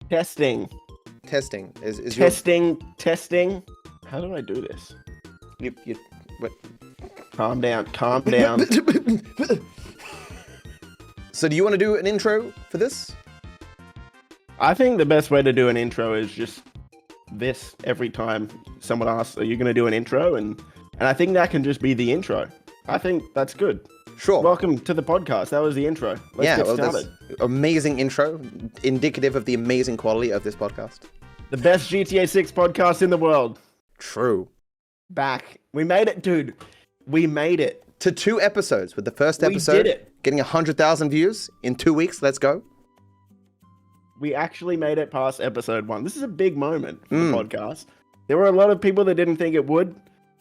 Testing. Testing. Testing. How do I do this? What? Calm down. So do you want to do an intro for this? I think the best way to do an intro is just this every time someone asks, are you going to do an intro? And I think that can just be the intro. I think that's good. Sure. Welcome to the podcast. That was the intro. Let's get started. Amazing intro, indicative of the amazing quality of this podcast. The best GTA 6 podcast in the world. True. Back. We made it, dude. We made it. To 2 episodes, with the first episode We did it. getting 100,000 views in 2 weeks. Let's go. We actually made it past episode 1. This is a big moment for the podcast. There were a lot of people that didn't think it would.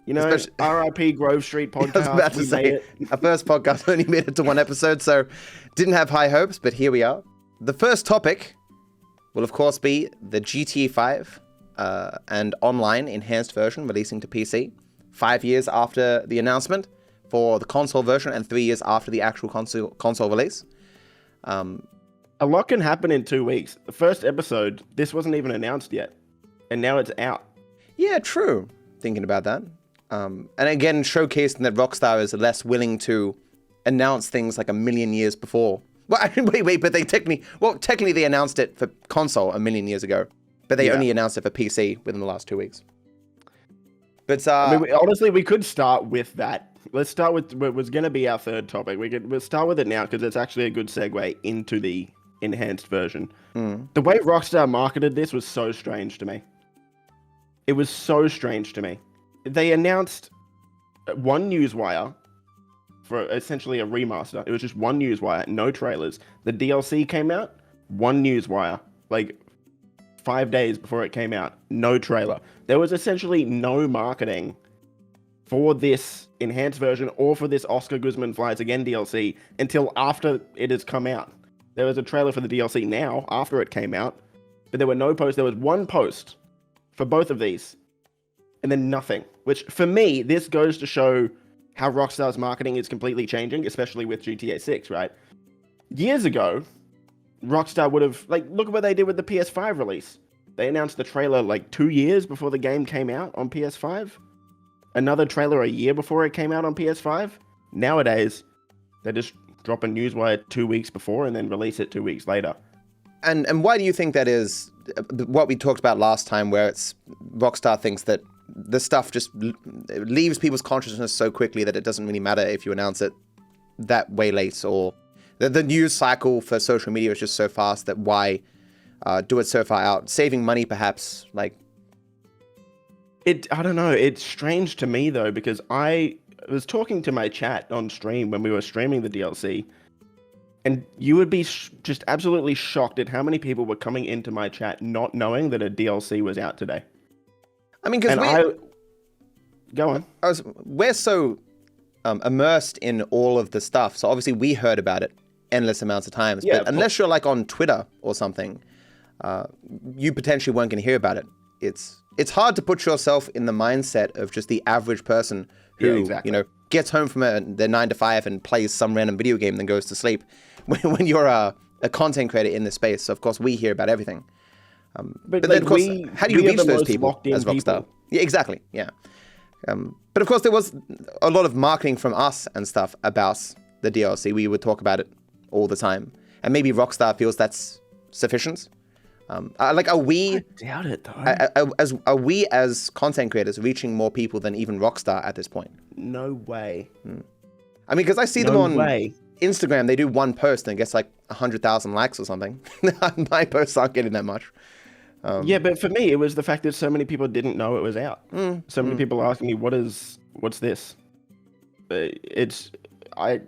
You know, RIP Grove Street podcast. I was about to say, our first podcast only made it to 1 episode, so didn't have high hopes, but here we are. The first topic will, of course, be the GTA 5 and online enhanced version releasing to PC 5 years after the announcement for the console version and 3 years after the actual console release. A lot can happen in 2 weeks. The first episode, this wasn't even announced yet, and now it's out. Yeah, true. Thinking about that. And again, showcasing that Rockstar is less willing to announce things like a million years before. Well, wait, but technically they announced it for console a million years ago, but they only announced it for PC within the last 2 weeks. But honestly, we could start with that. Let's start with what was going to be our third topic. We'll start with it now because it's actually a good segue into the enhanced version. The way Rockstar marketed this was so strange to me. It was so strange to me. They announced one newswire for essentially a remaster. It was just one newswire, no trailers. The DLC came out, one newswire, like 5 days before it came out, no trailer. There was essentially no marketing for this enhanced version or for this Oscar Guzzman Flies Again DLC until after it has come out. There was a trailer for the DLC now, after it came out, but there were no posts. There was one post for both of these, and then nothing. Which, for me, this goes to show how Rockstar's marketing is completely changing, especially with GTA 6, right? Years ago, Rockstar would have, look at what they did with the PS5 release. They announced the trailer 2 years before the game came out on PS5. Another trailer a year before it came out on PS5. Nowadays, they just drop a newswire 2 weeks before and then release it 2 weeks later. And why do you think that is? What we talked about last time, where it's Rockstar thinks that the stuff just leaves people's consciousness so quickly that it doesn't really matter if you announce it that way late, or the news cycle for social media is just so fast that why do it so far out? Saving money, perhaps, I don't know. It's strange to me, though, because I was talking to my chat on stream when we were streaming the DLC, and you would be just absolutely shocked at how many people were coming into my chat not knowing that a DLC was out today. I mean, because Go on. We're so immersed in all of the stuff, so obviously we heard about it endless amounts of times. Yeah, but unless you're on Twitter or something, you potentially weren't going to hear about it. It's hard to put yourself in the mindset of just the average person who gets home from their 9 to 5 and plays some random video game, then goes to sleep. When you're a content creator in this space, so of course we hear about everything. But then, of course, how do you reach those people as Rockstar? Yeah, exactly. Yeah. But of course, there was a lot of marketing from us and stuff about the DLC. We would talk about it all the time, and maybe Rockstar feels that's sufficient. Are we? I doubt it, though. Are we as content creators reaching more people than even Rockstar at this point? No way. I mean, because I see them on Instagram. They do one post and it gets 100,000 likes or something. My posts aren't getting that much. Yeah, but for me, it was the fact that so many people didn't know it was out. So many people asking me, what's this? I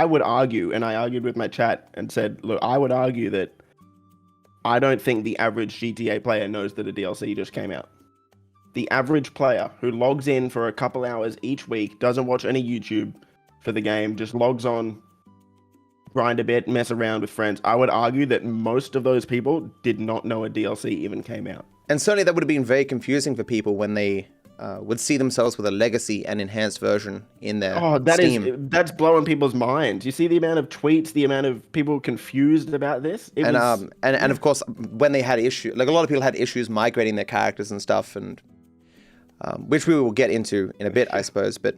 would argue, and I argued with my chat and said, look, I would argue that I don't think the average GTA player knows that a DLC just came out. The average player who logs in for a couple hours each week, doesn't watch any YouTube for the game, just logs on, grind a bit, mess around with friends. I would argue that most of those people did not know a DLC even came out. And certainly that would have been very confusing for people when they would see themselves with a legacy and enhanced version in their Steam. That's blowing people's minds. You see the amount of tweets, the amount of people confused about this. And of course, when they had issues, like a lot of people had issues migrating their characters and stuff, and which we will get into in a bit, I suppose. But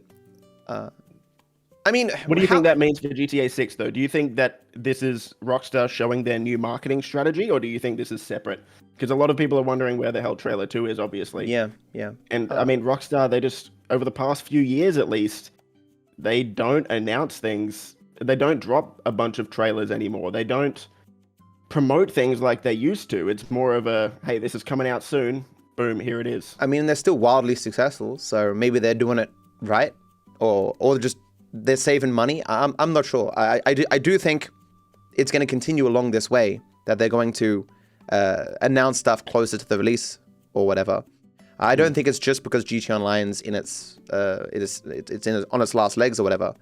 I mean, what do you think that means for GTA 6, though? Do you think that this is Rockstar showing their new marketing strategy, or do you think this is separate? Because a lot of people are wondering where the hell Trailer 2 is, obviously. Yeah. And I mean, Rockstar, they just, over the past few years at least, they don't announce things. They don't drop a bunch of trailers anymore. They don't promote things like they used to. It's more of a, hey, this is coming out soon. Boom, here it is. I mean, they're still wildly successful, so maybe they're doing it right, or just they're saving money. I'm not sure. I do think it's going to continue along this way, that they're going to announce stuff closer to the release or whatever. I don't think it's just because GT Online's in its on its last legs or whatever.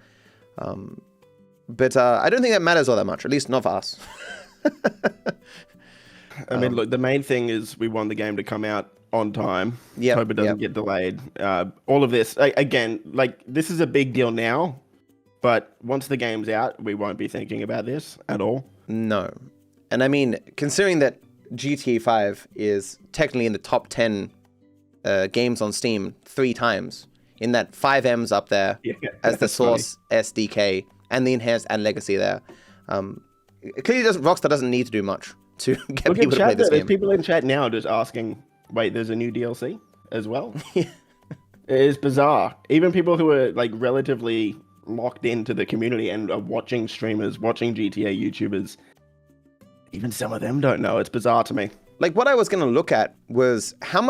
But I don't think that matters all that much, at least not for us. I mean, look, the main thing is we want the game to come out on time. Yeah, hope it doesn't get delayed. All of this, again, like, this is a big deal now, but once the game's out, we won't be thinking about this at all. No. And I mean, considering that GTA 5 is technically in the top 10 games on Steam 3 times, in that 5M's up there as the source SDK and the enhanced and legacy there. Clearly, Rockstar doesn't need to do much to get people to play this game. There's people in chat now just asking, wait, there's a new DLC as well? It is bizarre. Even people who are like relatively locked into the community and are watching streamers, watching GTA YouTubers, even some of them don't know. It's bizarre to me. Like, what I was going to look at was how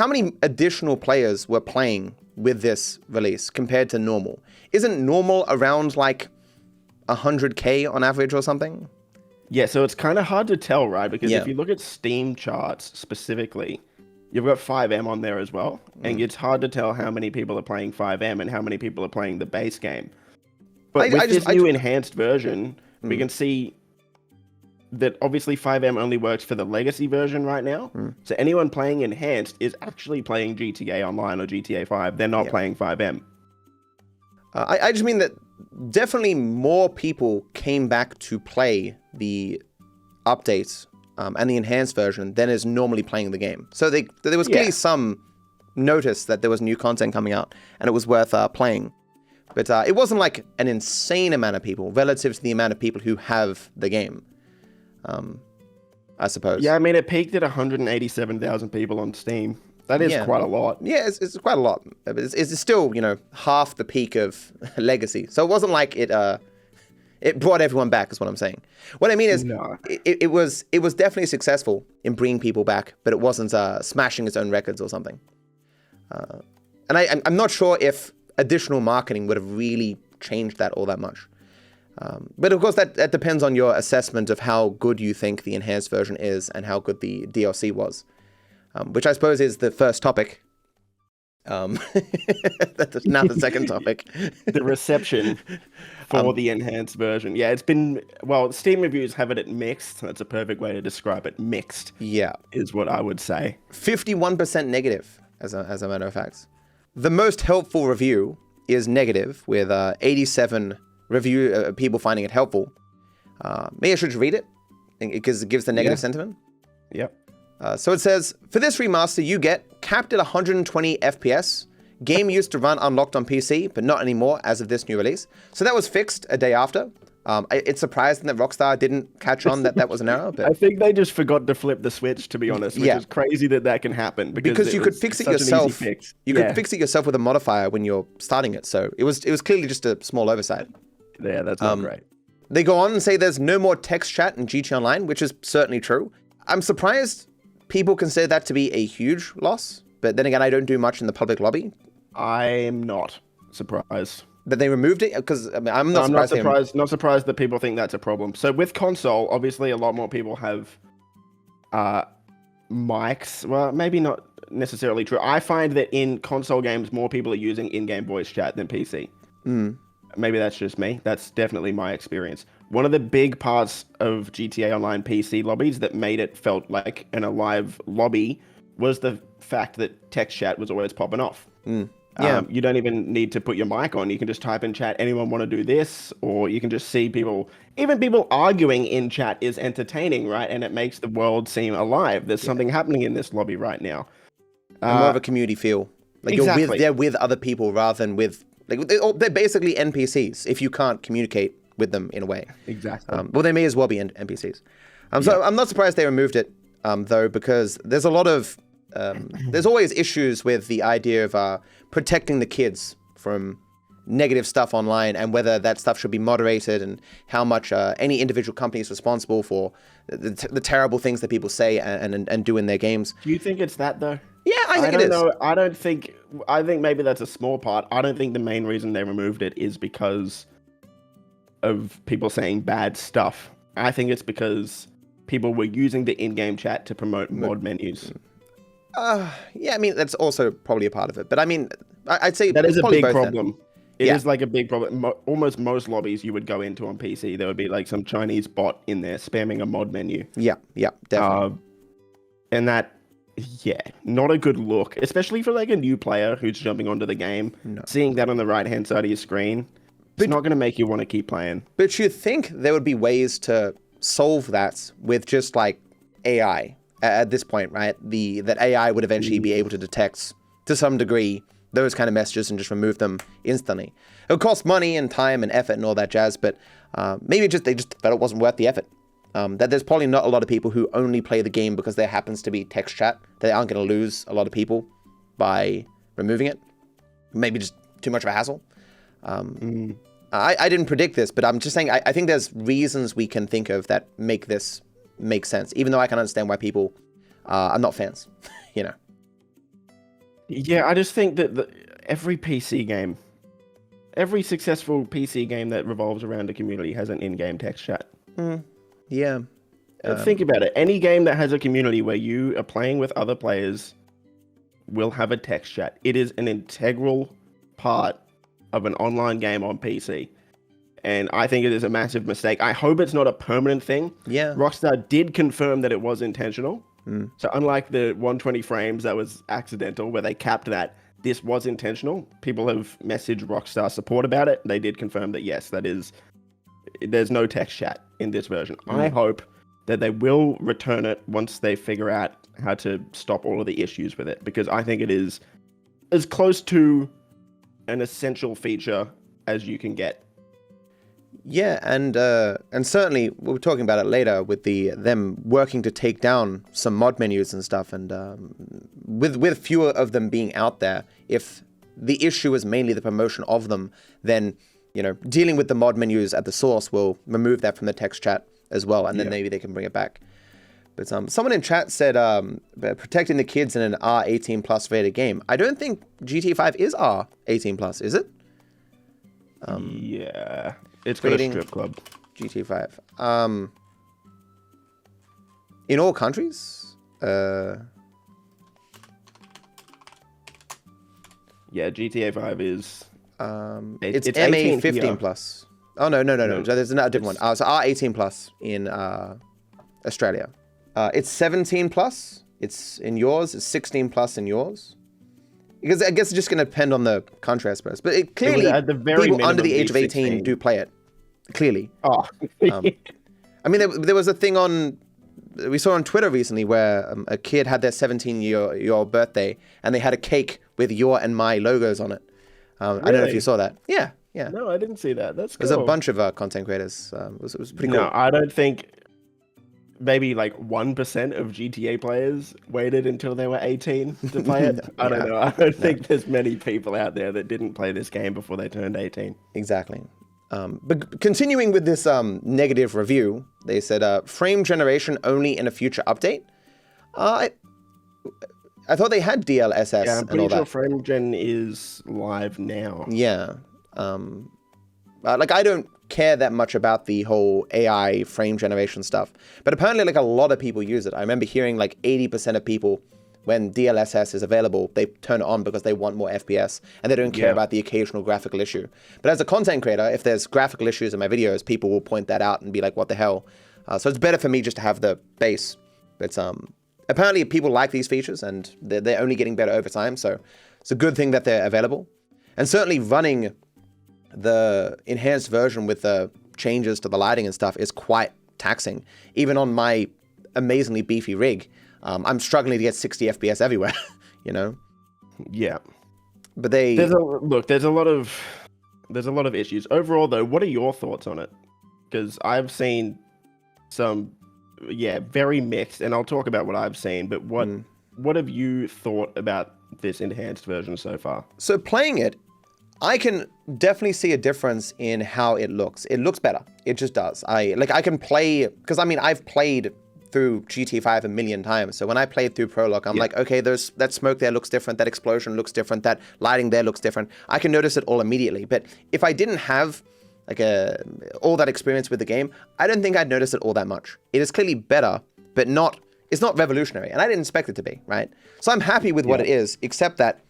many additional players were playing with this release compared to normal. Isn't normal around like 100K on average or something? Yeah, so it's kind of hard to tell, right? Because if you look at Steam charts specifically, you've got 5M on there as well. And it's hard to tell how many people are playing 5M and how many people are playing the base game. But with this new enhanced version, we can see that obviously 5M only works for the legacy version right now. So anyone playing enhanced is actually playing GTA Online or GTA 5. They're not playing 5M. I just mean that definitely more people came back to play the updates and the enhanced version than is normally playing the game. So there was clearly some notice that there was new content coming out and it was worth playing. But it wasn't like an insane amount of people relative to the amount of people who have the game, I suppose. Yeah, I mean, it peaked at 187,000 people on Steam. That is quite a lot. Yeah, it's quite a lot. It's still, half the peak of Legacy. So it wasn't like it brought everyone back, is what I'm saying. What I mean is, it was definitely successful in bringing people back, but it wasn't smashing its own records or something. And I'm not sure if additional marketing would have really changed that all that much. But of course, that depends on your assessment of how good you think the enhanced version is and how good the DLC was. Which I suppose is the first topic. That's now the second topic. The reception for the enhanced version. Yeah, it's been, Steam reviews have it at mixed. That's a perfect way to describe it. Mixed. Yeah. Is what I would say. 51% negative, as a matter of fact. The most helpful review is negative, with 87 people finding it helpful. Maybe I should read it, because it gives the negative sentiment. Yep. So it says, for this remaster, you get capped at 120 FPS. Game used to run unlocked on PC, but not anymore as of this new release. So that was fixed a day after. It's surprising that Rockstar didn't catch on that was an error. But I think they just forgot to flip the switch, to be honest, which is crazy that can happen. Because you could fix it yourself. You could fix it yourself with a modifier when you're starting it. So it was clearly just a small oversight. Yeah, that's not great. They go on and say there's no more text chat in GTA Online, which is certainly true. I'm surprised people consider that to be a huge loss, but then again, I don't do much in the public lobby. I'm not surprised that they removed it, because I'm not surprised. Not surprised that people think that's a problem. So with console, obviously, a lot more people have mics. Well, maybe not necessarily true. I find that in console games, more people are using in-game voice chat than PC. Maybe that's just me. That's definitely my experience. One of the big parts of GTA Online PC lobbies that made it felt like an alive lobby was the fact that text chat was always popping off. Yeah. You don't even need to put your mic on. You can just type in chat, anyone want to do this? Or you can just see people, even people arguing in chat is entertaining, right? And it makes the world seem alive. There's something happening in this lobby right now. And more of a community feel. Like exactly. they're with other people rather than with, like, they're basically NPCs if you can't communicate with them in a way. Exactly. Well, they may as well be NPCs. So I'm not surprised they removed it, though, because there's a lot of, there's always issues with the idea of protecting the kids from negative stuff online and whether that stuff should be moderated and how much any individual company is responsible for the terrible things that people say and do in their games. Do you think it's that, though? Yeah, I think it is. I think maybe that's a small part. I don't think the main reason they removed it is because of people saying bad stuff. I think it's because people were using the in-game chat to promote mod menus. Yeah, I mean, that's also probably a part of it. But I mean, I'd say that is a big problem. Then. It is like a big problem. Almost most lobbies you would go into on PC, there would be like some Chinese bot in there spamming a mod menu. Yeah, definitely. And that, not a good look, especially for like a new player who's jumping onto the game. No. Seeing that on the right-hand side of your screen, it's not going to make you want to keep playing. But you'd think there would be ways to solve that with just like AI at this point, right? That AI would eventually be able to detect, to some degree, those kind of messages and just remove them instantly. It would cost money and time and effort and all that jazz, but maybe they just felt it wasn't worth the effort. That there's probably not a lot of people who only play the game because there happens to be text chat. They aren't going to lose a lot of people by removing it. Maybe just too much of a hassle. I didn't predict this, but I'm just saying I think there's reasons we can think of that make this make sense, even though I can understand why people are not fans, you know. Yeah, I just think that every PC game, every successful PC game that revolves around a community has an in-game text chat. Yeah. Think about it. Any game that has a community where you are playing with other players will have a text chat. It is an integral part of an online game on PC. And I think it is a massive mistake. I hope it's not a permanent thing. Yeah. Rockstar did confirm that it was intentional. So unlike the 120 frames that was accidental, where they capped that, this was intentional. People have messaged Rockstar support about it. They did confirm that, yes, there's no text chat in this version. I hope that they will return it once they figure out how to stop all of the issues with it, because I think it is as close to an essential feature as you can get. Yeah, and certainly we'll be talking about it later with them working to take down some mod menus and stuff, and with fewer of them being out there, if the issue is mainly the promotion of them, then dealing with the mod menus at the source will remove that from the text chat as well, and then maybe they can bring it back. But someone in chat said protecting the kids in an R18 plus rated game. I don't think GTA 5 is R18 plus, is it? Yeah, it's got a strip club. GTA 5. In all countries? Yeah, GTA 5 is... it's MA 15 plus. Oh, no. There's another different one. So R18 plus in Australia. It's 17 plus. It's in yours. It's 16 plus in yours. Because I guess it's just going to depend on the country, I suppose. But it clearly, at the very people under the age of 18 16. do play it. Clearly. Oh. I mean, there was a thing we saw on Twitter recently where a kid had their 17-year-old birthday and they had a cake with your and my logos on it. Really? I don't know if you saw that. Yeah. No, I didn't see that. That's cool. There's a bunch of content creators. It was pretty cool. No, I don't think maybe like 1% of GTA players waited until they were 18 to play it. I don't know. I don't think there's many people out there that didn't play this game before they turned 18. Exactly. But continuing with this negative review, they said frame generation only in a future update. I thought they had DLSS. Yeah, I'm pretty sure frame gen is live now. Yeah. I don't care that much about the whole AI frame generation stuff, but apparently a lot of people use it. I remember hearing 80% of people, when DLSS is available, they turn it on because they want more FPS and they don't care about the occasional graphical issue. But as a content creator, if there's graphical issues in my videos, people will point that out and be like, what the hell? So it's better for me just to have the base. But apparently people like these features, and they're only getting better over time. So it's a good thing that they're available. And certainly running the enhanced version with the changes to the lighting and stuff is quite taxing. Even on my amazingly beefy rig, I'm struggling to get 60 FPS everywhere, you know? Yeah. But there's a lot of issues. Overall, though, what are your thoughts on it? Because I've seen some, very mixed, and I'll talk about what I've seen, but what have you thought about this enhanced version so far? So playing it, I can definitely see a difference in how it looks. It looks better. It just does. I can play, because I mean, I've played through GTA 5 a million times. So when I played through Prologue, I'm like, okay, that smoke there looks different. That explosion looks different. That lighting there looks different. I can notice it all immediately. But if I didn't have like all that experience with the game, I don't think I'd notice it all that much. It is clearly better, but it's not revolutionary. And I didn't expect it to be, right? So I'm happy with what it is, except that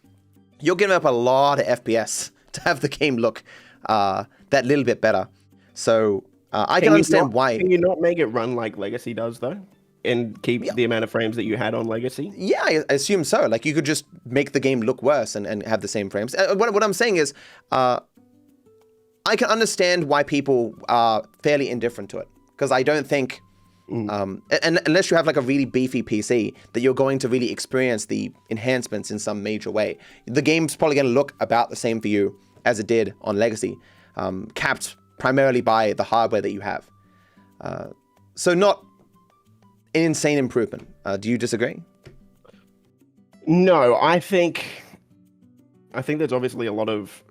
you're giving up a lot of FPS to have the game look that little bit better. So I can understand why. Can you not make it run like Legacy does, though? And keep the amount of frames that you had on Legacy? Yeah, I assume so. Like, you could just make the game look worse and have the same frames. What I'm saying is, I can understand why people are fairly indifferent to it. Because I don't think, and unless you have like a really beefy PC, that you're going to really experience the enhancements in some major way. The game's probably going to look about the same for you as it did on Legacy, capped primarily by the hardware that you have. So not an insane improvement. Do you disagree? No, I think there's obviously a lot of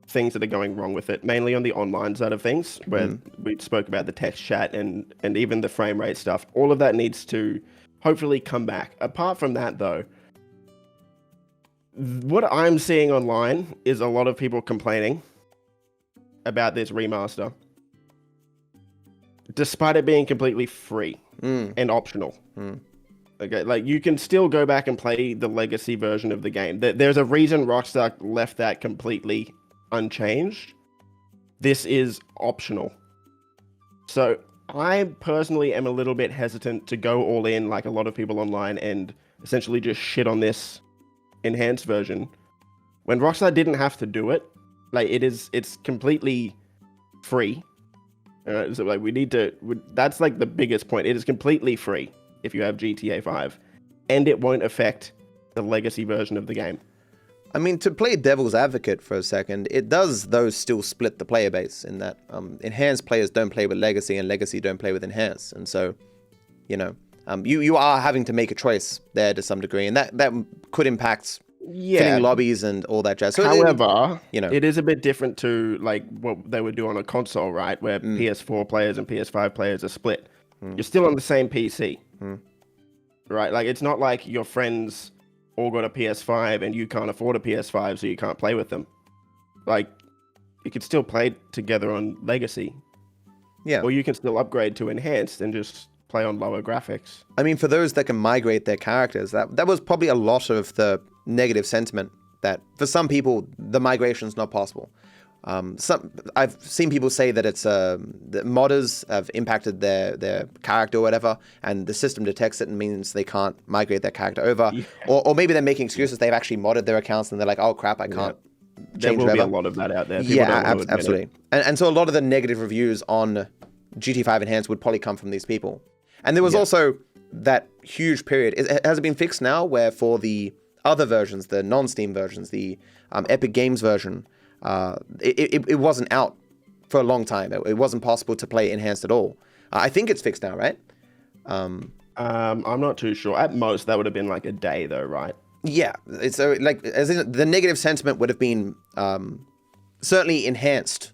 things that are going wrong with it, mainly on the online side of things, where we spoke about the text chat and even the frame rate stuff. All of that needs to hopefully come back. Apart from that, though, what I'm seeing online is a lot of people complaining about this remaster, despite it being completely free and optional. Okay, like, you can still go back and play the Legacy version of the game. There's a reason Rockstar left that completely unchanged. This is optional. So I personally am a little bit hesitant to go all in like a lot of people online and essentially just shit on this enhanced version when Rockstar didn't have to do it. Like, it's completely free. So like, that's like the biggest point. It is completely free if you have GTA 5, and it won't affect the Legacy version of the game. I mean, to play devil's advocate for a second, it does, though, still split the player base in that enhanced players don't play with Legacy and Legacy don't play with enhanced. And so, you know, you are having to make a choice there to some degree, and that could impact filling lobbies and all that jazz. So however, you know, it is a bit different to like what they would do on a console, right? Where PS4 players and PS5 players are split. You're still on the same PC, right? Like, it's not like your friends all got a PS5 and you can't afford a PS5, so you can't play with them. Like, you could still play together on Legacy. Yeah. Or you can still upgrade to Enhanced and just play on lower graphics. I mean, for those that can migrate their characters, that was probably a lot of the negative sentiment, that for some people, the migration's not possible. I've seen people say that it's that modders have impacted their character or whatever, and the system detects it and means they can't migrate their character over. Yeah. Or maybe they're making excuses. They've actually modded their accounts and they're like, oh crap, I can't change There will whatever. be a lot of that out there. People Absolutely. And so a lot of the negative reviews on GTA 5 Enhanced would probably come from these people. And there was also that huge period. Has it been fixed now, where for the other versions, the non-Steam versions, the Epic Games version, it wasn't out for a long time. It wasn't possible to play Enhanced at all. I think it's fixed now, right? I'm not too sure. At most, that would have been like a day, though, right? Yeah. So, like, as in, the negative sentiment would have been certainly enhanced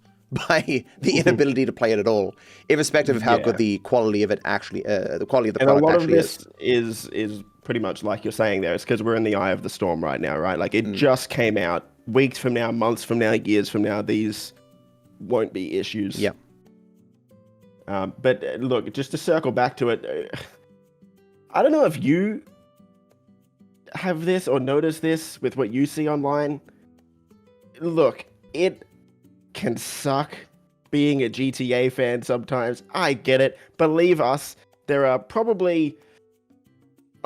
by the inability to play it at all, irrespective of how good the quality of it actually, the quality of the product actually is. And a lot of this is pretty much like you're saying there. It's because we're in the eye of the storm right now, right? Like, it just came out. Weeks from now, months from now, years from now, these won't be issues. Yeah. But look, just to circle back to it, I don't know if you have this or notice this with what you see online. Look, it can suck being a GTA fan sometimes. I get it. Believe us, there are probably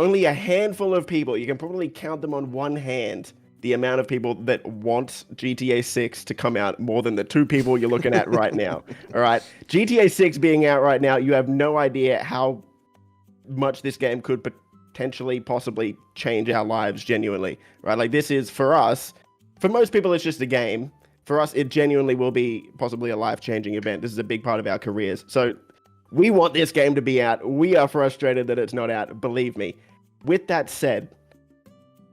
only a handful of people, you can probably count them on one hand, the amount of people that want GTA 6 to come out more than the 2 people you're looking at right now. All right. GTA 6 being out right now, you have no idea how much this game could potentially, possibly change our lives genuinely, right? Like, this is, for us, for most people, it's just a game. For us, it genuinely will be possibly a life-changing event. This is a big part of our careers. So we want this game to be out. We are frustrated that it's not out, believe me. With that said,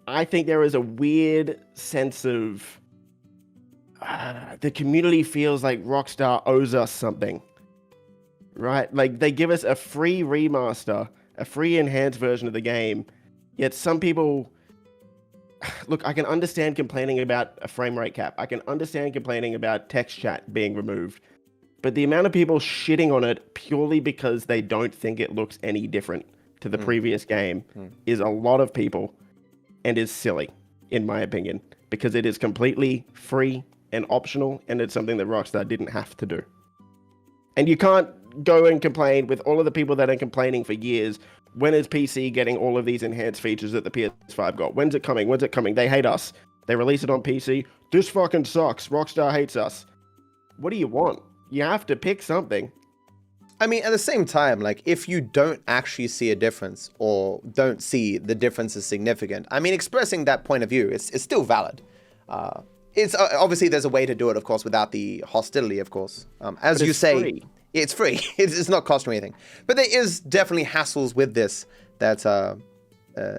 I think there is a weird sense of the community feels like Rockstar owes us something, right? Like, they give us a free remaster, a free enhanced version of the game, yet some people... Look, I can understand complaining about a frame rate cap. I can understand complaining about text chat being removed. But the amount of people shitting on it purely because they don't think it looks any different to the previous game is a lot of people. And is silly, in my opinion, because it is completely free and optional, and it's something that Rockstar didn't have to do. And you can't go and complain with all of the people that are complaining for years. When is PC getting all of these enhanced features that the PS5 got? When's it coming? When's it coming? They hate us. They release it on PC. This fucking sucks. Rockstar hates us. What do you want? You have to pick something. I mean, at the same time, like, if you don't actually see a difference or don't see the difference is significant, I mean, expressing that point of view, it's still valid. It's obviously there's a way to do it, of course, without the hostility, of course. As you say, free. It's free. It's not costing anything. But there is definitely hassles with this that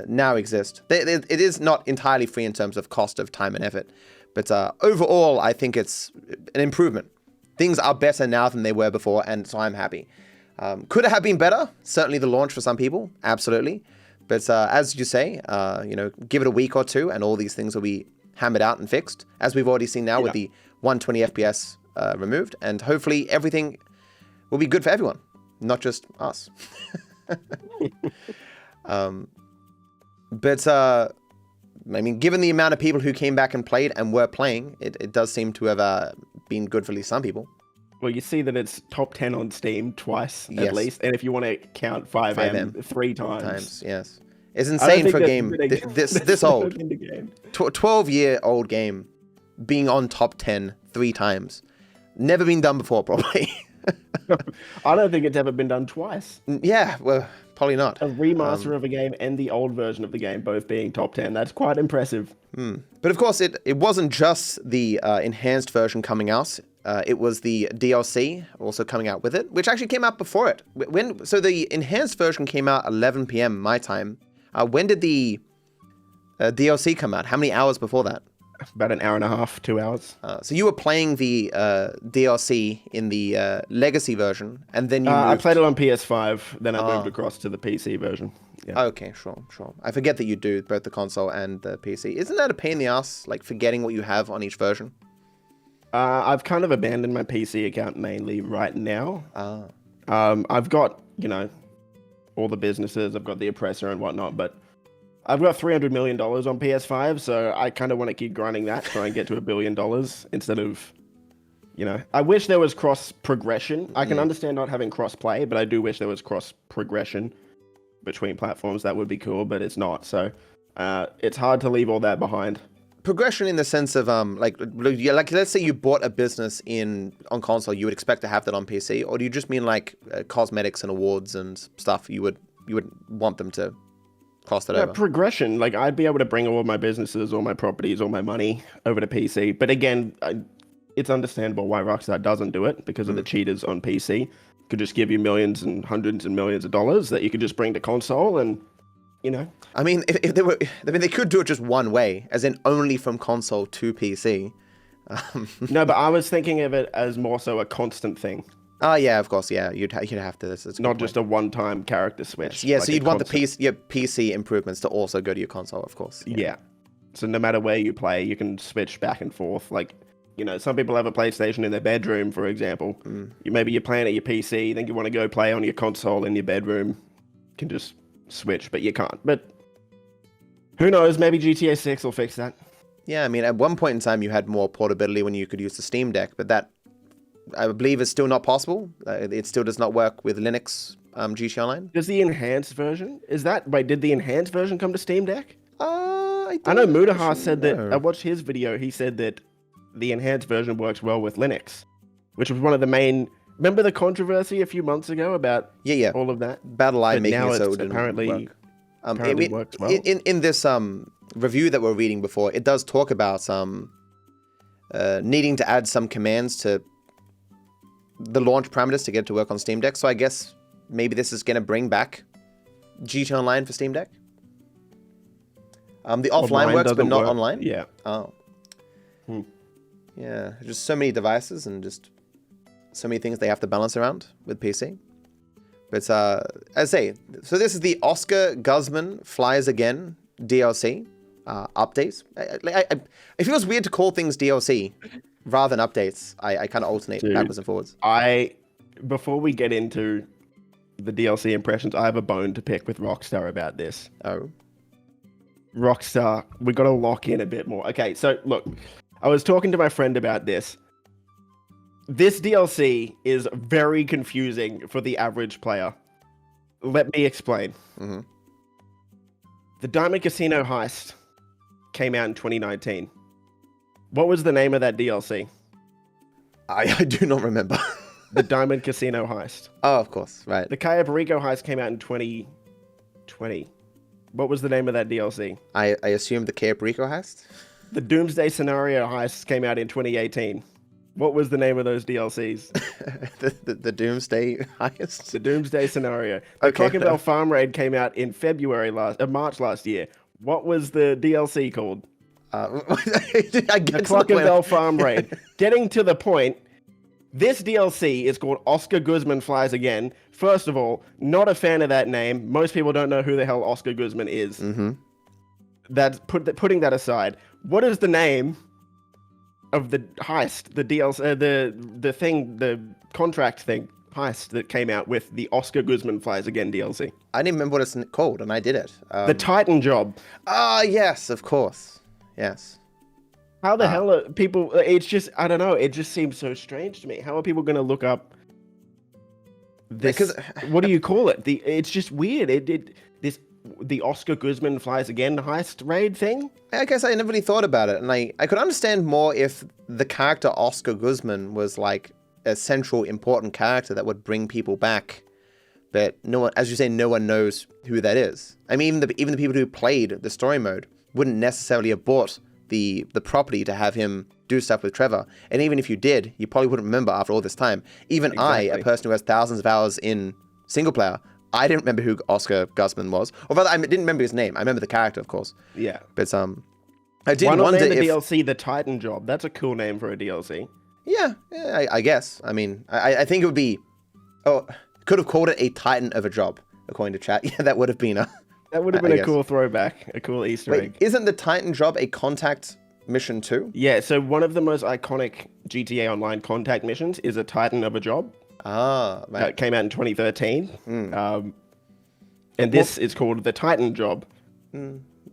now exist. It is not entirely free in terms of cost of time and effort. But overall, I think it's an improvement. Things are better now than they were before, and so I'm happy. Could it have been better? Certainly the launch for some people, absolutely. But as you say, give it a week or two, and all these things will be hammered out and fixed, as we've already seen now with the 120 FPS removed, and hopefully everything will be good for everyone, not just us. But I mean, given the amount of people who came back and played and were playing, it does seem to have been good for at least some people. Well, you see that it's top 10 on Steam twice, at least. And if you want to count 5M 3 times. Yes. It's insane for a game this old. 12-year-old game being on top 10 3 times. Never been done before, probably. I don't think it's ever been done twice. Yeah, well, probably not. A remaster of a game and the old version of the game both being top 10. That's quite impressive. But of course, it wasn't just the enhanced version coming out. It was the DLC also coming out with it, which actually came out before it. So the enhanced version came out 11 p.m. my time. When did the DLC come out? How many hours before that? About an hour and a half, 2 hours. So you were playing the DLC in the Legacy version, and then you moved... I played it on PS5, then I moved across to the PC version. Yeah. Okay, sure. I forget that you do both the console and the PC. Isn't that a pain in the ass, like forgetting what you have on each version? I've kind of abandoned my PC account mainly right now. I've got, all the businesses, I've got the oppressor and whatnot, but I've got $300 million on PS5, so I kind of want to keep grinding that, try and get to $1 billion instead of, I wish there was cross-progression. I can understand not having cross-play, but I do wish there was cross-progression between platforms. That would be cool, but it's not, so it's hard to leave all that behind. Progression in the sense of, like let's say you bought a business on console, you would expect to have that on PC, or do you just mean like cosmetics and awards and stuff you would want them to cross that over? Progression. Like, I'd be able to bring all of my businesses, all my properties, all my money over to PC. But again, it's understandable why Rockstar doesn't do it because of the cheaters on PC. Could just give you millions and hundreds and millions of dollars that you could just bring to console and, I mean, if they could do it just one way, as in only from console to PC. No, but I was thinking of it as more so a constant thing. Oh, yeah, of course, yeah. You'd have to. That's not just a one-time character switch. Yeah, like so you'd want the PC improvements to also go to your console, of course. Yeah. So no matter where you play, you can switch back and forth. Like, some people have a PlayStation in their bedroom, for example. Maybe you're playing at your PC, then you want to go play on your console in your bedroom. You can just switch, but you can't. But who knows? Maybe GTA 6 will fix that. Yeah, I mean, at one point in time, you had more portability when you could use the Steam Deck, but that I believe is still not possible. It still does not work with Linux GT Online. Does the enhanced version, did the enhanced version come to Steam Deck? I know Mudahar said that, I watched his video, he said that the enhanced version works well with Linux, which was one of the main, remember the controversy a few months ago about all of that? battleye making it so it didn't apparently works well. In this review that we're reading before, it does talk about needing to add some commands to the launch parameters to get it to work on Steam Deck. So I guess maybe this is going to bring back GT Online for Steam Deck. The offline works, but not online? Yeah. Oh. Yeah, just so many devices and just so many things they have to balance around with PC. But as I say, so this is the Oscar Guzzman Flies Again DLC updates. It feels weird to call things DLC rather than updates. I kind of alternate backwards and forwards. Before we get into the DLC impressions, I have a bone to pick with Rockstar about this. Oh. Rockstar, we got to lock in a bit more. Okay, so look, I was talking to my friend about this. This DLC is very confusing for the average player. Let me explain. Mm-hmm. The Diamond Casino Heist came out in 2019. What was the name of that DLC? I do not remember. The Diamond Casino Heist. Oh, of course, right. The Cayo Perico Heist came out in 2020. What was the name of that DLC? I assume the Cayo Perico Heist? The Doomsday Scenario Heist came out in 2018. What was the name of those DLCs? the Doomsday Heist? The Doomsday Scenario. The Taco Bell Farm Raid came out in March last year. What was the DLC called? The Taco Bell Farm Raid. Getting to the point, this DLC is called Oscar Guzzman Flies Again. First of all, not a fan of that name. Most people don't know who the hell Oscar Guzzman is. Mm-hmm. That's putting that aside. What is the name of the heist, the DLC, the contract thing heist that came out with the Oscar Guzzman Flies Again DLC? I didn't remember what it's called, and I did it. The Titan Job. Yes, of course. Yes. How the hell are people? It's just, I don't know. It just seems so strange to me. How are people going to look up this? What do you call it? It's just weird. The Oscar Guzzman Flies Again heist raid thing? I guess I never really thought about it. And I could understand more if the character Oscar Guzzman was like a central important character that would bring people back. But no one, as you say, no one knows who that is. I mean, even the people who played the story mode wouldn't necessarily have bought the property to have him do stuff with Trevor. And even if you did, you probably wouldn't remember after all this time. Even exactly. I, a person who has thousands of hours in single player, I didn't remember who Oscar Guzzman was. Or rather, I didn't remember his name. I remember the character, of course. Yeah. But I did wonder if... the DLC, The Titan Job. That's a cool name for a DLC. Yeah, I guess. I mean, I think it would be... Oh, could have called it a Titan of a job, according to chat. Yeah, that would have been a... That would have been a cool throwback, a cool Easter egg. Isn't the Titan Job a contact mission too? Yeah, so one of the most iconic GTA Online contact missions is a Titan of a job. Ah, right. It came out in 2013. And this is called the Titan Job.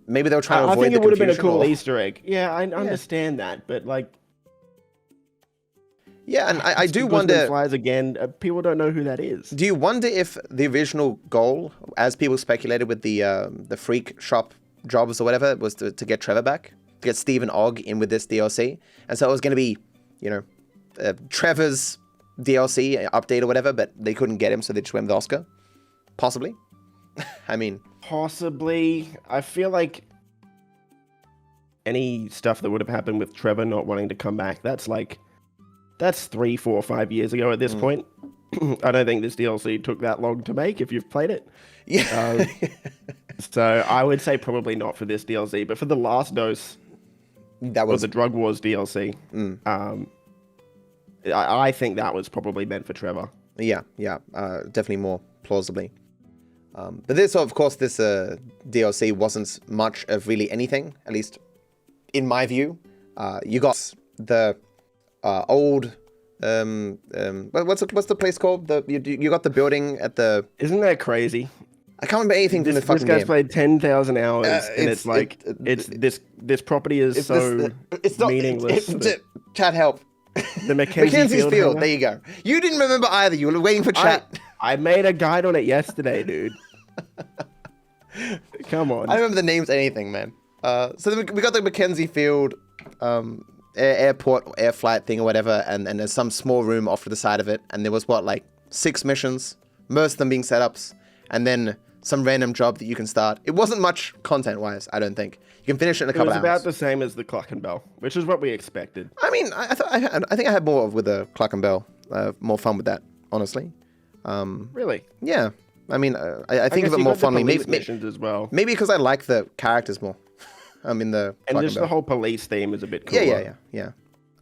Maybe they were trying to avoid I think the it would have been a confusion, cool Easter egg. Yeah, I understand that, but like... Yeah, and I do wonder... Flies Again, people don't know who that is. Do you wonder if the original goal, as people speculated with the freak shop jobs or whatever, was to get Trevor back? To get Stephen Ogg in with this DLC? And so it was going to be, Trevor's DLC update or whatever, but they couldn't get him, so they just went with Oscar? Possibly? I mean... Possibly. I feel like any stuff that would have happened with Trevor not wanting to come back, that's 3, 4, 5 years ago at this point. I don't think this DLC took that long to make if you've played it. Yeah. So I would say probably not for this DLC, but for the Last Dose, that was the Drug Wars DLC. I think that was probably meant for Trevor. Yeah, definitely more plausibly. But this, of course, this DLC wasn't much of really anything, at least in my view. You got the old what's the place called? You got the building at the... Isn't that crazy? I can't remember anything from the fucking game. This guy's played 10,000 hours, and it's like this property is so meaningless. Chat, help. The Mackenzie Mackenzie's Field. Field. There you go. You didn't remember either. You were waiting for chat. I made a guide on it yesterday, dude. Come on. I remember the names, anything, man. So then we got the Mackenzie Field airport, air flight thing or whatever, and there's some small room off to the side of it, and there was like 6 missions, most of them being setups, and then some random job that you can start. It wasn't much content-wise, I don't think. You can finish it in a couple hours. It was about the same as the Cluck and Bell, which is what we expected. I mean, I think I had more with the Cluck and Bell, more fun with that, honestly. Really? Yeah. I mean, I think of it more fondly. Maybe missions as well. Maybe because I like the characters more. In the and just the whole police theme is a bit cooler. Yeah.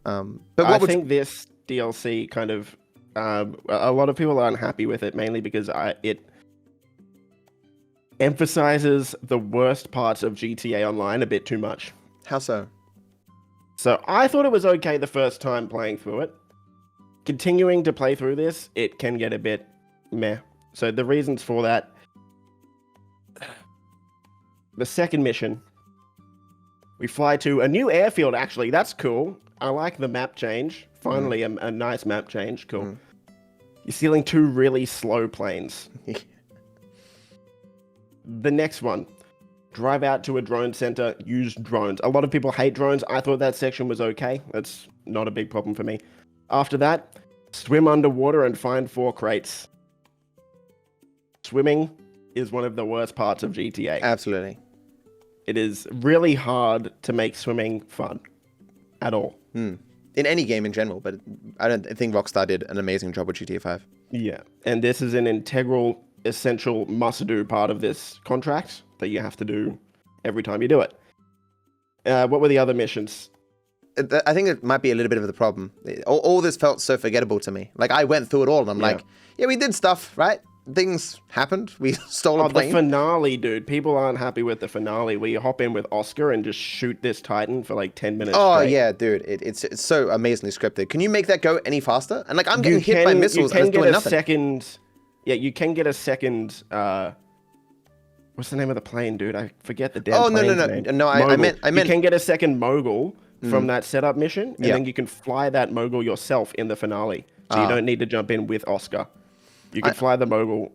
But I think this DLC kind of a lot of people aren't happy with it, mainly because it emphasizes the worst parts of GTA Online a bit too much. How so? So I thought it was okay the first time playing through it. Continuing to play through this, it can get a bit meh. So the reasons for that: the second mission, we fly to a new airfield. Actually, that's cool. I like the map change. Finally, a nice map change. Cool. You're stealing 2 really slow planes. The next one, drive out to a drone center, use drones. A lot of people hate drones. I thought that section was okay. That's not a big problem for me. After that, swim underwater and find 4 crates. Swimming is one of the worst parts of GTA. Absolutely. It is really hard to make swimming fun at all. In any game in general, but I don't think Rockstar did an amazing job with GTA 5. Yeah, and this is an integral, essential, must-do part of this contract that you have to do every time you do it. What were the other missions? I think it might be a little bit of the problem. All this felt so forgettable to me. Like, I went through it all, and I'm like, yeah, we did stuff, right? Things happened. We stole a plane. The finale, dude. People aren't happy with the finale where you hop in with Oscar and just shoot this Titan for like 10 minutes straight. Yeah, dude. It's so amazingly scripted. Can you make that go any faster? And like, I'm getting hit by missiles and it's doing nothing. You can get a second... what's the name of the plane, dude? I forget the damn plane's name. No, I meant... You can get a second mogul from that setup mission, and then you can fly that mogul yourself in the finale. So you don't need to jump in with Oscar. You can fly the mogul.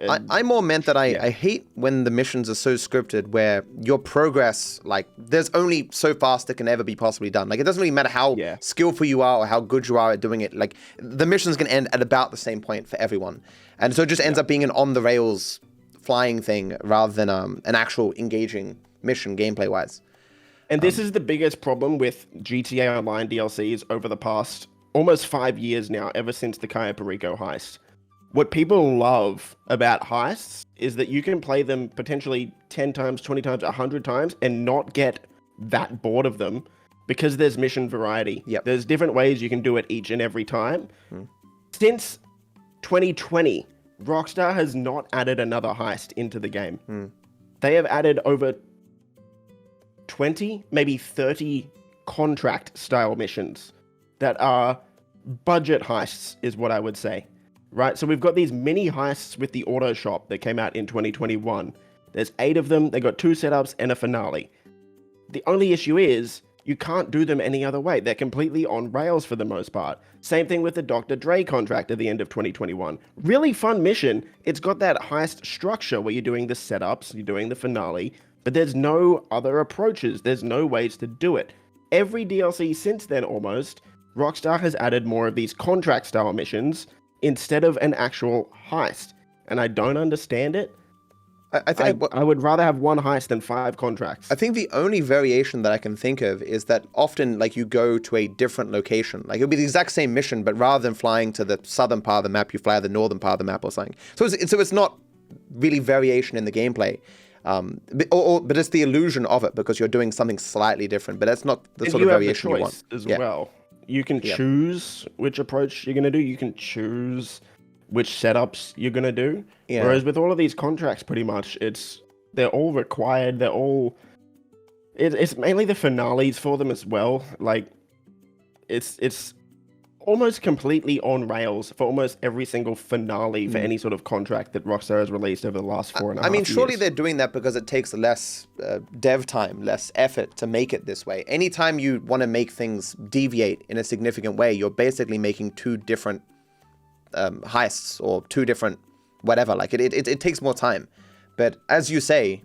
I more meant that I hate when the missions are so scripted where your progress, like, there's only so fast it can ever be possibly done. Like, it doesn't really matter how skillful you are or how good you are at doing it. Like, the mission's going to end at about the same point for everyone. And so it just ends up being an on-the-rails flying thing rather than an actual engaging mission gameplay-wise. And this is the biggest problem with GTA Online DLCs over the past almost 5 years now, ever since the Cayo Perico heist. What people love about heists is that you can play them potentially 10 times, 20 times, 100 times and not get that bored of them because there's mission variety. Yep. There's different ways you can do it each and every time. Since 2020, Rockstar has not added another heist into the game. They have added over 20, maybe 30 contract-style missions that are budget heists, is what I would say. Right, so we've got these mini heists with the auto shop that came out in 2021. There's 8 of them, they got 2 setups and a finale. The only issue is, you can't do them any other way. They're completely on rails for the most part. Same thing with the Dr. Dre contract at the end of 2021. Really fun mission. It's got that heist structure where you're doing the setups, you're doing the finale, but there's no other approaches. There's no ways to do it. Every DLC since then almost, Rockstar has added more of these contract-style missions instead of an actual heist. And I don't understand it. I would rather have one heist than 5 contracts. I think the only variation that I can think of is that often, like, you go to a different location. Like, it'll be the exact same mission, but rather than flying to the southern part of the map, you fly to the northern part of the map or something. So it's not really variation in the gameplay. But it's the illusion of it because you're doing something slightly different. But that's not the sort of variation you want. As well. You can choose which approach you're going to do. You can choose which setups you're going to do. Yeah. Whereas with all of these contracts, pretty much, they're all required. They're all... It's mainly the finales for them as well. Like, it's almost completely on rails for almost every single finale for any sort of contract that Rockstar has released over the last 4.5 I mean, surely years. they're doing that because it takes less dev time, less effort to make it this way. Anytime you want to make things deviate in a significant way, you're basically making two different heists or two different whatever. Like it takes more time. But as you say,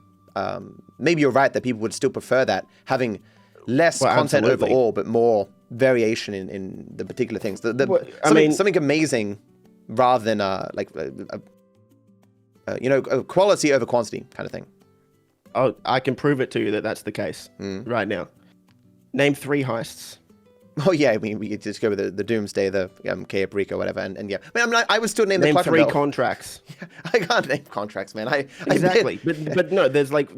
maybe you're right that people would still prefer that, having less content overall, but more variation in the particular things. Something amazing rather than quality over quantity kind of thing. Oh, I can prove it to you that that's the case right now. Name 3 heists. Oh yeah, I mean we could just go with the Doomsday, the Caprica, whatever, and yeah. I mean, I would still name the Name 3 Clockenbell. Contracts. I can't name contracts, man. Exactly, but no, there's like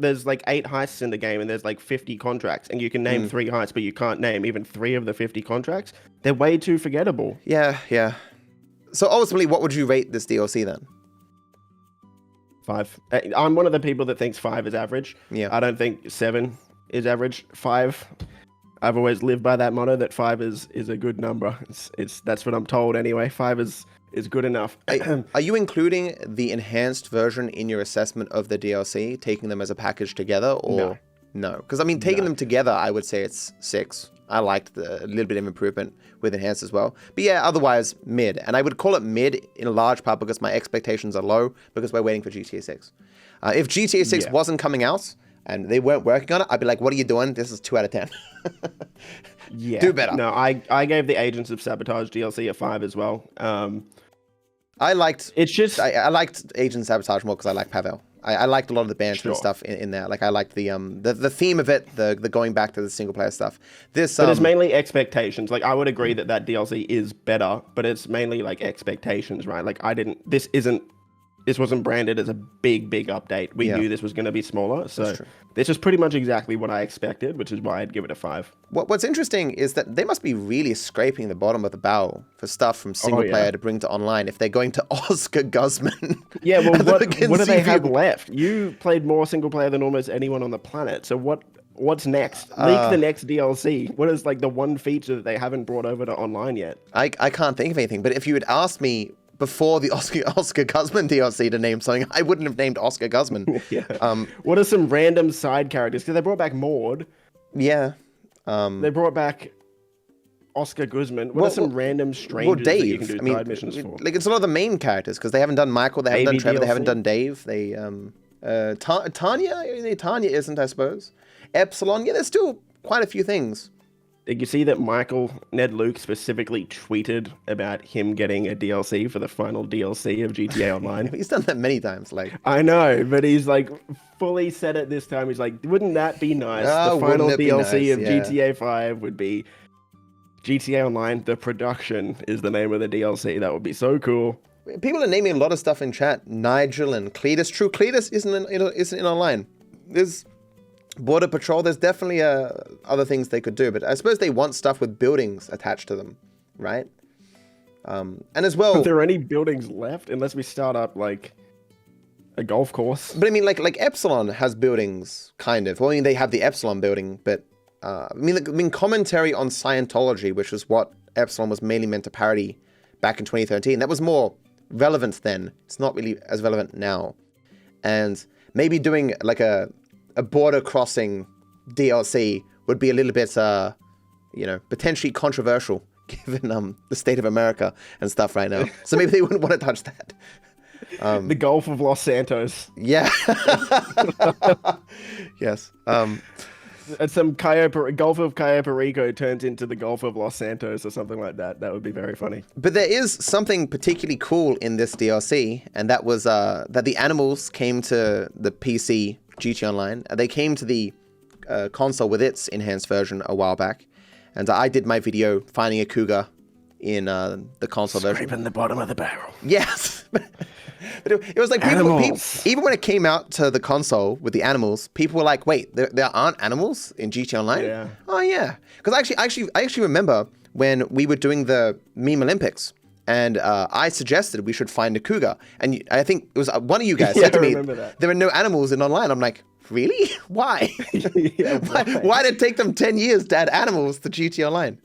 8 heists in the game, and there's like 50 contracts, and you can name 3 heists, but you can't name even 3 of the 50 contracts. They're way too forgettable. Yeah. So ultimately, what would you rate this DLC then? 5. I'm one of the people that thinks 5 is average. Yeah. I don't think 7 is average. 5. I've always lived by that motto that 5 is a good number. It's that's what I'm told anyway. 5 is good enough. Are you including the enhanced version in your assessment of the DLC, taking them as a package together, or no? Because I mean, taking them together, I would say it's 6. I liked a little bit of improvement with enhanced as well. But yeah, otherwise mid. And I would call it mid in a large part because my expectations are low because we're waiting for GTA 6. If GTA 6 wasn't coming out and they weren't working on it, I'd be like, what are you doing? This is 2 out of 10. Yeah. Do better. No, I gave the Agents of Sabotage DLC a 5 as well. I liked Agents of Sabotage more because I like Pavel. I liked a lot of the banter and stuff in there. Like I liked the theme of it, the going back to the single player stuff. But it's mainly expectations. Like I would agree that DLC is better, but it's mainly like expectations, right? Like this wasn't branded as a big update. We knew this was going to be smaller, so this is pretty much exactly what I expected, which is why I'd give it a 5. What's interesting is that they must be really scraping the bottom of the barrel for stuff from single player to bring to online if they're going to Oscar Guzzman. Yeah, well, what do they have left? You played more single player than almost anyone on the planet, so what's next? Leak the next DLC. What is like the one feature that they haven't brought over to online yet? I can't think of anything, but if you had asked me before the Oscar Guzzman DLC to name something, I wouldn't have named Oscar Guzzman. What are some random side characters? Because they brought back Maud. Yeah. They brought back Oscar Guzzman. What are some random strangers that you can do side missions for? Like it's a lot of the main characters because they haven't done Michael, they haven't done Trevor, they haven't done Dave. They Tanya isn't, I suppose. Epsilon, yeah, there's still quite a few things. Did you see that Ned Luke specifically tweeted about him getting a DLC for the final DLC of GTA Online? He's done that many times. I know, but he's like fully said it this time. He's like, wouldn't that be nice? The final DLC of GTA 5 would be GTA Online. The Production is the name of the DLC. That would be so cool. People are naming a lot of stuff in chat. Nigel and Cletus. True, Cletus isn't in online. There's Border Patrol, there's definitely other things they could do, but I suppose they want stuff with buildings attached to them, right? And as well... Are there any buildings left? Unless we start up, like, a golf course. But I mean, like Epsilon has buildings, kind of. Well, I mean, they have the Epsilon building, but... I mean, commentary on Scientology, which was what Epsilon was mainly meant to parody back in 2013, that was more relevant then. It's not really as relevant now. And maybe doing, like, a border crossing DLC would be a little bit, potentially controversial given the state of America and stuff right now. So maybe they wouldn't want to touch that. The Gulf of Los Santos. Yeah. Yes. And some Gulf of Cayo Perico turns into the Gulf of Los Santos or something like that. That would be very funny. But there is something particularly cool in this DLC, and that was that the animals came to the PC GTA Online. They came to the console with its enhanced version a while back, and I did my video finding a cougar in the console version. Scraping the bottom of the barrel. Yes. But it was like people, even when it came out to the console with the animals, people were like, wait, there aren't animals in GTA Online? Yeah. Oh, yeah. Because I actually remember when we were doing the Meme Olympics, and I suggested we should find a cougar. And I think it was one of you guys said to me, there are no animals in online. I'm like, really? Why? Yeah, why did it take them 10 years to add animals to GTA Online?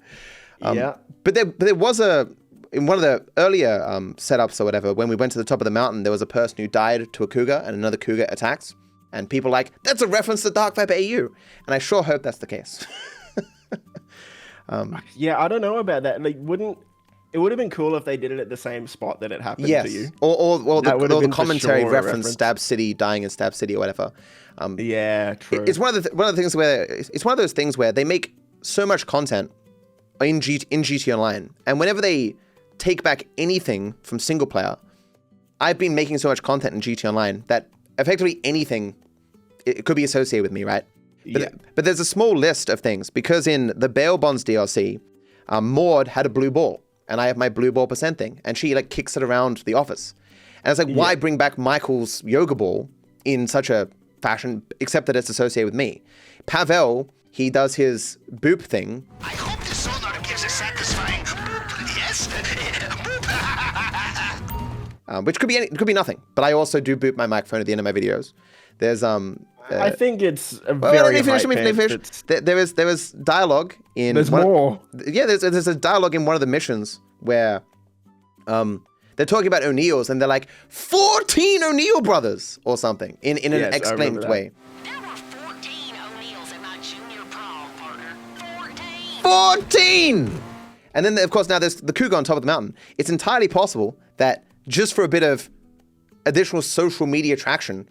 But there was in one of the earlier setups or whatever, when we went to the top of the mountain, there was a person who died to a cougar and another cougar attacked. And people like, that's a reference to Dark Viper AU. And I sure hope that's the case. Yeah, I don't know about that. Like, it would have been cool if they did it at the same spot that it happened to you. Or the commentary reference Stab City dying in Stab City or whatever. Yeah, true. It's one of the things where it's one of those things where they make so much content in GT Online, and whenever they take back anything from single player, I've been making so much content in GT Online that effectively anything it could be associated with me, right? But there's a small list of things, because in the Bail Bonds DLC, Maud had a blue ball, and I have my blue ball % thing, and she like kicks it around the office. And it's like, why bring back Michael's yoga ball in such a fashion, except that it's associated with me? Pavel, he does his boop thing. I hope this sonar gives a satisfying boop. Yes? Boop. Which could be nothing, but I also do boop my microphone at the end of my videos. There's I think it's a let me finish. There was dialogue in. There's more. Yeah, there's a dialogue in one of the missions where, they're talking about O'Neills and they're like 14 O'Neill brothers or something in an exclaimed way. There were 14 O'Neills in my junior prom, partner. 14! And then, of course, now there's the cougar on top of the mountain. It's entirely possible that just for a bit of additional social media traction,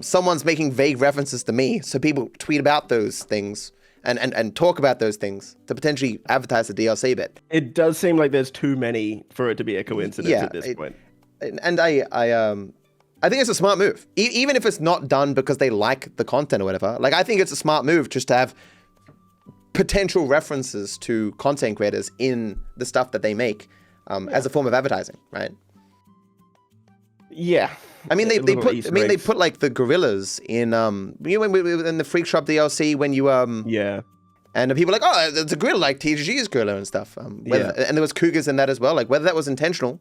someone's making vague references to me, so people tweet about those things and talk about those things to potentially advertise the DLC bit. It does seem like there's too many for it to be a coincidence at this point. And I think it's a smart move, even if it's not done because they like the content or whatever. Like, I think it's a smart move just to have potential references to content creators in the stuff that they make as a form of advertising, right? Yeah. I mean, they put like the gorillas in in the Freak Shop DLC when you and the people are like, oh, it's a gorilla like TGG's gorilla and stuff. And there was cougars in that as well. Like, whether that was intentional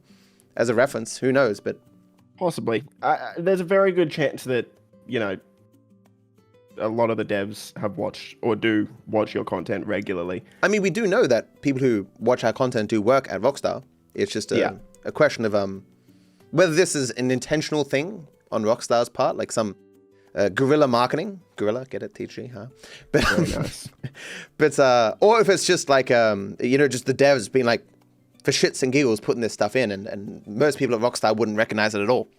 as a reference, who knows? But possibly, there's a very good chance that a lot of the devs have watched or do watch your content regularly. I mean, we do know that people who watch our content do work at Rockstar. It's just a question of whether this is an intentional thing on Rockstar's part, like some guerrilla marketing. Guerrilla, get it, TG, huh? But, very nice. But or if it's just like just the devs being like, for shits and giggles, putting this stuff in, and most people at Rockstar wouldn't recognize it at all.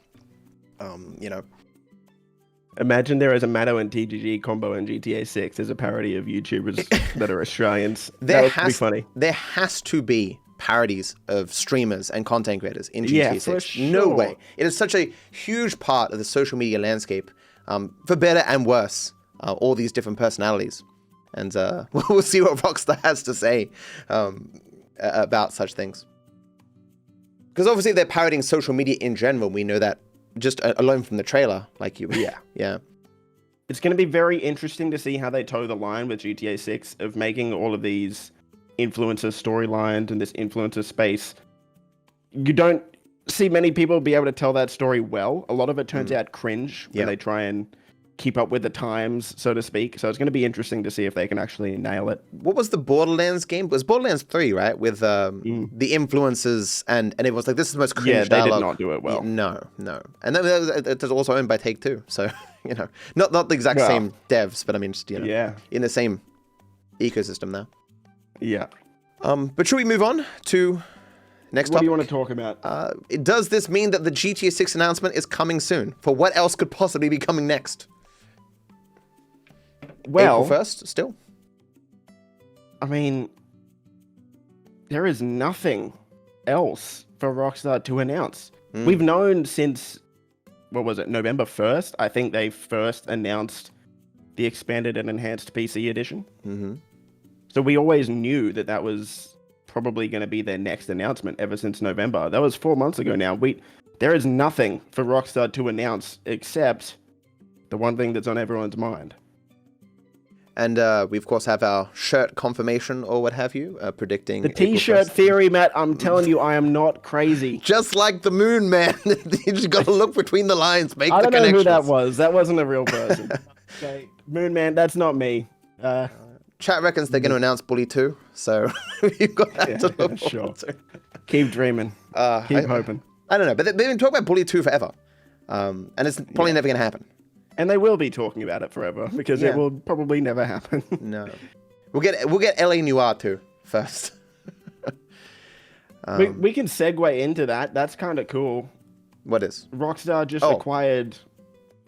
Imagine there is a Matto and TGG combo in GTA 6 as a parody of YouTubers that are Australians. That would be funny. There has to be parodies of streamers and content creators in GTA 6. For sure. No way. It is such a huge part of the social media landscape, for better and worse, all these different personalities. And we'll see what Rockstar has to say about such things. Because obviously they're parodying social media in general. We know that just alone from the trailer. Like yeah. It's going to be very interesting to see how they toe the line with GTA 6 of making all of these influencer storylines and this influencer space. You don't see many people be able to tell that story well. A lot of it turns out cringe when they try and keep up with the times, so to speak. So it's going to be interesting to see if they can actually nail it. What was the Borderlands game? It was Borderlands 3, right? With the influencers and it was like, this is the most cringe dialogue. They did not do it well. No. And it's also owned by Take-Two. So, not the exact same devs, but I mean, just, in the same ecosystem there. Yeah. But should we move on to next topic? What do you want to talk about? Does this mean that the GTA 6 announcement is coming soon? For what else could possibly be coming next? Well, April 1st, still? I mean, there is nothing else for Rockstar to announce. We've known since, November 1st? I think they first announced the expanded and enhanced PC edition. Mm-hmm. So we always knew that was probably going to be their next announcement ever since November. That was 4 months ago now. There is nothing for Rockstar to announce except the one thing that's on everyone's mind. And we, of course, have our shirt confirmation or what have you, predicting the T-shirt theory, Matt. I'm telling you, I am not crazy. Just like the moon, man. You just got to look between the lines, make the connections. I don't know who that was. That wasn't a real person. Okay, Moon Man, that's not me. Chat reckons they're going to announce Bully 2, So you've got that to look forward to. Keep dreaming. Keep hoping. I don't know, but they've been talking about Bully 2 forever. And it's probably never going to happen. And they will be talking about it forever because it will probably never happen. No. We'll get LA Noire 2 first. We can segue into that. That's kind of cool. What is? Rockstar just acquired...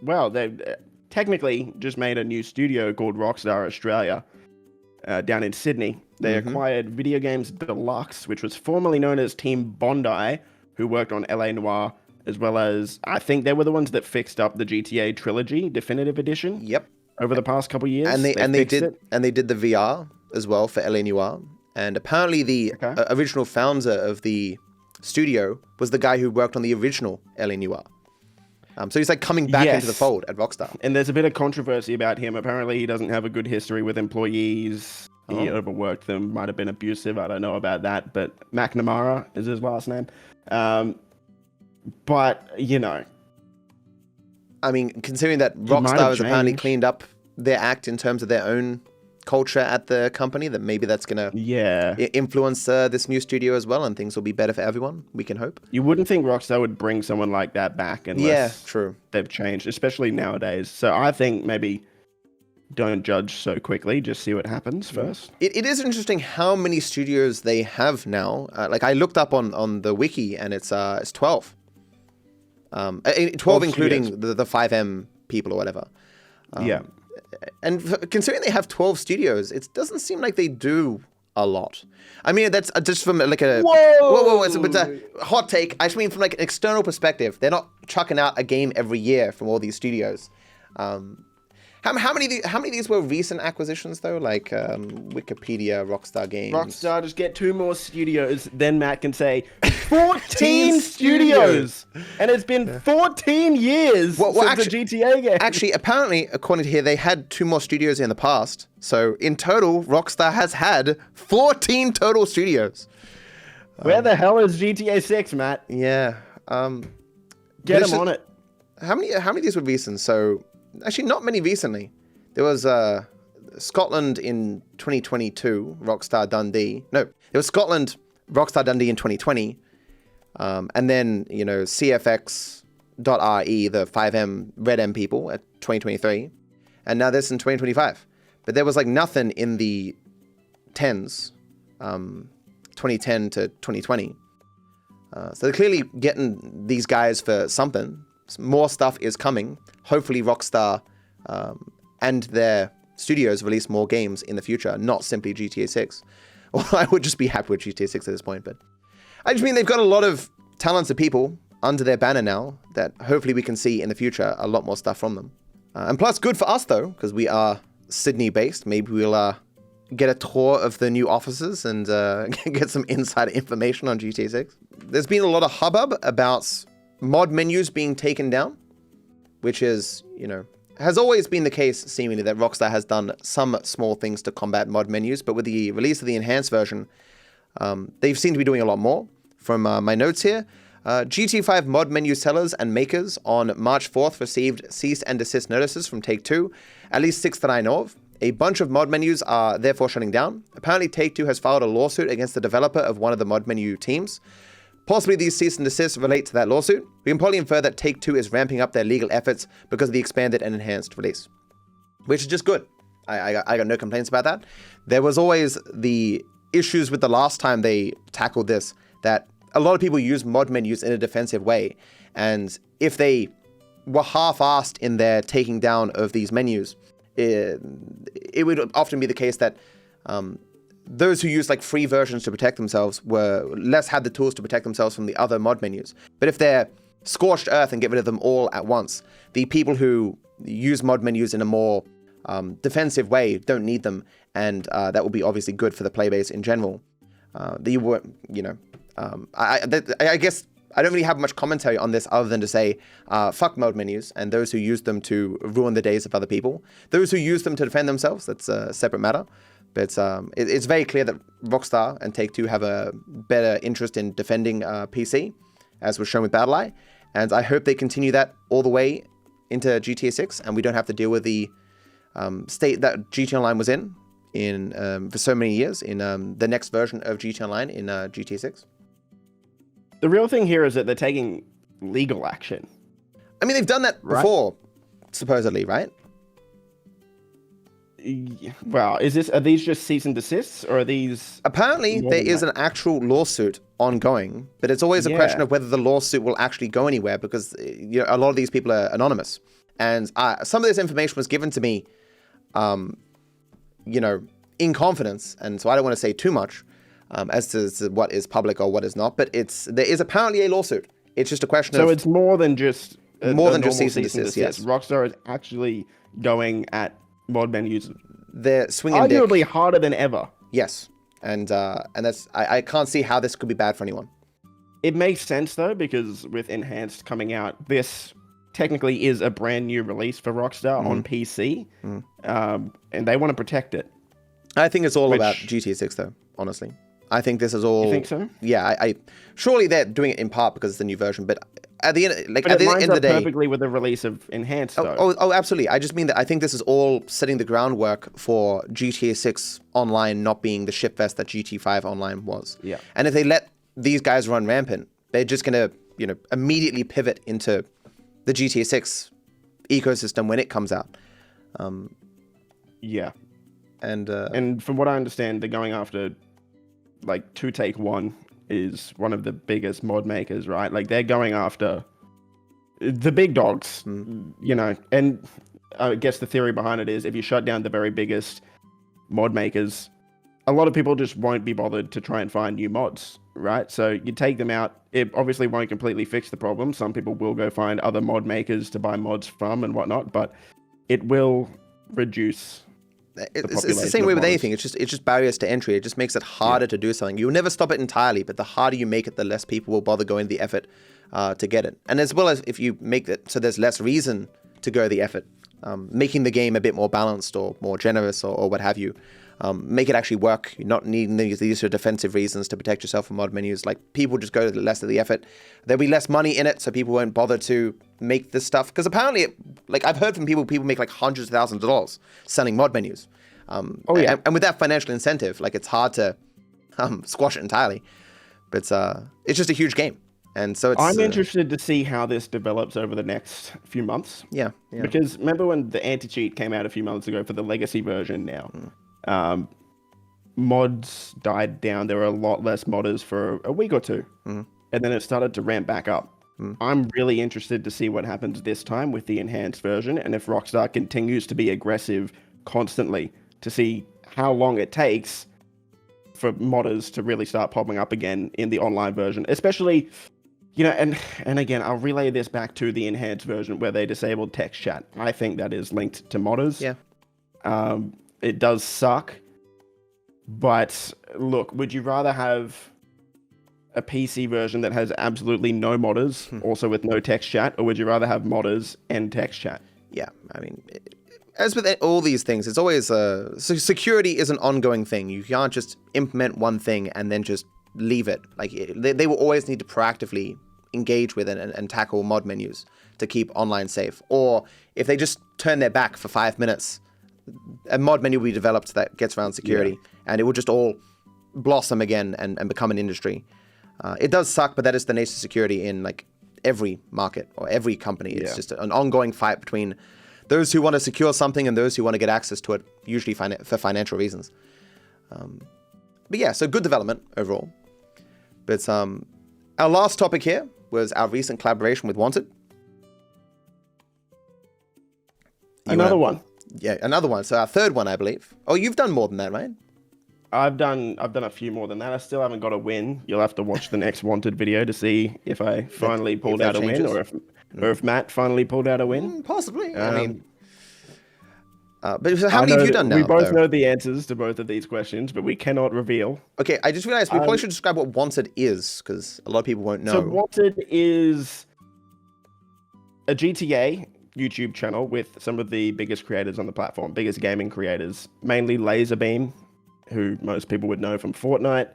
Well, they technically just made a new studio called Rockstar Australia down in Sydney. They acquired Video Games Deluxe, which was formerly known as Team Bondi, who worked on LA Noire, as well as, I think they were the ones that fixed up the GTA Trilogy Definitive Edition. Yep. Over the past couple years. And they did the VR as well for LA Noire. And apparently the original founder of the studio was the guy who worked on the original LA Noire. So he's like coming back into the fold at Rockstar. And there's a bit of controversy about him. Apparently he doesn't have a good history with employees. He overworked them, might have been abusive. I don't know about that. But McNamara is his last name. But, you know. I mean, considering that Rockstar has apparently cleaned up their act in terms of their own culture at the company, that maybe that's going to influence this new studio as well, and things will be better for everyone, we can hope. You wouldn't think Rockstar would bring someone like that back unless they've changed, especially nowadays. So I think maybe don't judge so quickly, just see what happens first. It is interesting how many studios they have now. Like I looked up on the wiki, and it's 12. 12 including the 5M people or whatever. And considering they have 12 studios, it doesn't seem like they do a lot. I mean, that's just from like a... Whoa! It's a hot take. I just mean from like an external perspective. They're not chucking out a game every year from all these studios. How many of these were recent acquisitions, though? Like Wikipedia, Rockstar Games. Rockstar just get 2 more studios, then Matt can say 14 studios! And it's been 14 years since the GTA game. Actually, apparently, according to here, they had 2 more studios in the past. So in total, Rockstar has had 14 total studios. Where the hell is GTA 6, Matt? Yeah. Get them on it. How many of these were recent? So... Actually, not many recently. There was Scotland in 2022, Rockstar Dundee. No, there was Scotland, Rockstar Dundee in 2020. And then, CFX.RE, the 5M Red M people at 2023. And now this in 2025. But there was like nothing in the 10s, 2010 to 2020. So they're clearly getting these guys for something. More stuff is coming. Hopefully Rockstar and their studios release more games in the future, not simply GTA 6. Well, I would just be happy with GTA 6 at this point, but I just mean they've got a lot of talented people under their banner now that hopefully we can see in the future a lot more stuff from them. And plus, good for us though, because we are Sydney-based. Maybe we'll get a tour of the new offices and get some inside information on GTA 6. There's been a lot of hubbub about mod menus being taken down, which is, has always been the case, seemingly, that Rockstar has done some small things to combat mod menus, but with the release of the enhanced version, they seem to be doing a lot more. From my notes here, GTA 5 mod menu sellers and makers on March 4th received cease and desist notices from Take-Two, at least 6 that I know of. A bunch of mod menus are therefore shutting down. Apparently, Take-Two has filed a lawsuit against the developer of one of the mod menu teams. Possibly these cease and desists relate to that lawsuit. We can probably infer that Take-Two is ramping up their legal efforts because of the expanded and enhanced release, which is just good. I got no complaints about that. There was always the issues with the last time they tackled this, that a lot of people use mod menus in a defensive way. And if they were half-assed in their taking down of these menus, it would often be the case that those who use like free versions to protect themselves had the tools to protect themselves from the other mod menus. But if they're scorched earth and get rid of them all at once, the people who use mod menus in a more defensive way don't need them, and that will be obviously good for the play base in general. I guess I don't really have much commentary on this other than to say, fuck mod menus and those who use them to ruin the days of other people. Those who use them to defend themselves, that's a separate matter. But it's very clear that Rockstar and Take-Two have a better interest in defending PC, as was shown with battleye. And I hope they continue that all the way into GTA 6, and we don't have to deal with the state that GTA Online was in in for so many years in the next version of GT Online in GTA 6. The real thing here is that they're taking legal action. I mean, they've done that before, supposedly, right? Well, are these just cease and desists, or are these... Apparently, there is an actual lawsuit ongoing, but it's always a question of whether the lawsuit will actually go anywhere, because a lot of these people are anonymous. And some of this information was given to me, in confidence, and so I don't want to say too much as to what is public or what is not, but there is apparently a lawsuit. It's just a question of... So it's more than just... more than just cease and desist, yes. Rockstar is actually going at mod menus. They're swinging arguably harder than ever. Yes, and that's I can't see how this could be bad for anyone. It makes sense though, because with Enhanced coming out, this technically is a brand new release for Rockstar on PC, and they want to protect it. I think it's all about GTA 6 though, honestly. I think this is all... You think so? Yeah, I surely they're doing it in part because it's the new version, but at the end, at the end of the day, perfectly with the release of Enhanced, though. Oh, absolutely. I just mean that I think this is all setting the groundwork for GTA 6 Online not being the shitfest that GTA 5 Online was. Yeah. And if they let these guys run rampant, they're just gonna, immediately pivot into the GTA 6 ecosystem when it comes out. Yeah. And from what I understand, they're going after, like, 2Take1 is one of the biggest mod makers, right? Like, they're going after the big dogs, and I guess the theory behind it is if you shut down the very biggest mod makers, a lot of people just won't be bothered to try and find new mods, right? So you take them out, it obviously won't completely fix the problem. Some people will go find other mod makers to buy mods from and whatnot, but it will reduce... It's the same way with anything. It's just barriers to entry. It just makes it harder to do something. You'll never stop it entirely, but the harder you make it, the less people will bother going the effort to get it. And as well as if you make it so there's less reason to go the effort, making the game a bit more balanced or more generous or what have you, make it actually work. You're not needing these are defensive reasons to protect yourself from mod menus. Like, people just go to less of the effort. There'll be less money in it, so people won't bother to make this stuff. Because apparently, I've heard from people make like hundreds of thousands of dollars selling mod menus. And with that financial incentive, it's hard to squash it entirely. But it's just a huge game. And so I'm interested to see how this develops over the next few months. Yeah. Because remember when the anti-cheat came out a few months ago for the legacy version now? Mods died down. There were a lot less modders for a week or two. And then it started to ramp back up. I'm really interested to see what happens this time with the enhanced version, and if Rockstar continues to be aggressive constantly, to see how long it takes for modders to really start popping up again in the online version. Especially, and again, I'll relay this back to the enhanced version where they disabled text chat. I think that is linked to modders. Yeah. It does suck. But look, would you rather have a PC version that has absolutely no modders, also with no text chat, or would you rather have modders and text chat? Yeah, I mean, as with all these things, it's always security is an ongoing thing. You can't just implement one thing and then just leave it. They will always need to proactively engage with it and tackle mod menus to keep online safe. Or if they just turn their back for 5 minutes, a mod menu will be developed that gets around security, and it will just all blossom again and become an industry. It does suck, but that is the nature of security in every market or every company. It's just an ongoing fight between those who want to secure something and those who want to get access to it, usually for financial reasons. But yeah, so good development overall. But our last topic here was our recent collaboration with Wanted. Another one. Yeah, another one. So our third one, I believe. Oh, you've done more than that, right? I've done a few more than that. I still haven't got a win. You'll have to watch the next Wanted video to see if I finally pulled out a win, or if Matt finally pulled out a win. Possibly. But so how many have you done now? We both know the answers to both of these questions, but we cannot reveal. Okay, I just realized we probably should describe what Wanted is, because a lot of people won't know. So Wanted is a GTA YouTube channel with some of the biggest creators on the platform, biggest gaming creators, mainly Laserbeam, who most people would know from Fortnite,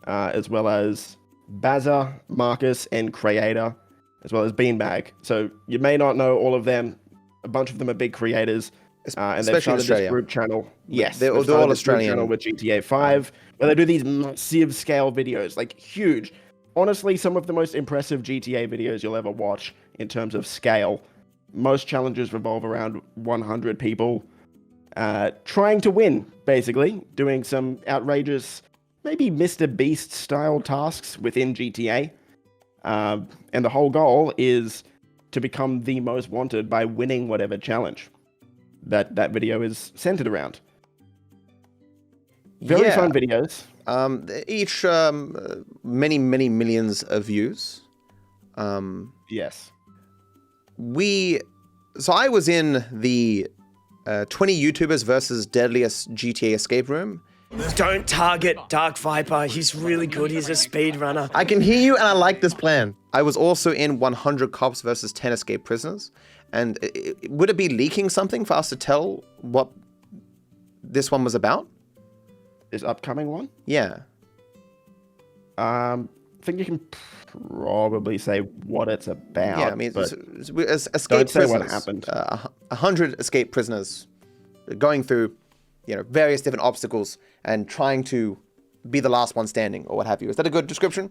as well as Bazza, Marcus, and Creator, as well as Beanbag. So you may not know all of them. A bunch of them are big creators. And they've Especially in started Australia. this group channel. Yes, They're they've all started this group Australian. channel with GTA 5, where they do these massive scale videos, like huge. Honestly, some of the most impressive GTA videos you'll ever watch in terms of scale. Most challenges revolve around 100 people trying to win, basically, doing some outrageous, maybe Mr. Beast style tasks within GTA. And the whole goal is to become the most wanted by winning whatever challenge that video is centered around. Very fun videos. Each many millions of views. Yes. So I was in the 20 YouTubers versus deadliest GTA escape room. Don't target Dark Viper. He's really good. He's a speedrunner. I can hear you and I like this plan. I was also in 100 cops versus 10 escape prisoners. And would it be leaking something for us to tell what this one was about? This upcoming one? Yeah. I think you can probably say what it's about. Yeah, I mean, but escape don't say prisoners. what happened. 100 escape prisoners going through, various different obstacles and trying to be the last one standing or what have you. Is that a good description?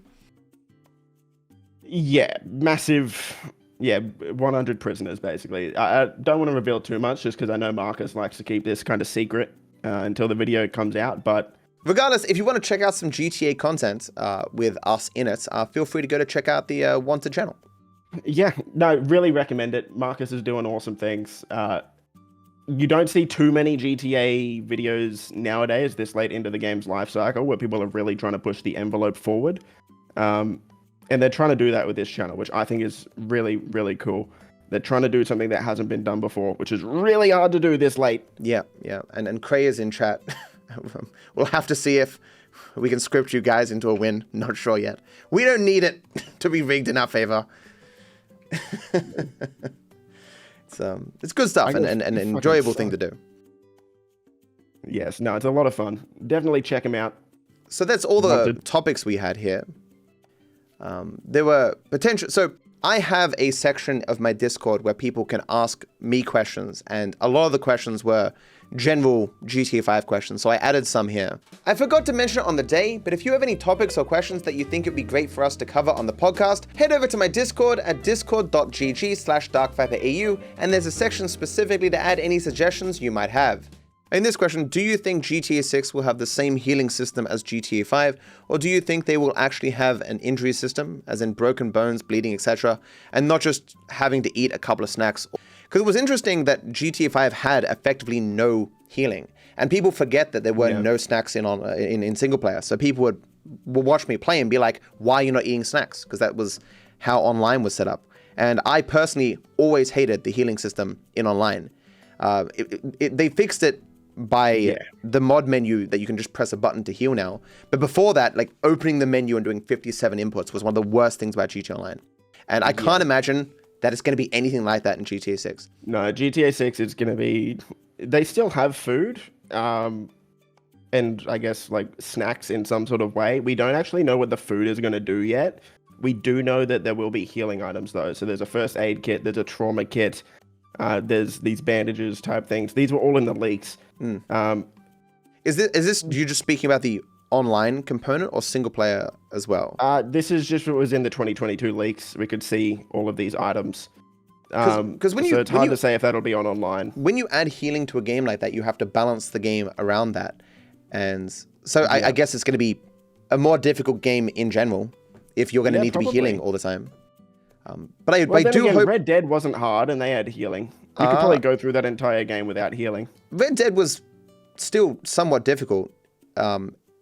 Yeah, massive. Yeah, 100 prisoners, basically. I don't want to reveal too much just because I know Marcus likes to keep this kind of secret until the video comes out, but... Regardless, if you want to check out some GTA content with us in it, feel free to go to check out the Wanted channel. Yeah, no, really recommend it. Marcus is doing awesome things. You don't see too many GTA videos nowadays, this late into the game's life cycle, where people are really trying to push the envelope forward. And they're trying to do that with this channel, which I think is really, really cool. They're trying to do something that hasn't been done before, which is really hard to do this late. Yeah. And Cray is in chat. We'll have to see if we can script you guys into a win. Not sure yet. We don't need it to be rigged in our favor. It's good stuff and an enjoyable thing to do. Yes, no, it's a lot of fun. Definitely check them out. So that's all the topics we had here. There were potential. So I have a section of my Discord where people can ask me questions, and a lot of the questions were general GTA 5 questions, so I added some here. I forgot to mention it on the day, but if you have any topics or questions that you think would be great for us to cover on the podcast, head over to my Discord at discord.gg/darkviperau, and there's a section specifically to add any suggestions you might have. In this question, do you think GTA 6 will have the same healing system as GTA 5, or do you think they will actually have an injury system, as in broken bones, bleeding, etc., and not just having to eat a couple of snacks? Because it was interesting that GTA 5 had effectively no healing, and people forget that there were no snacks in single player. So people would watch me play and be like, "Why are you not eating snacks?" Because that was how online was set up. And I personally always hated the healing system in online. They fixed it by the mod menu that you can just press a button to heal now. But before that, like opening the menu and doing 57 inputs was one of the worst things about GTA Online. And I can't imagine that it's going to be anything like that in GTA 6. No, GTA 6 is going to be... They still have food, and I guess like snacks in some sort of way. We don't actually know what the food is going to do yet. We do know that there will be healing items though. So there's a first aid kit, there's a trauma kit, there's these bandages type things. These were all in the leaks. Is this you just speaking about the online component or single player as well? This is just what was in the 2022 leaks. We could see all of these items. Because so it's hard to say if that'll be on online. When you add healing to a game like that, you have to balance the game around that. And so I guess it's going to be a more difficult game in general if you're going to need to be healing all the time. But I do hope... Red Dead wasn't hard and they had healing. You could probably go through that entire game without healing. Red Dead was still somewhat difficult,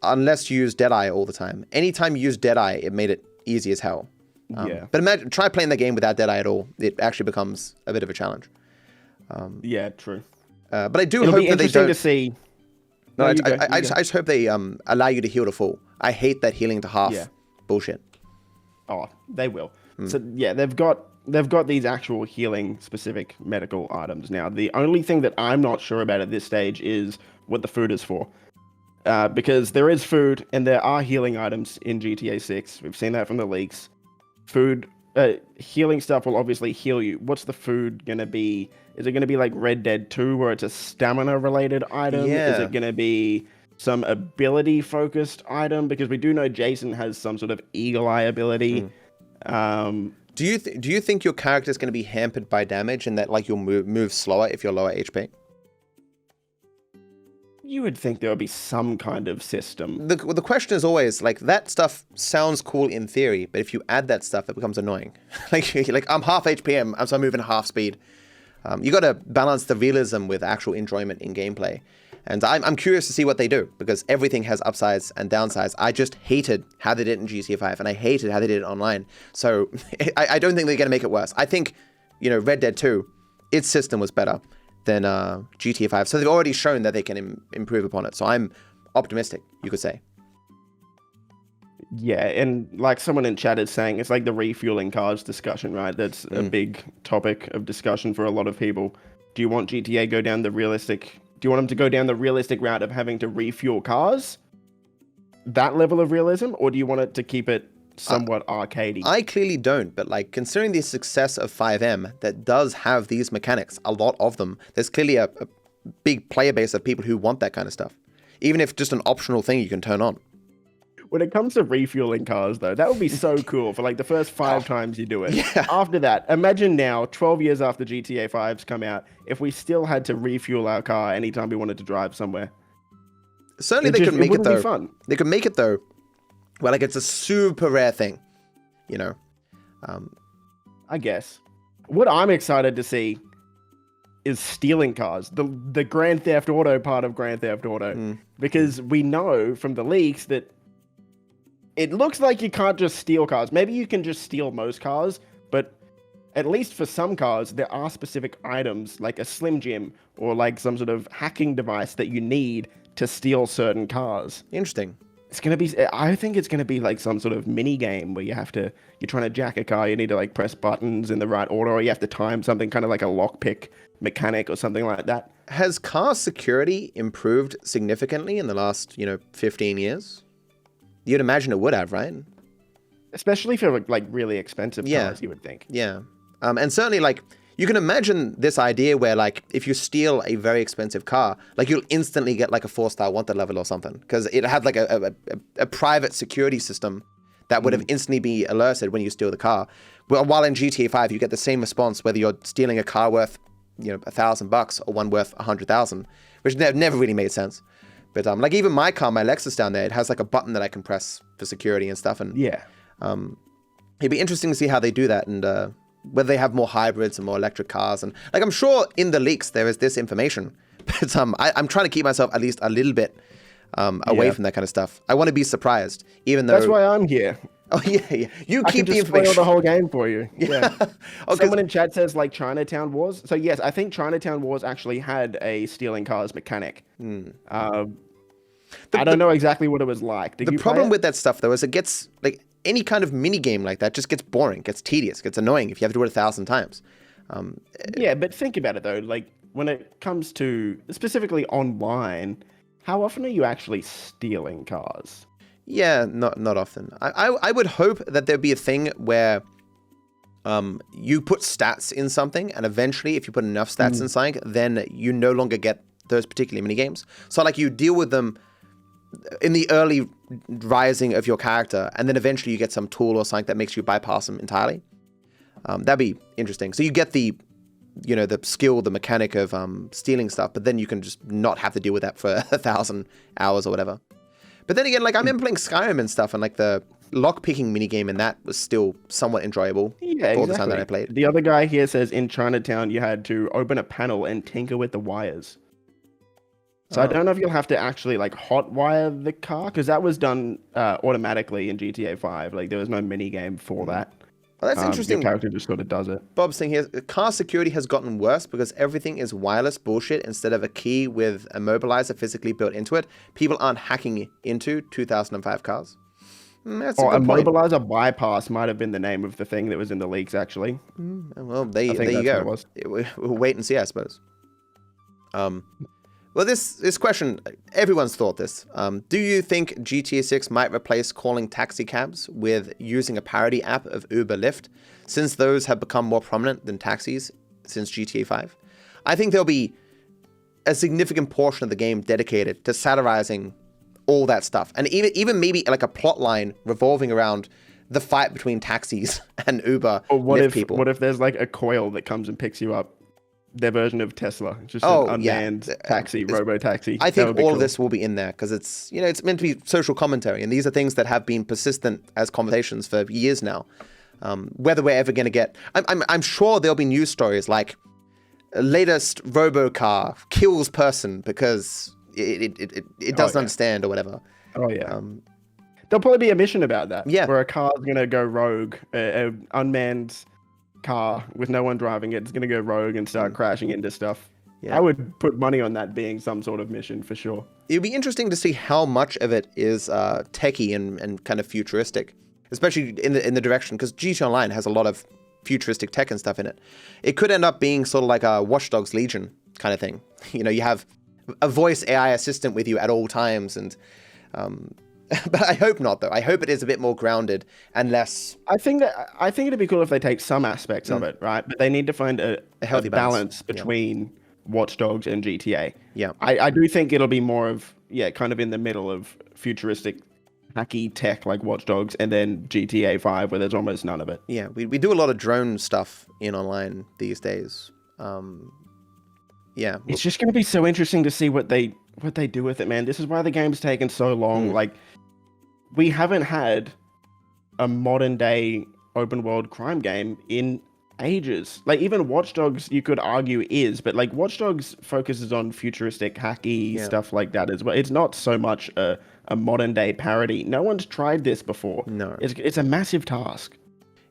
unless you use Deadeye all the time. Anytime you use Deadeye, it made it easy as hell. But try playing the game without Deadeye at all. It actually becomes a bit of a challenge. Yeah, true. But I do hope that they don't... to see... No, I just hope they allow you to heal to full. I hate that healing to half bullshit. Oh, they will. So yeah, they've got these actual healing specific medical items now. The only thing that I'm not sure about at this stage is what the food is for. Because there is food and there are healing items in GTA 6. We've seen that from the leaks. Food healing stuff will obviously heal you. What's the food gonna be? Is it gonna be like Red Dead 2 where it's a stamina related item? Is Yeah. it gonna be some ability focused item? Because we do know Jason has some sort of eagle eye ability. Do you think your character is going to be hampered by damage and that like you'll move slower if you're lower HP? You would think there would be some kind of system. The question is always like that stuff sounds cool in theory, but if you add that stuff, it becomes annoying. like I'm half HP, so I'm moving at half speed. You got to balance the realism with actual enjoyment in gameplay, and I'm curious to see what they do because everything has upsides and downsides. I just hated how they did it in GTA 5, and I hated how they did it online. So I don't think they're going to make it worse. I think Red Dead 2, its system was better than GTA 5. So they've already shown that they can improve upon it. So I'm optimistic, you could say. Yeah, and like someone in chat is saying, it's like the refueling cars discussion, right? That's a big topic of discussion for a lot of people. Do you want GTA go down the realistic... Do you want them to go down the realistic route of having to refuel cars? That level of realism? Or do you want it to keep it somewhat arcadey? I clearly don't, but like considering the success of 5M that does have these mechanics, a lot of them, there's clearly a big player base of people who want that kind of stuff. Even if just an optional thing you can turn on. When it comes to refueling cars, though, that would be so cool for like the first 5 times you do it. Yeah. After that, imagine now, 12 years after GTA 5's come out, if we still had to refuel our car anytime we wanted to drive somewhere. Certainly they could make it though. Be fun. They could make it though, where like it's a super rare thing, I guess. What I'm excited to see is stealing cars, the Grand Theft Auto part of Grand Theft Auto, because we know from the leaks that it looks like you can't just steal cars. Maybe you can just steal most cars, but at least for some cars, there are specific items like a Slim Jim or like some sort of hacking device that you need to steal certain cars. Interesting. I think it's gonna be like some sort of mini game where you're trying to jack a car, you need to like press buttons in the right order, or you have to time something, kind of like a lockpick mechanic or something like that. Has car security improved significantly in the last, 15 years? You'd imagine it would have, right? Especially for like really expensive cars, you would think. Yeah. And certainly like you can imagine this idea where like if you steal a very expensive car, like you'll instantly get like a 4-star wanted level or something because it had like a private security system that would have instantly be alerted when you steal the car. Well, while in GTA 5 you get the same response whether you're stealing a car worth $1,000 or one worth 100,000, which never really made sense. But like even my car, my Lexus down there, it has like a button that I can press for security and stuff. And yeah, it'd be interesting to see how they do that and whether they have more hybrids and more electric cars. And like I'm sure in the leaks there is this information, but I'm trying to keep myself at least a little bit away from that kind of stuff. I want to be surprised, even though that's why I'm here. Oh yeah. You I keep can the just spoil information. the whole game for you. Yeah. Okay. Someone in chat says like Chinatown Wars. So yes, I think Chinatown Wars actually had a stealing cars mechanic. I don't know exactly what it was like. Did The you play problem it? with that stuff though is it gets like any kind of mini game like that just gets boring, gets tedious, gets annoying if you have to do it 1,000 times. Yeah, but think about it though. Like when it comes to specifically online, how often are you actually stealing cars? Yeah, not often. I would hope that there'd be a thing where you put stats in something, and eventually, if you put enough stats in something, then you no longer get those particular mini games. So like you deal with them in the early rising of your character, and then eventually you get some tool or something that makes you bypass them entirely. That'd be interesting. So you get the skill, the mechanic of stealing stuff, but then you can just not have to deal with that for 1,000 hours or whatever. But then again, like I remember playing Skyrim and stuff, and like the lockpicking minigame in that was still somewhat enjoyable. Yeah, all exactly. the time that I played. The other guy here says in Chinatown you had to open a panel and tinker with the wires. So I don't know if you'll have to actually like hot wire the car, because that was done automatically in GTA 5. Like there was no mini game for that. Well, that's interesting. Your character just sort of does it. Bob's saying here, car security has gotten worse because everything is wireless bullshit instead of a key with a mobilizer physically built into it. People aren't hacking into 2005 cars. That's a good point. mobilizer bypass might have been the name of the thing that was in the leaks, actually. Well, there you that's go. what it was. We'll wait and see, I suppose. Well, this question, everyone's thought this. Do you think GTA 6 might replace calling taxi cabs with using a parody app of Uber Lyft, since those have become more prominent than taxis since GTA 5? I think there'll be a significant portion of the game dedicated to satirizing all that stuff. And even maybe like a plot line revolving around the fight between taxis and Uber Or Lyft people. what if there's like a coil that comes and picks you up? Their version of Tesla, just an unmanned taxi, robo-taxi. I think all of this will be in there because it's meant to be social commentary, and these are things that have been persistent as conversations for years now. Whether we're ever going to get, I'm sure there'll be news stories like latest robo car kills person because it doesn't understand or whatever. Oh yeah. There'll probably be a mission about that. Yeah. Where a car's gonna go rogue, an unmanned car with no one driving it is going to go rogue and start crashing into stuff. Yeah. I would put money on that being some sort of mission for sure. It'd be interesting to see how much of it is techie and kind of futuristic, especially in the direction, because GTA Online has a lot of futuristic tech and stuff in it. It could end up being sort of like a Watch Dogs Legion kind of thing. You have a voice AI assistant with you at all times, and but I hope not, though. I hope it is a bit more grounded and less. I think it'd be cool if they take some aspects of it, right? But they need to find a healthy balance between Watch Dogs and GTA. Yeah, I do think it'll be more of kind of in the middle of futuristic, hacky tech like Watch Dogs, and then GTA 5 where there's almost none of it. Yeah, we do a lot of drone stuff in online these days. It's just going to be so interesting to see what they do with it, man. This is why the game's taken so long. Like, we haven't had a modern day open world crime game in ages. Like, even Watch Dogs, you could argue is, but like Watch Dogs focuses on futuristic, hacky stuff like that as well. It's not so much a modern day parody. No one's tried this before. No, it's a massive task.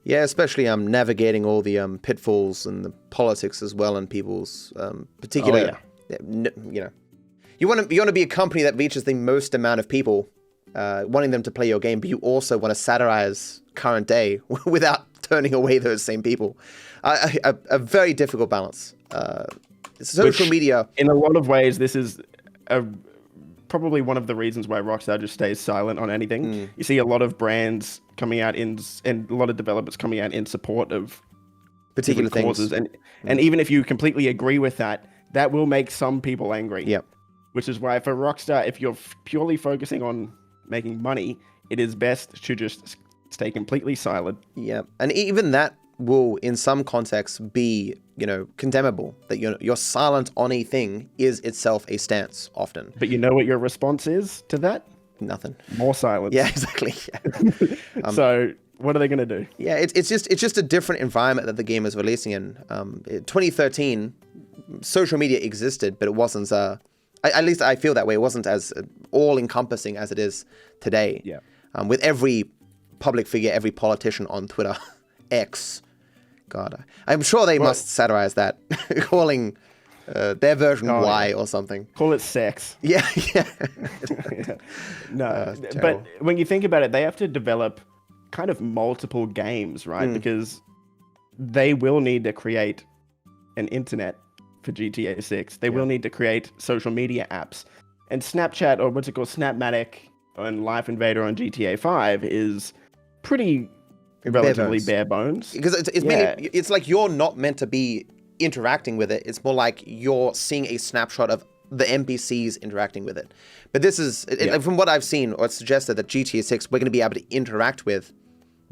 Yeah, especially navigating all the pitfalls and the politics as well, and people's particular. You want to be a company that reaches the most amount of people, wanting them to play your game, but you also want to satirize current day without turning away those same people. A very difficult balance. Social media. In a lot of ways, this is probably one of the reasons why Rockstar just stays silent on anything. You see a lot of brands coming out and a lot of developers coming out in support of particular causes. And even if you completely agree with that, that will make some people angry. Yep. Which is why for Rockstar, if you're purely focusing on making money, it is best to just stay completely silent. Yeah, and even that will, in some contexts, be condemnable. That you're silent on a thing is itself a stance often. But you know what your response is to that? Nothing. More silence. Yeah, exactly. So what are they going to do? Yeah, it's just a different environment that the game is releasing in. 2013, social media existed, but it wasn't. At least I feel that way. It wasn't as all-encompassing as it is today. Yeah. With every public figure, every politician on Twitter, X. God, I'm sure they must satirize that, calling their version Y or something. Call it sex. Yeah. No, but when you think about it, they have to develop kind of multiple games, right? Because they will need to create an internet for GTA 6. They will need to create social media apps. And Snapchat, or what's it called, Snapmatic and Life Invader on GTA 5 is pretty relatively bare bones. Because it's mainly, it's like you're not meant to be interacting with it. It's more like you're seeing a snapshot of the NPCs interacting with it. But this is, from what I've seen, or it's suggested that GTA 6, we're going to be able to interact with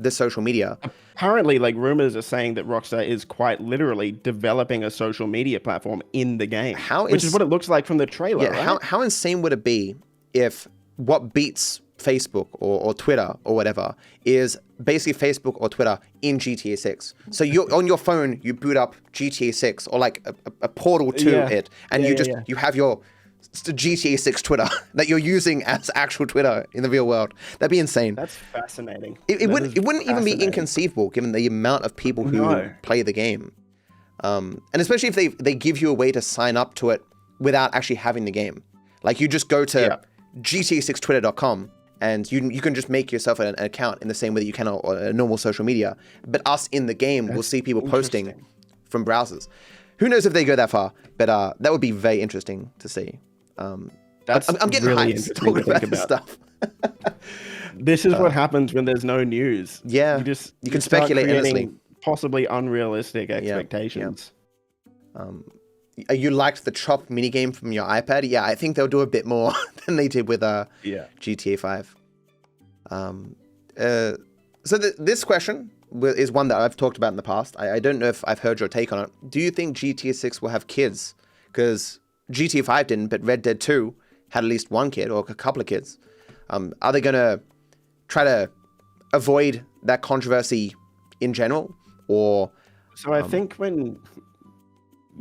the social media. Apparently, like, rumors are saying that Rockstar is quite literally developing a social media platform in the game, which is what it looks like from the trailer. Yeah, right? How insane would it be if what beats Facebook or Twitter or whatever is basically Facebook or Twitter in GTA 6. So you're on your phone, you boot up GTA 6 or like a portal to it, and you have your GTA 6 Twitter that you're using as actual Twitter in the real world. That'd be insane. That's fascinating. It wouldn't even be inconceivable given the amount of people who play the game. And especially if they give you a way to sign up to it without actually having the game. Like, you just go to GTA6twitter.com and you can just make yourself an account in the same way that you can on a normal social media. But us in the game will see people posting from browsers. Who knows if they go that far, but that would be very interesting to see. That's I'm getting really hyped interesting talking to think about this about. stuff. This is what happens when there's no news. Yeah, you can speculate endlessly. Possibly unrealistic expectations. You liked the chop minigame from your iPad? Yeah, I think they'll do a bit more than they did with GTA 5. This question is one that I've talked about in the past. I don't know if I've heard your take on it. Do you think GTA 6 will have kids? Because GTA 5 didn't, but Red Dead 2 had at least one kid or a couple of kids. Are they going to try to avoid that controversy in general? Or so I think when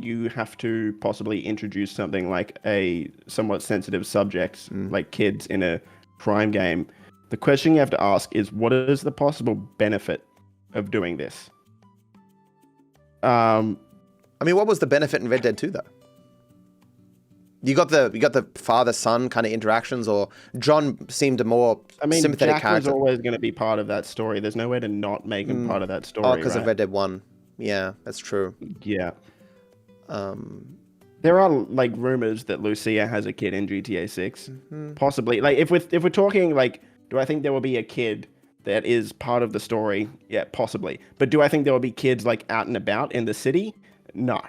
you have to possibly introduce something like a somewhat sensitive subject, like kids in a crime game, the question you have to ask is, what is the possible benefit of doing this? I mean, what was the benefit in Red Dead 2 though? You got the father-son kind of interactions, or John seemed a more sympathetic Jack character. was always going to be part of that story. There's no way to not make him part of that story. Oh, because of Red Dead 1. Yeah, that's true. Yeah. There are like rumors that Lucia has a kid in GTA 6. Possibly. Like if we're talking like, do I think there will be a kid that is part of the story? Yeah, possibly. But do I think there will be kids like out and about in the city? No.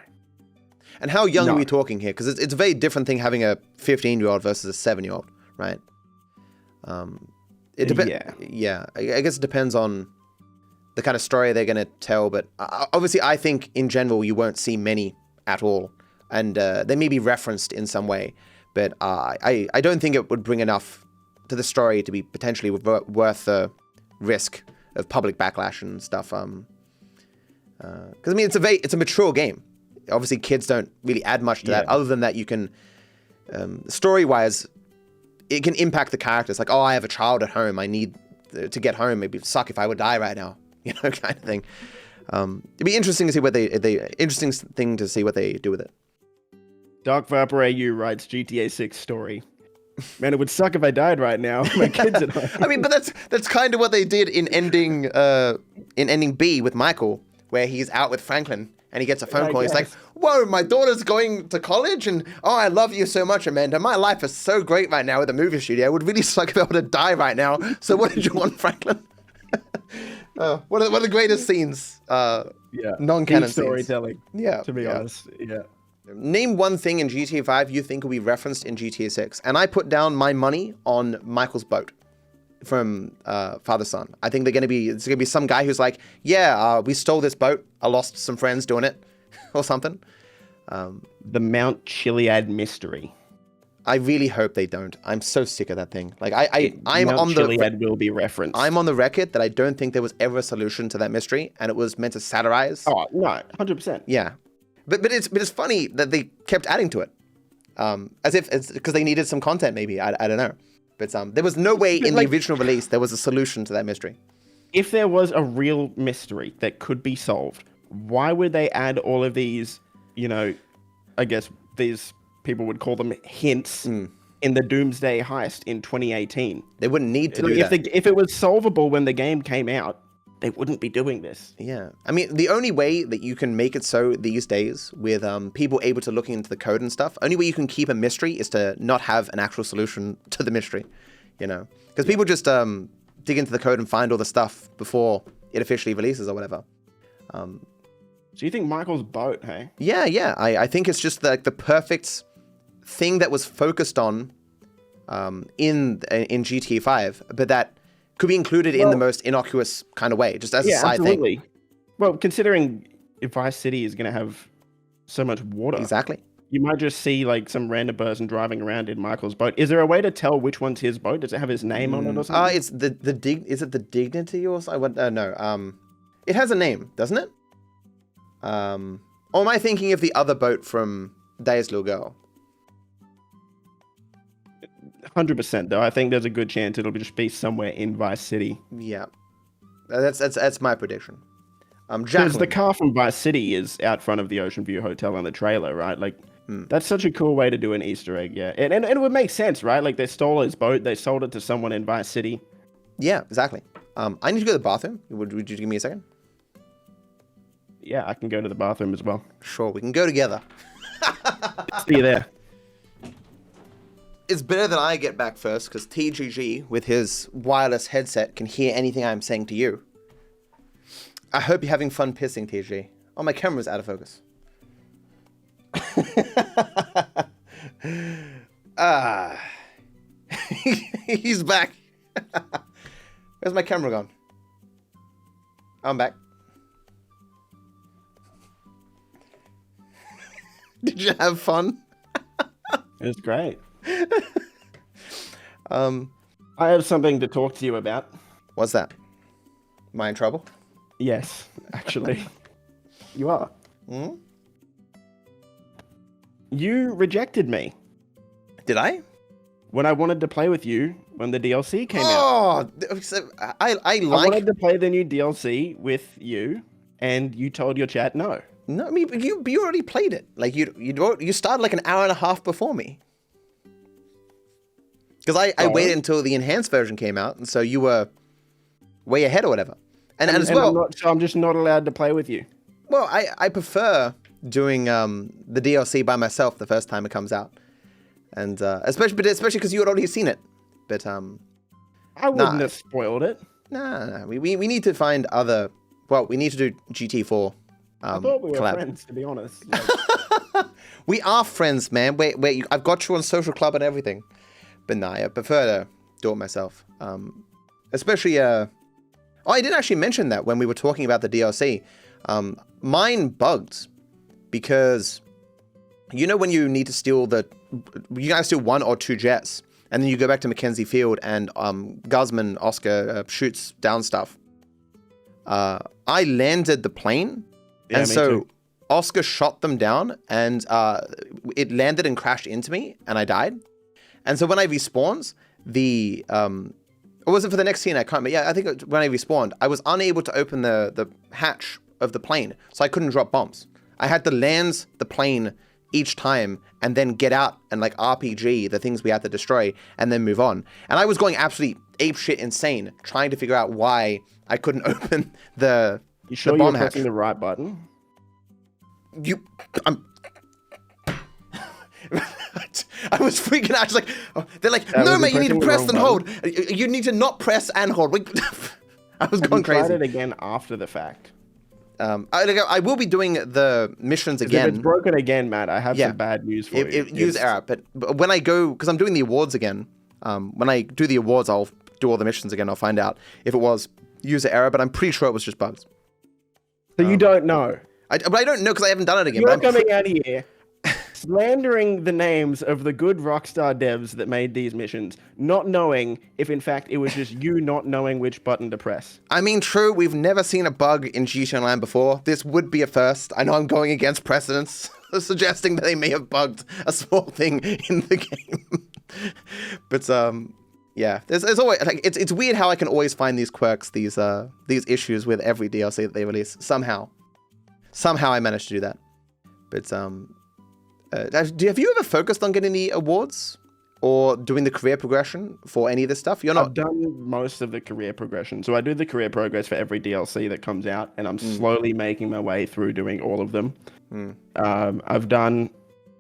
And how young are we talking here? Because it's a very different thing having a 15-year-old versus a 7-year-old, right? It depends. Yeah, I guess it depends on the kind of story they're going to tell. But obviously, I think in general you won't see many at all, and they may be referenced in some way. But I don't think it would bring enough to the story to be potentially worth the risk of public backlash and stuff. Because I mean, it's a mature game. Obviously, kids don't really add much to that. Other than that, you can story-wise, it can impact the characters. Like, oh, I have a child at home. I need to get home. It'd suck if I would die right now. You know, kind of thing. It'd be interesting to see what interesting thing to see what they do with it. Dark Viper AU writes GTA 6 story. Man, it would suck if I died right now. My kids at home. I mean, but that's kind of what they did in ending B with Michael, where he's out with Franklin and he gets a phone call. He's like, "Whoa, my daughter's going to college, and oh, I love you so much, Amanda. My life is so great right now with the movie studio. It would really suck if I were to die right now. So what did you want, Franklin?" One of the greatest scenes. Non-canon storytelling. Yeah, to be honest. Yeah. Name one thing in GTA 5 you think will be referenced in GTA 6. And I put down my money on Michael's boat from Father-Son. I think it's going to be some guy who's like, yeah, we stole this boat. I lost some friends doing it or something. The Mount Chiliad mystery. I really hope they don't. I'm so sick of that thing. Like I'm Mount on Chiliad will be referenced. I'm on the record that I don't think there was ever a solution to that mystery, and it was meant to satirize. Oh no, 100%. Yeah. But it's funny that they kept adding to it, as if it's because they needed some content. Maybe I don't know, but there was no way in the original release there was a solution to that mystery. If there was a real mystery that could be solved, why would they add all of these? You know, I guess these people would call them hints in the Doomsday Heist in 2018. They wouldn't need to do that. If it was solvable when the game came out, they wouldn't be doing this. Yeah. I mean, the only way that you can make it so these days with people able to look into the code and stuff, only way you can keep a mystery is to not have an actual solution to the mystery, you know? Because people just dig into the code and find all the stuff before it officially releases or whatever. So you think Michael's boat, hey? Yeah. I think it's just the perfect thing that was focused on in GTA 5, but that could be included in the most innocuous kind of way, just as a side thing. Well, considering if Vice City is going to have so much water, exactly, you might just see like some random person driving around in Michael's boat. Is there a way to tell which one's his boat? Does it have his name on it or something? It's is it the Dignity or something? No, it has a name, doesn't it? Or am I thinking of the other boat from Days Little Girl? 100% though. I think there's a good chance it'll just be somewhere in Vice City. Yeah, that's my prediction. Because the car from Vice City is out front of the Ocean View Hotel in the trailer, right? Like, that's such a cool way to do an Easter egg, yeah. And it would make sense, right? Like, they stole his boat, they sold it to someone in Vice City. Yeah, exactly. I need to go to the bathroom. Would you give me a second? Yeah, I can go to the bathroom as well. Sure, we can go together. See you there. it's better that I get back first because TGG, with his wireless headset, can hear anything I'm saying to you. I hope you're having fun pissing, TG. Oh, my camera's out of focus. He's back. Where's my camera gone? I'm back. Did you have fun? It was great. I have something to talk to you about. What's that? Am I in trouble? Yes, actually. You are. Hmm? You rejected me. Did I? When I wanted to play with you when the DLC came out. Oh, so I wanted to play the new DLC with you, and you told your chat no. No, I mean, you already played it. Like, you started like an hour and a half before me. Because I waited until the enhanced version came out, and so you were way ahead or whatever. And as well... I'm just not allowed to play with you. Well, I prefer doing the DLC by myself the first time it comes out. And especially because you had already seen it. But I wouldn't have spoiled it. Nah. We need to find other... Well, we need to do GT4 I thought we were collab. friends, to be honest. Like... We are friends, man. Wait, I've got you on social club and everything. But nah, I prefer to do it myself. Especially... Oh, I didn't actually mention that when we were talking about the DLC. Mine bugged because... You know when you need to steal you gotta steal 1 or 2 jets, and then you go back to Mackenzie Field and Guzzman Oscar shoots down stuff. I landed the plane, and so Oscar shot them down, and it landed and crashed into me, and I died. And so when I respawned, or was it for the next scene? I can't remember. Yeah, I think when I respawned, I was unable to open the hatch of the plane, so I couldn't drop bombs. I had to land the plane each time and then get out and like RPG the things we had to destroy and then move on. And I was going absolutely apeshit insane trying to figure out why I couldn't open the You sure the bomb you were pressing hatch. the right button? I was freaking out. I was like, they're like, was no, he mate, you need to pressing the press wrong and hold. You need to not press and hold. I was going Tried crazy. it again after the fact. I will be doing the missions If again. it's broken again, Matt, I have some bad news for you. Use error, but when I go, because I'm doing the awards again, when I do the awards, I'll do all the missions again. I'll find out if it was user error, but I'm pretty sure it was just bugs. So you don't know. But I don't know because I haven't done it again. You're but coming out here slandering the names of the good Rockstar devs that made these missions, not knowing if in fact it was just you not knowing which button to press. I mean, true, we've never seen a bug in GT Online before. This would be a first. I know I'm going against precedents, suggesting that they may have bugged a small thing in the game. But yeah, there's always like it's weird how I can always find these quirks, these issues with every DLC that they release. Somehow I managed to do that. But have you ever focused on getting the awards or doing the career progression for any of this stuff? You're not. I've done most of the career progression. So I do the career progress for every DLC that comes out, and I'm slowly making my way through doing all of them. I've done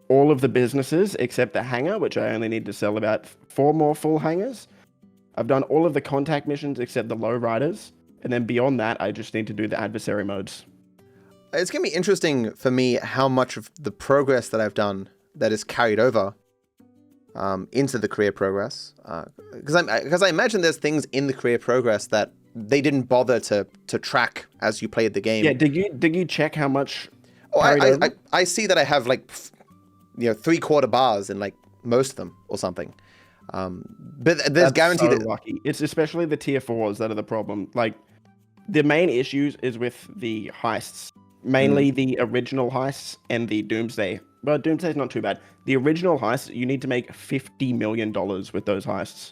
all of the businesses except the hangar, which I only need to sell about 4 more full hangars. I've done all of the contact missions except the lowriders. And then beyond that, I just need to do the adversary modes. It's going to be interesting for me how much of the progress that I've done that is carried over into the career progress. Because I imagine there's things in the career progress that they didn't bother to track as you played the game. Yeah, did you check how much? I see that I have like 3/4 bars in like most of them or something. But there's guaranteed that lucky. It's especially the tier 4s that are the problem. Like the main issues is with the heists. Mainly the original heists and the Doomsday. Well, Doomsday's not too bad. The original heists, you need to make $50 million with those heists.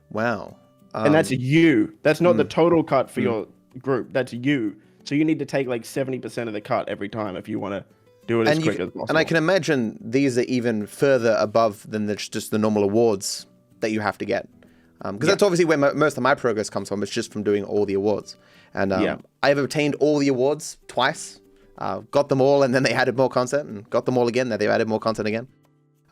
Wow. And that's you. That's not the total cut for your group. That's you. So you need to take like 70% of the cut every time if you want to do it as quick as possible. And I can imagine these are even further above than just the normal awards that you have to get. Because that's obviously where most of my progress comes from. It's just from doing all the awards. And I've obtained all the awards twice. Got them all, and then they added more content, and got them all again, then they added more content again.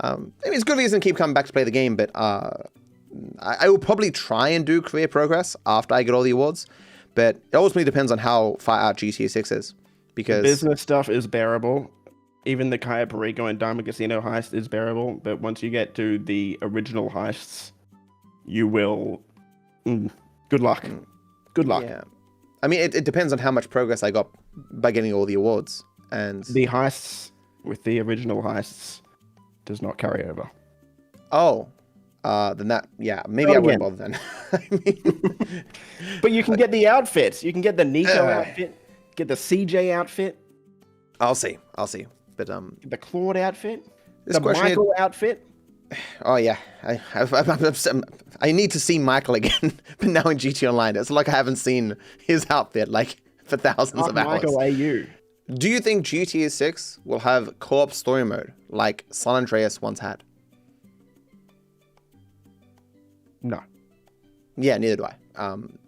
I mean, it's good reason to keep coming back to play the game, but I will probably try and do career progress after I get all the awards, but it ultimately depends on how far out GTA 6 is. Because business stuff is bearable. Even the Cayo Perico and Diamond Casino heist is bearable, but once you get to the original heists, you will... good luck. Good luck. Yeah. I mean, it depends on how much progress I got by getting all the awards. And the heists with the original heists does not carry over. Oh. Then that... Yeah, maybe I won't bother then. I mean, but you can get the outfits. You can get the Nico outfit. Get the CJ outfit. I'll see. But the Claude outfit. The Michael outfit. Oh yeah, I need to see Michael again, but now in GT Online, it's like I haven't seen his outfit like for thousands of hours. Michael AU. Do you think GTA 6 will have co-op story mode like San Andreas once had? No. Yeah, neither do I.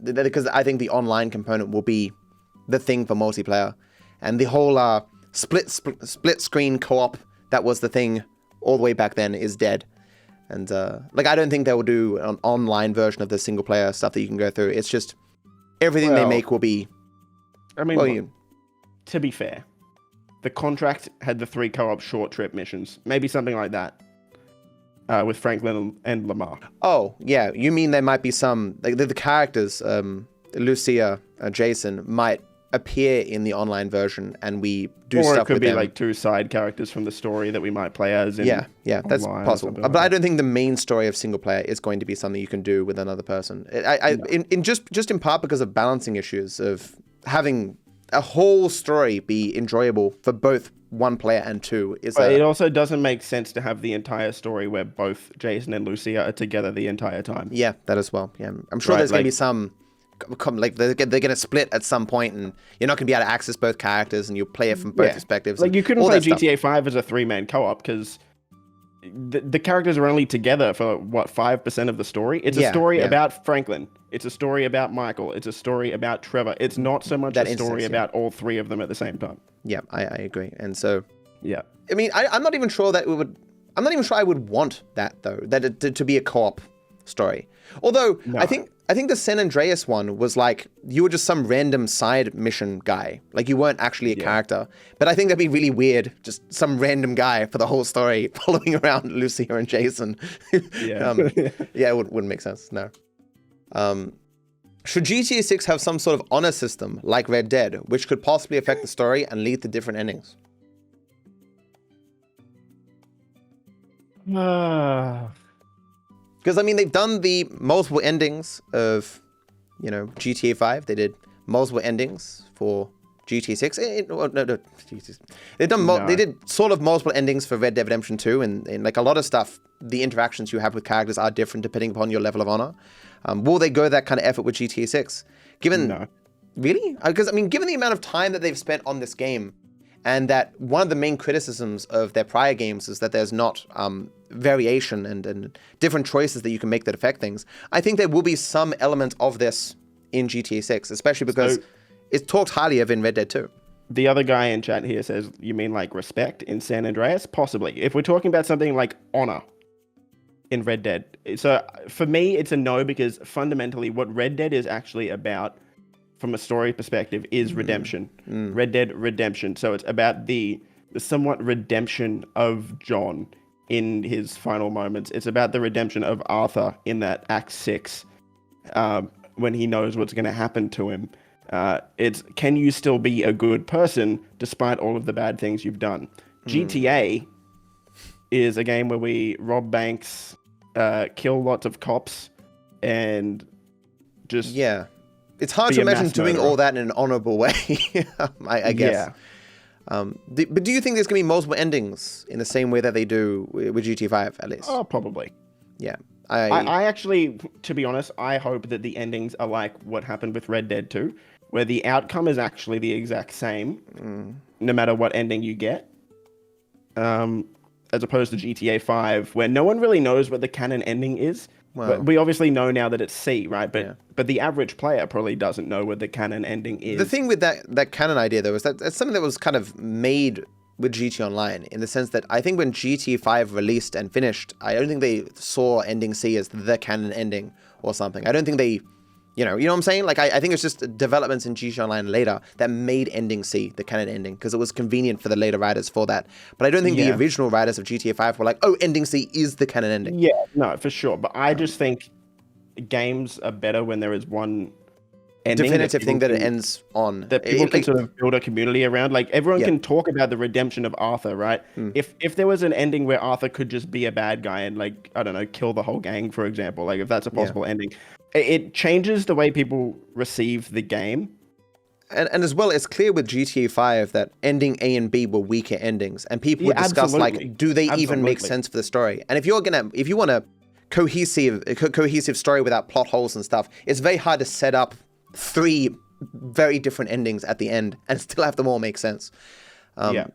Because I think the online component will be the thing for multiplayer, and the whole split screen co-op that was the thing all the way back then is dead. And I don't think they will do an online version of the single player stuff that you can go through. It's just everything they make will be. I mean, to be fair, the contract had the 3 co-op short trip missions, maybe something like that, with Franklin and Lamar. Oh yeah, you mean there might be some like the characters, Lucia, Jason might appear in the online version, and we do or stuff with them. Or it could be like 2 side characters from the story that we might play as. Yeah, that's possible. But I don't think the main story of single player is going to be something you can do with another person. Just in part because of balancing issues of having a whole story be enjoyable for both one player and 2. It also doesn't make sense to have the entire story where both Jason and Lucia are together the entire time. Yeah, that as well. Yeah, I'm sure there's going to be some. Like they're going to split at some point, and you're not going to be able to access both characters, and you'll play it from both perspectives. Like you couldn't play GTA 5 as a 3-man co-op because the characters are only together for 5% of the story. It's a story about Franklin. It's a story about Michael. It's a story about Trevor. It's not so much a story about all 3 of them at the same time. Yeah, I agree. And so, yeah, I mean, I'm not even sure that I'm not even sure I would want that though. To be a co-op story. Although I think the San Andreas one was like you were just some random side mission guy. Like you weren't actually a character. But I think that'd be really weird, just some random guy for the whole story following around Lucia and Jason. Yeah. It wouldn't make sense. No. Should GTA 6 have some sort of honor system like Red Dead, which could possibly affect the story and lead to different endings? Because, I mean, they've done the multiple endings of, GTA 5. They did multiple endings for GTA 6. They did sort of multiple endings for Red Dead Redemption 2. And like a lot of stuff, the interactions you have with characters are different depending upon your level of honor. Will they go that kind of effort with GTA 6? No. Really? Because, I mean, given the amount of time that they've spent on this game, and that one of the main criticisms of their prior games is that there's not variation and different choices that you can make that affect things. I think there will be some element of this in GTA 6, especially because it's talked highly of in Red Dead 2. The other guy in chat here says, you mean like respect in San Andreas? Possibly. If we're talking about something like honor in Red Dead. So for me, it's a no, because fundamentally what Red Dead is actually about from a story perspective is redemption. Red Dead Redemption. So it's about the somewhat redemption of John in his final moments. It's about the redemption of Arthur in that Act 6 when he knows what's going to happen to him. It's, can you still be a good person despite all of the bad things you've done? GTA is a game where we rob banks, kill lots of cops, and just... Yeah. It's hard to imagine doing all that in an honorable way, I guess. Yeah. But do you think there's going to be multiple endings in the same way that they do with GTA 5, at least? Oh, probably. Yeah. I actually, to be honest, I hope that the endings are like what happened with Red Dead 2, where the outcome is actually the exact same, no matter what ending you get. As opposed to GTA 5, where no one really knows what the canon ending is. Well, but we obviously know now that it's C, right? But the average player probably doesn't know what the canon ending is. The thing with that canon idea, though, is that it's something that was kind of made with GT Online in the sense that I think when GT 5 released and finished, I don't think they saw Ending C as the canon ending or something. I don't think they, you know what I'm saying? Like, I think it's just developments in GT Online later that made Ending C the canon ending because it was convenient for the later writers for that. But I don't think the original writers of GTA 5 were like, oh, Ending C is the canon ending. Yeah, no, for sure. But I just think games are better when there is one ending definitive thing that it ends on. That people can sort of build a community around. Like, everyone can talk about the redemption of Arthur, right? If there was an ending where Arthur could just be a bad guy and, like, I don't know, kill the whole gang, for example, like, if that's a possible ending, it changes the way people receive the game. And as well, it's clear with GTA 5 that ending A and B were weaker endings, and people would discuss like, do they even make sense for the story? And if you want a cohesive story without plot holes and stuff, it's very hard to set up 3 very different endings at the end and still have them all make sense. I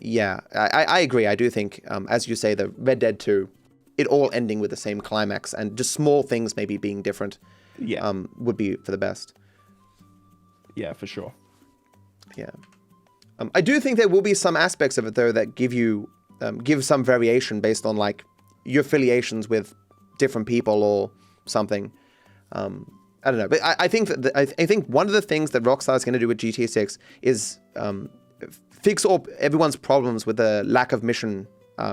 agree. I do think, as you say, the Red Dead 2, it all ending with the same climax and just small things maybe being different, would be for the best. Yeah, for sure. Yeah. I do think there will be some aspects of it though that give some variation based on like your affiliations with different people or something. I don't know, but I think that I think one of the things that Rockstar is going to do with GTA 6 is fix all everyone's problems with the lack of mission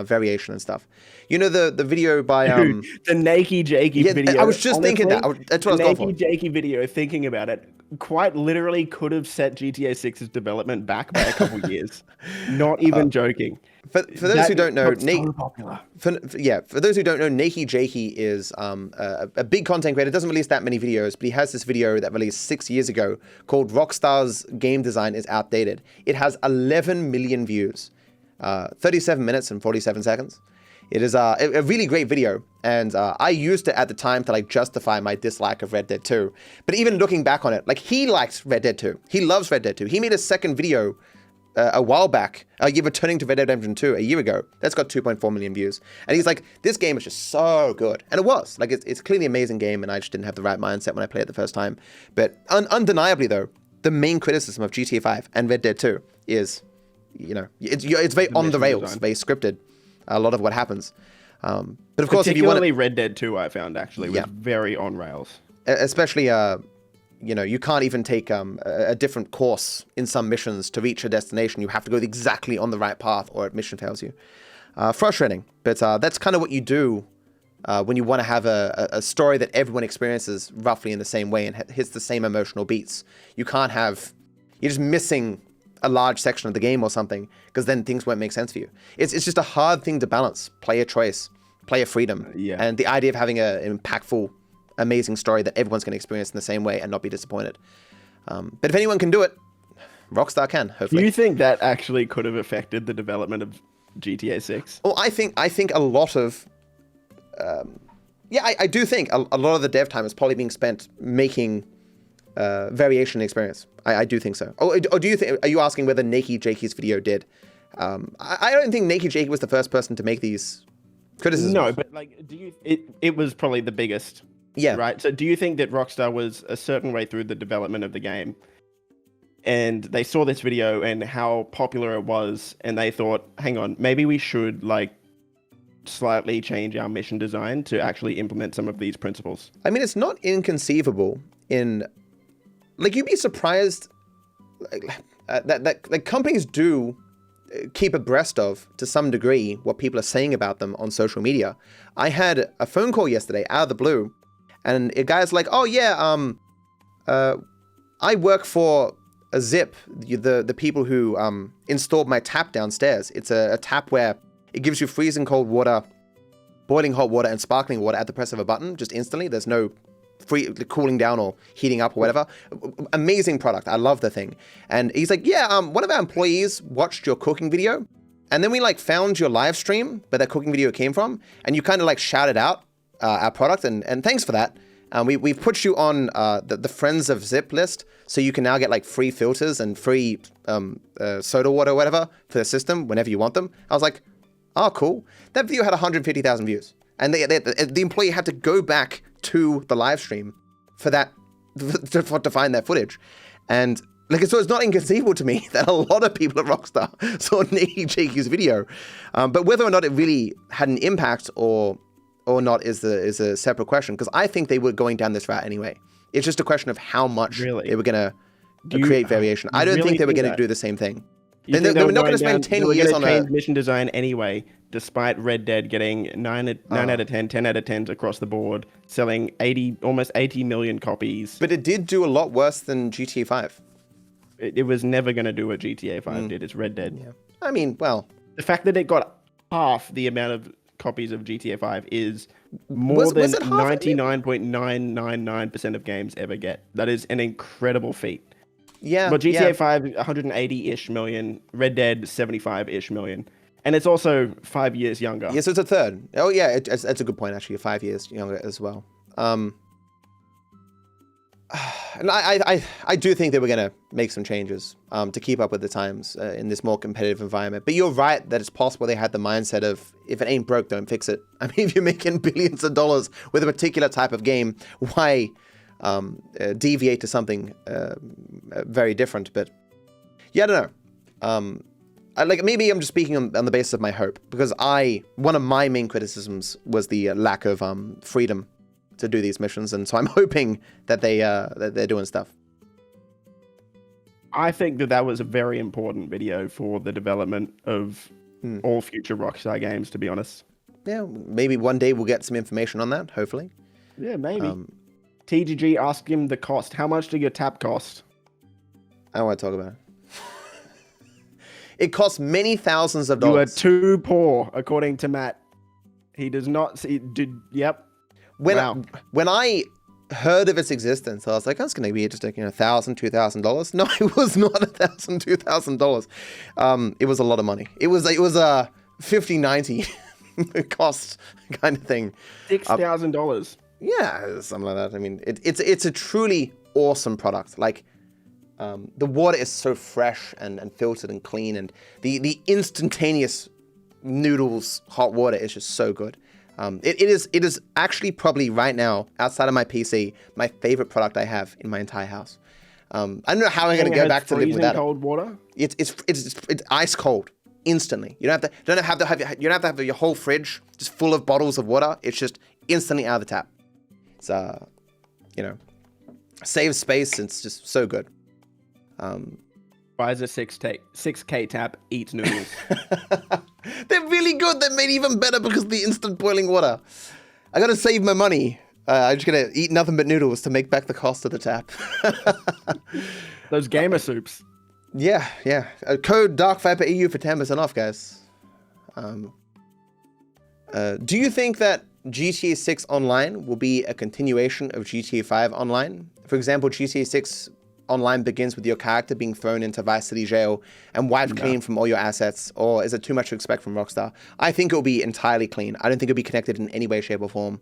variation and stuff. You know the video by the Nakey Jakey video. I was just thinking that. That's what I was going for. The Nakey Jakey video, thinking about it, quite literally could have set GTA 6's development back by a couple years. Not even joking. For those who don't know, for those who don't know, Nakey Jakey is a big content creator. Doesn't release that many videos, but he has this video that released 6 years ago called "Rockstar's Game Design is Outdated." It has 11 million views, 37 minutes and 47 seconds. It is a really great video, and I used it at the time to like justify my dislike of Red Dead 2. But even looking back on it, like he likes Red Dead 2. He loves Red Dead 2. He made a second video a while back, returning to Red Dead Redemption 2 a year ago. That's got 2.4 million views. And he's like, this game is just so good. And it was. Like, it's clearly an amazing game, and I just didn't have the right mindset when I played it the first time. But undeniably, though, the main criticism of GTA 5 and Red Dead 2 is, it's very on the rails, very scripted, a lot of what happens. But of course, if you want Red Dead 2, I found actually was very on rails. Especially, you can't even take a different course in some missions to reach a destination. You have to go exactly on the right path or a mission fails you. Frustrating, but that's kind of what you do when you want to have a story that everyone experiences roughly in the same way and hits the same emotional beats. You're just missing a large section of the game or something, because then things won't make sense for you. It's just a hard thing to balance. Player choice, player freedom, and the idea of having an impactful, amazing story that everyone's going to experience in the same way and not be disappointed. But if anyone can do it, Rockstar can, hopefully. Do you think that actually could have affected the development of GTA 6? Well, I think a lot of... I do think a lot of the dev time is probably being spent making variation experience. I do think so. Or do you think... Are you asking whether Nakey Jakey's video did? I don't think Nakey Jakey was the first person to make these criticisms. No, but like, it was probably the biggest... Yeah. Right. So do you think that Rockstar was a certain way through the development of the game and they saw this video and how popular it was and they thought, hang on, maybe we should like slightly change our mission design to actually implement some of these principles? I mean, it's not inconceivable you'd be surprised that companies do keep abreast of, to some degree, what people are saying about them on social media. I had a phone call yesterday out of the blue. And a guy's like, oh yeah, I work for a Zip, the people who installed my tap downstairs. It's a tap where it gives you freezing cold water, boiling hot water, and sparkling water at the press of a button, just instantly. There's no cooling down or heating up or whatever. Amazing product. I love the thing. And he's like, yeah, one of our employees watched your cooking video, and then we like found your live stream where that cooking video came from, and you kind of like shouted out our product, and thanks for that. We've put you on the Friends of Zip list, so you can now get like free filters and free soda water or whatever for the system whenever you want them. I was like, oh, cool. That video had 150,000 views. And the employee had to go back to the live stream for that, to find that footage. And Like, so it's not inconceivable to me that a lot of people at Rockstar saw Nakey Jakey's video. But whether or not it really had an impact or not is a separate question, because I think they were going down this route anyway. It's just a question of how much they were going to create variation. I don't think they were going to do the same thing. They were not going to spend 10 years on a mission design anyway, despite Red Dead getting 9 out of 10, 10 out of 10s across the board, selling almost 80 million copies. But it did do a lot worse than GTA 5. It was never going to do what GTA 5 did. It's Red Dead. Yeah. I mean, well, the fact that it got half the amount of copies of GTA 5 is more than 99.999% of games ever get. That is an incredible feat. Yeah. But GTA 5, 180-ish million, Red Dead, 75-ish million. And it's also 5 years younger. Yes, it's a third. Oh, yeah, it's a good point, actually. 5 years younger as well. And I do think they were going to make some changes to keep up with the times in this more competitive environment. But you're right that it's possible they had the mindset of, if it ain't broke, don't fix it. I mean, if you're making billions of dollars with a particular type of game, why deviate to something very different? But yeah, I don't know. Maybe I'm just speaking on the basis of my hope, because one of my main criticisms was the lack of freedom to do these missions, and so I'm hoping that they're doing stuff. I think that was a very important video for the development of all future Rockstar games, to be honest. Yeah, maybe one day we'll get some information on that, hopefully. Yeah, maybe. TGG asked him the cost. How much did your tap cost? I don't want to talk about it. It costs many thousands of dollars. You are too poor, according to Matt. He does not see... Yep. When I heard of its existence, I was like, that's going to be just like, $1,000, $2,000. No, it was not $1,000, $2,000. It was a lot of money. It was a 50, 90 cost kind of thing. $6,000. Yeah, something like that. I mean, it's a truly awesome product. Like, the water is so fresh and filtered and clean, and the instantaneous noodles hot water is just so good. It is actually probably right now, outside of my PC, my favorite product I have in my entire house. I don't know how I'm going to go back to live without cold water. It's ice cold instantly. You don't have to have your whole fridge just full of bottles of water. It's just instantly out of the tap. It's saves space. It's just so good. Buys a 6K tap, eats noodles. They're really good. They're made even better because of the instant boiling water. I gotta save my money. I'm just gonna eat nothing but noodles to make back the cost of the tap. Those gamer soups. Yeah. Code DarkViperEU for 10% off, guys. Do you think that GTA 6 Online will be a continuation of GTA 5 Online? For example, GTA 6 Online begins with your character being thrown into Vice City jail and wiped clean from all your assets, or is it too much to expect from Rockstar? I think it'll be entirely clean. I don't think it'll be connected in any way, shape, or form.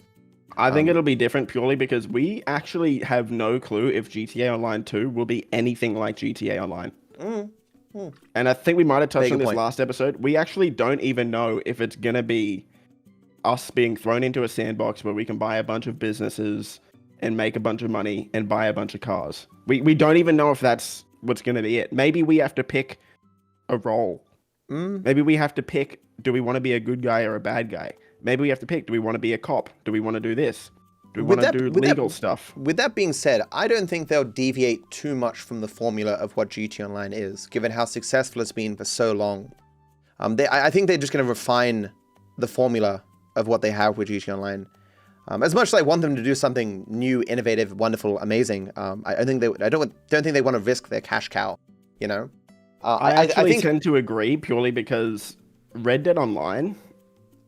I think it'll be different purely because we actually have no clue if GTA Online 2 will be anything like GTA Online. And I think we might have touched on this last episode. We actually don't even know if it's going to be us being thrown into a sandbox where we can buy a bunch of businesses and make a bunch of money and buy a bunch of cars. We don't even know if that's what's going to be it. Maybe we have to pick a role. Maybe we have to pick, do we want to be a good guy or a bad guy? Maybe we have to pick, do we want to be a cop? Do we want to do this? Do we want to do legal stuff? With that being said, I don't think they'll deviate too much from the formula of what GTA Online is, given how successful it's been for so long. I think they're just going to refine the formula of what they have with GTA Online. As much as I want them to do something new, innovative, wonderful, amazing, I don't think they want to risk their cash cow, you know? I tend to agree purely because Red Dead Online.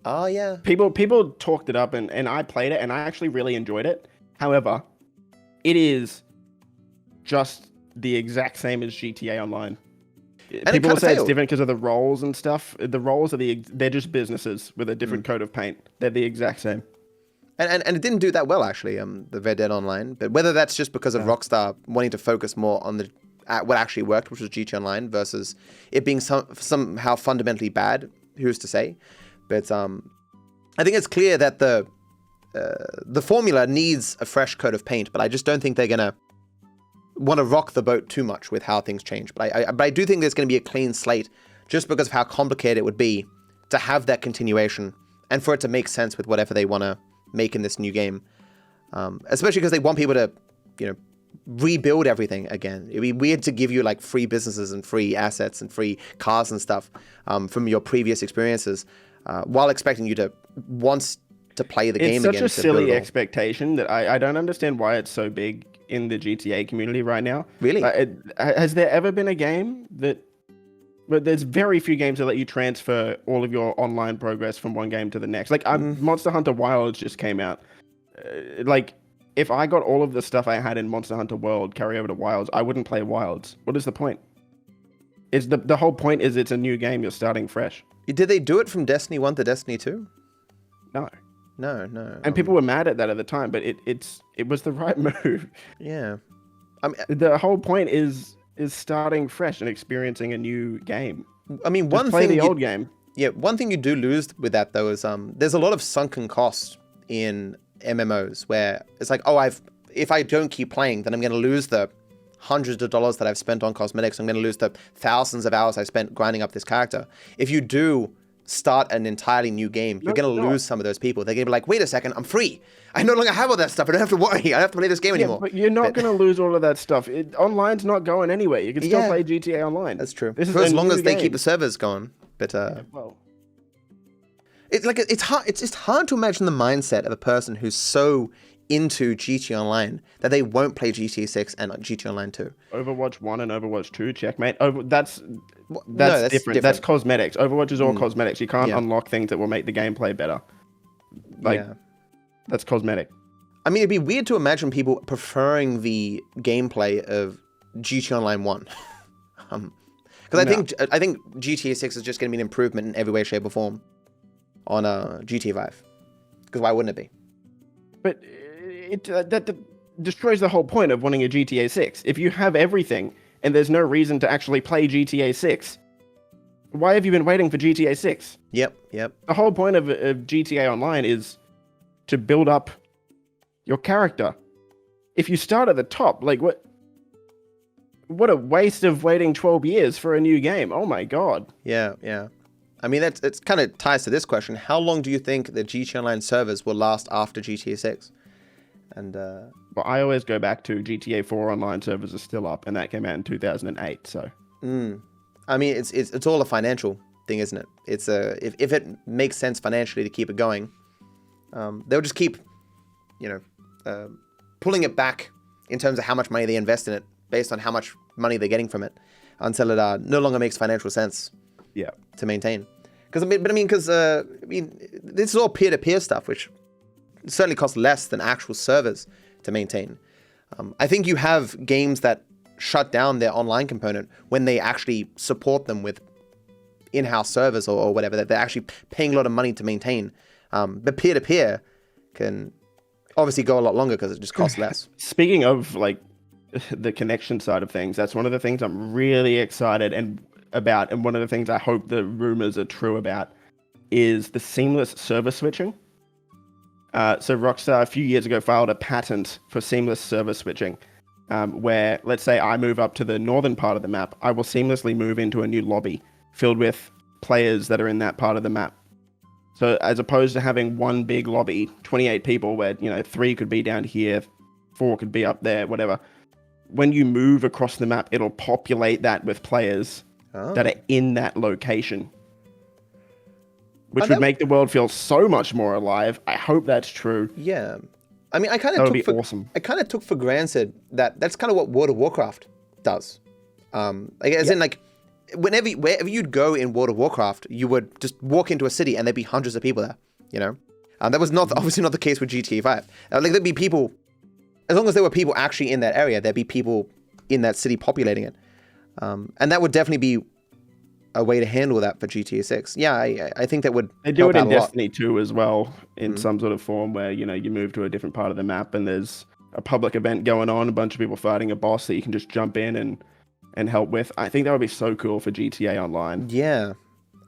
Oh yeah. People talked it up and I played it and I actually really enjoyed it. However, it is just the exact same as GTA Online. And people will say it's different because of the roles and stuff. The roles they're just businesses with a different coat of paint. They're the exact same. And it didn't do that well, actually, the Red Dead Online. But whether that's just because of Rockstar wanting to focus more on what actually worked, which was GTA Online, versus it being somehow fundamentally bad, who's to say? But I think it's clear that the formula needs a fresh coat of paint. But I just don't think they're gonna want to rock the boat too much with how things change. But I do think there's going to be a clean slate just because of how complicated it would be to have that continuation and for it to make sense with whatever they want to make in this new game. Especially because they want people to, rebuild everything again. It'd be weird to give you like free businesses and free assets and free cars and stuff from your previous experiences while expecting you to want to play the game again. It's such a silly expectation that I don't understand why it's so big in the GTA community right now. Really? Has there ever been a game that... But there's very few games that let you transfer all of your online progress from one game to the next. Like, Monster Hunter Wilds just came out. If I got all of the stuff I had in Monster Hunter World carry over to Wilds, I wouldn't play Wilds. What is the point? It's the whole point is it's a new game. You're starting fresh. Did they do it from Destiny 1 to Destiny 2? No. No. And people were mad at that at the time, but it was the right move. Yeah. The whole point is starting fresh and experiencing a new game. I mean, play the old game. Yeah, one thing you do lose with that though is there's a lot of sunken costs in MMOs where it's like, if I don't keep playing, then I'm going to lose the hundreds of dollars that I've spent on cosmetics. I'm going to lose the thousands of hours I spent grinding up this character. If you do start an entirely new game, you're going to lose some of those people. They're going to be like, wait a second, I'm free. I no longer have all that stuff. I don't have to worry. I don't have to play this game anymore. But you're not going to lose all of that stuff. Online's not going anywhere. You can still play GTA Online. That's true. For as long as they keep the servers going. But it's hard. It's just hard to imagine the mindset of a person who's so into GTA Online that they won't play GTA 6 and GTA Online 2. Overwatch 1 and Overwatch 2, checkmate. That's different. That's cosmetics. Overwatch is all cosmetics. You can't unlock things that will make the gameplay better. That's cosmetic. I mean, it'd be weird to imagine people preferring the gameplay of GTA Online 1. Because I think GTA 6 is just going to be an improvement in every way, shape, or form on GTA 5. Because why wouldn't it be? But that destroys the whole point of wanting a GTA 6. If you have everything and there's no reason to actually play GTA 6, why have you been waiting for GTA 6? Yep. The whole point of GTA Online is to build up your character. If you start at the top, like what a waste of waiting 12 years for a new game. Oh my god. Yeah. I mean, it's kind of ties to this question. How long do you think the GTA Online servers will last after GTA 6? And well, I always go back to GTA 4 online servers are still up, and that came out in 2008. So, I mean, it's all a financial thing, isn't it? It's if it makes sense financially to keep it going, they'll just keep, pulling it back in terms of how much money they invest in it, based on how much money they're getting from it, until it no longer makes financial sense. Yeah. To maintain, because this is all peer-to-peer stuff, which certainly costs less than actual servers to maintain. I think you have games that shut down their online component when they actually support them with in-house servers or whatever, that they're actually paying a lot of money to maintain. But peer-to-peer can obviously go a lot longer because it just costs less. Speaking of like the connection side of things, that's one of the things I'm really excited about, and one of the things I hope the rumors are true about, is the seamless server switching. So Rockstar a few years ago filed a patent for seamless server switching, where, let's say I move up to the northern part of the map, I will seamlessly move into a new lobby filled with players that are in that part of the map. So as opposed to having one big lobby, 28 people, where 3 could be down here, 4 could be up there, whatever. When you move across the map, it'll populate that with players that are in that location, which would make the world feel so much more alive. I hope that's true. Yeah, I mean, I kind of took for granted that that's kind of what World of Warcraft does. Wherever you'd go in World of Warcraft, you would just walk into a city and there'd be hundreds of people there. That was obviously not the case with GTA 5. There'd be people, as long as there were people actually in that area, there'd be people in that city populating it. And that would definitely be a way to handle that for GTA 6. Yeah, I think that would. They do it in Destiny 2 as well, in some sort of form where you move to a different part of the map and there's a public event going on, a bunch of people fighting a boss that you can just jump in and help with. I think that would be so cool for GTA Online. Yeah,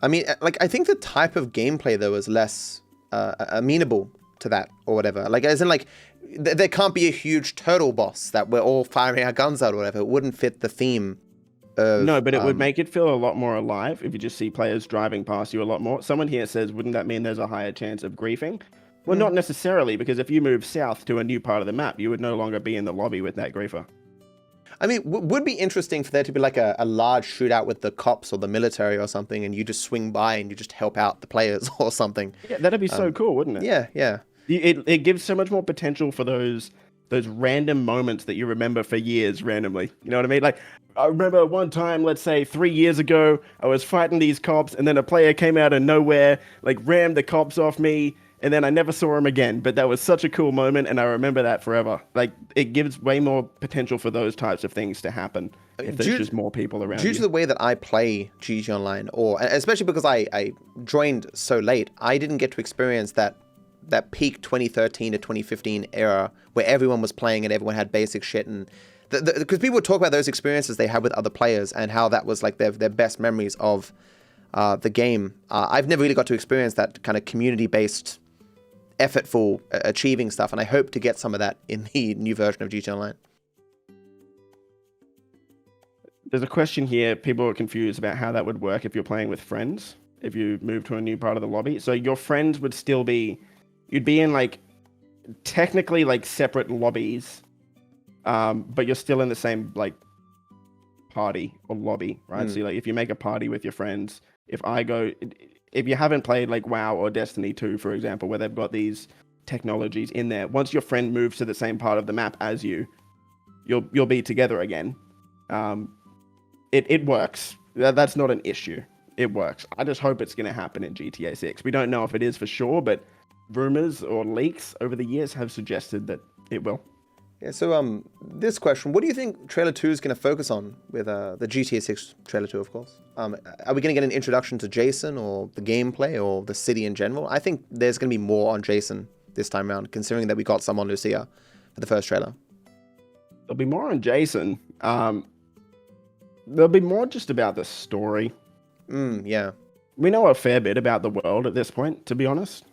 I mean, I think the type of gameplay though is less amenable to that or whatever. Like, as in, like, there can't be a huge turtle boss that we're all firing our guns at or whatever. It wouldn't fit the theme of... No, but it would make it feel a lot more alive if you just see players driving past you a lot more. Someone here says, wouldn't that mean there's a higher chance of griefing? Well, not necessarily, because if you move south to a new part of the map, you would no longer be in the lobby with that griefer. I mean, would be interesting for there to be like a large shootout with the cops or the military or something, and you just swing by and you just help out the players or something. Yeah, that'd be so cool, wouldn't it? Yeah, yeah. It gives so much more potential for those random moments that you remember for years randomly. You know what I mean? Like, I remember one time, let's say 3 years ago, I was fighting these cops, and then a player came out of nowhere, like rammed the cops off me, and then I never saw him again. But that was such a cool moment, and I remember that forever. Like, it gives way more potential for those types of things to happen if there's just more people around Due to the way that I play GG Online, or especially because I joined so late, I didn't get to experience that peak 2013 to 2015 era where everyone was playing and everyone had basic shit, and because people would talk about those experiences they had with other players and how that was like their best memories of the game. I've never really got to experience that kind of community-based, effortful achieving stuff, and I hope to get some of that in the new version of GG Online. There's a question here. People are confused about how that would work if you're playing with friends, if you move to a new part of the lobby. So your friends would still be... You'd be in, like, technically, like, separate lobbies, but you're still in the same, like, party or lobby, right? So, like, if you make a party with your friends, if you haven't played, like, WoW or Destiny 2, for example, where they've got these technologies in there, once your friend moves to the same part of the map as you, you'll be together again. It works. That's not an issue. It works. I just hope it's going to happen in GTA 6. We don't know if it is for sure, but rumors or leaks over the years have suggested that it will. Yeah, so this question, what do you think Trailer 2 is going to focus on with the GTA 6 Trailer 2, of course? Are we going to get an introduction to Jason or the gameplay or the city in general? I think there's going to be more on Jason this time around, considering that we got some on Lucia for the first trailer. There'll be more on Jason. There'll be more just about the story. Yeah. We know a fair bit about the world at this point, to be honest.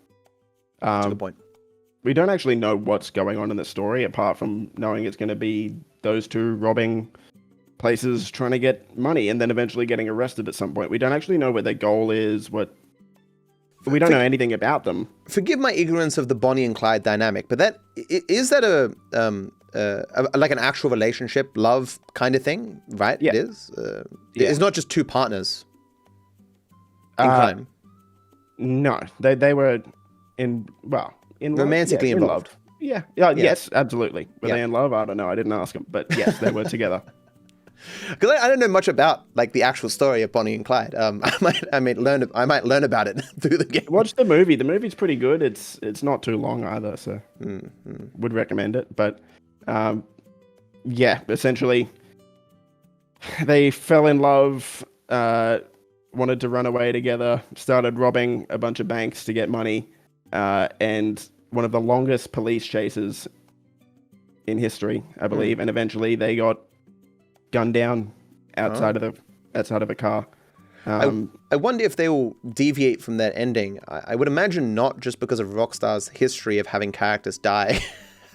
That's a good point. We don't actually know what's going on in the story, apart from knowing it's going to be those two robbing places, trying to get money, and then eventually getting arrested at some point. We don't actually know what their goal is. We don't know anything about them. Forgive my ignorance of the Bonnie and Clyde dynamic, but is that like an actual relationship, love kind of thing, right? Yeah. It is. It's not just two partners in crime. No, they were romantically involved. Love. Yeah. Yes, absolutely. Were they in love? I don't know. I didn't ask them, but yes, they were together. Because I don't know much about like the actual story of Bonnie and Clyde. I might learn about it through the game. Watch the movie. The movie's pretty good. It's not too long either, so would recommend it. But essentially, they fell in love. Wanted to run away together. Started robbing a bunch of banks to get money. And one of the longest police chases in history, I believe. And eventually they got gunned down outside of a car. I wonder if they will deviate from that ending. I would imagine not, just because of Rockstar's history of having characters die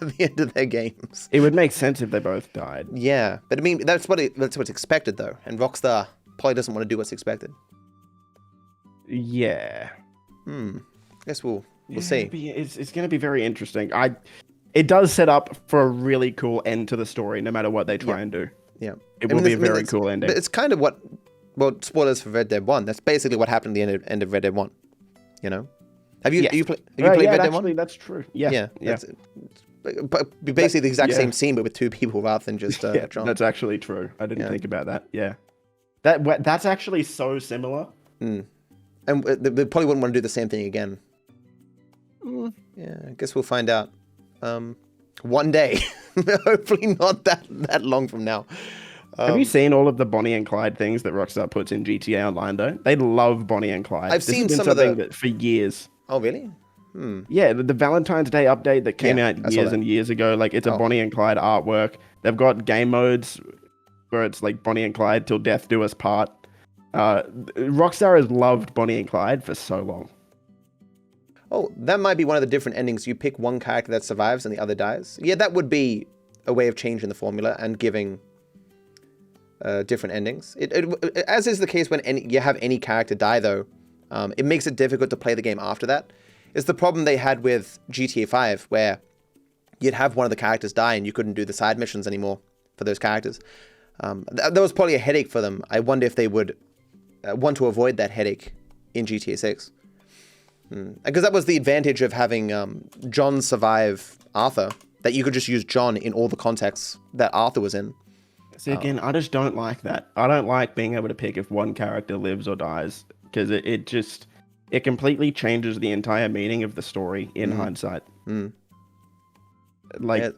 at the end of their games. It would make sense if they both died. Yeah, but I mean that's what's expected though, and Rockstar probably doesn't want to do what's expected. Yeah. Guess we'll see. It's going to be very interesting. It does set up for a really cool end to the story, no matter what they try and do. Yeah, it will be a very cool ending. It's kind of spoilers for Red Dead 1. That's basically what happened at the end of Red Dead 1. You know, have you played Red Dead 1? That's true. Yeah. But basically the exact same scene, but with two people rather than just John. That's actually true. I didn't think about that. Yeah, that's actually so similar. And they probably wouldn't want to do the same thing again. Yeah, I guess we'll find out one day. Hopefully not that long from now. Have you seen all of the Bonnie and Clyde things that Rockstar puts in GTA Online, though? They love Bonnie and Clyde. I've seen some of that for years. Oh, really? Yeah, the Valentine's Day update that came out years and years ago, like it's a Bonnie and Clyde artwork. They've got game modes where it's like Bonnie and Clyde till death do us part. Rockstar has loved Bonnie and Clyde for so long. oh, that might be one of the different endings. You pick one character that survives and the other dies. Yeah, that would be a way of changing the formula and giving different endings. As is the case when you have any character die, though, it makes it difficult to play the game after that. It's the problem they had with GTA 5, where you'd have one of the characters die and you couldn't do the side missions anymore for those characters. That was probably a headache for them. I wonder if they would want to avoid that headache in GTA 6. Because that was the advantage of having John survive Arthur, that you could just use John in all the contexts that Arthur was in. See, again, I just don't like that. I don't like being able to pick if one character lives or dies, because it completely changes the entire meaning of the story in hindsight. Like,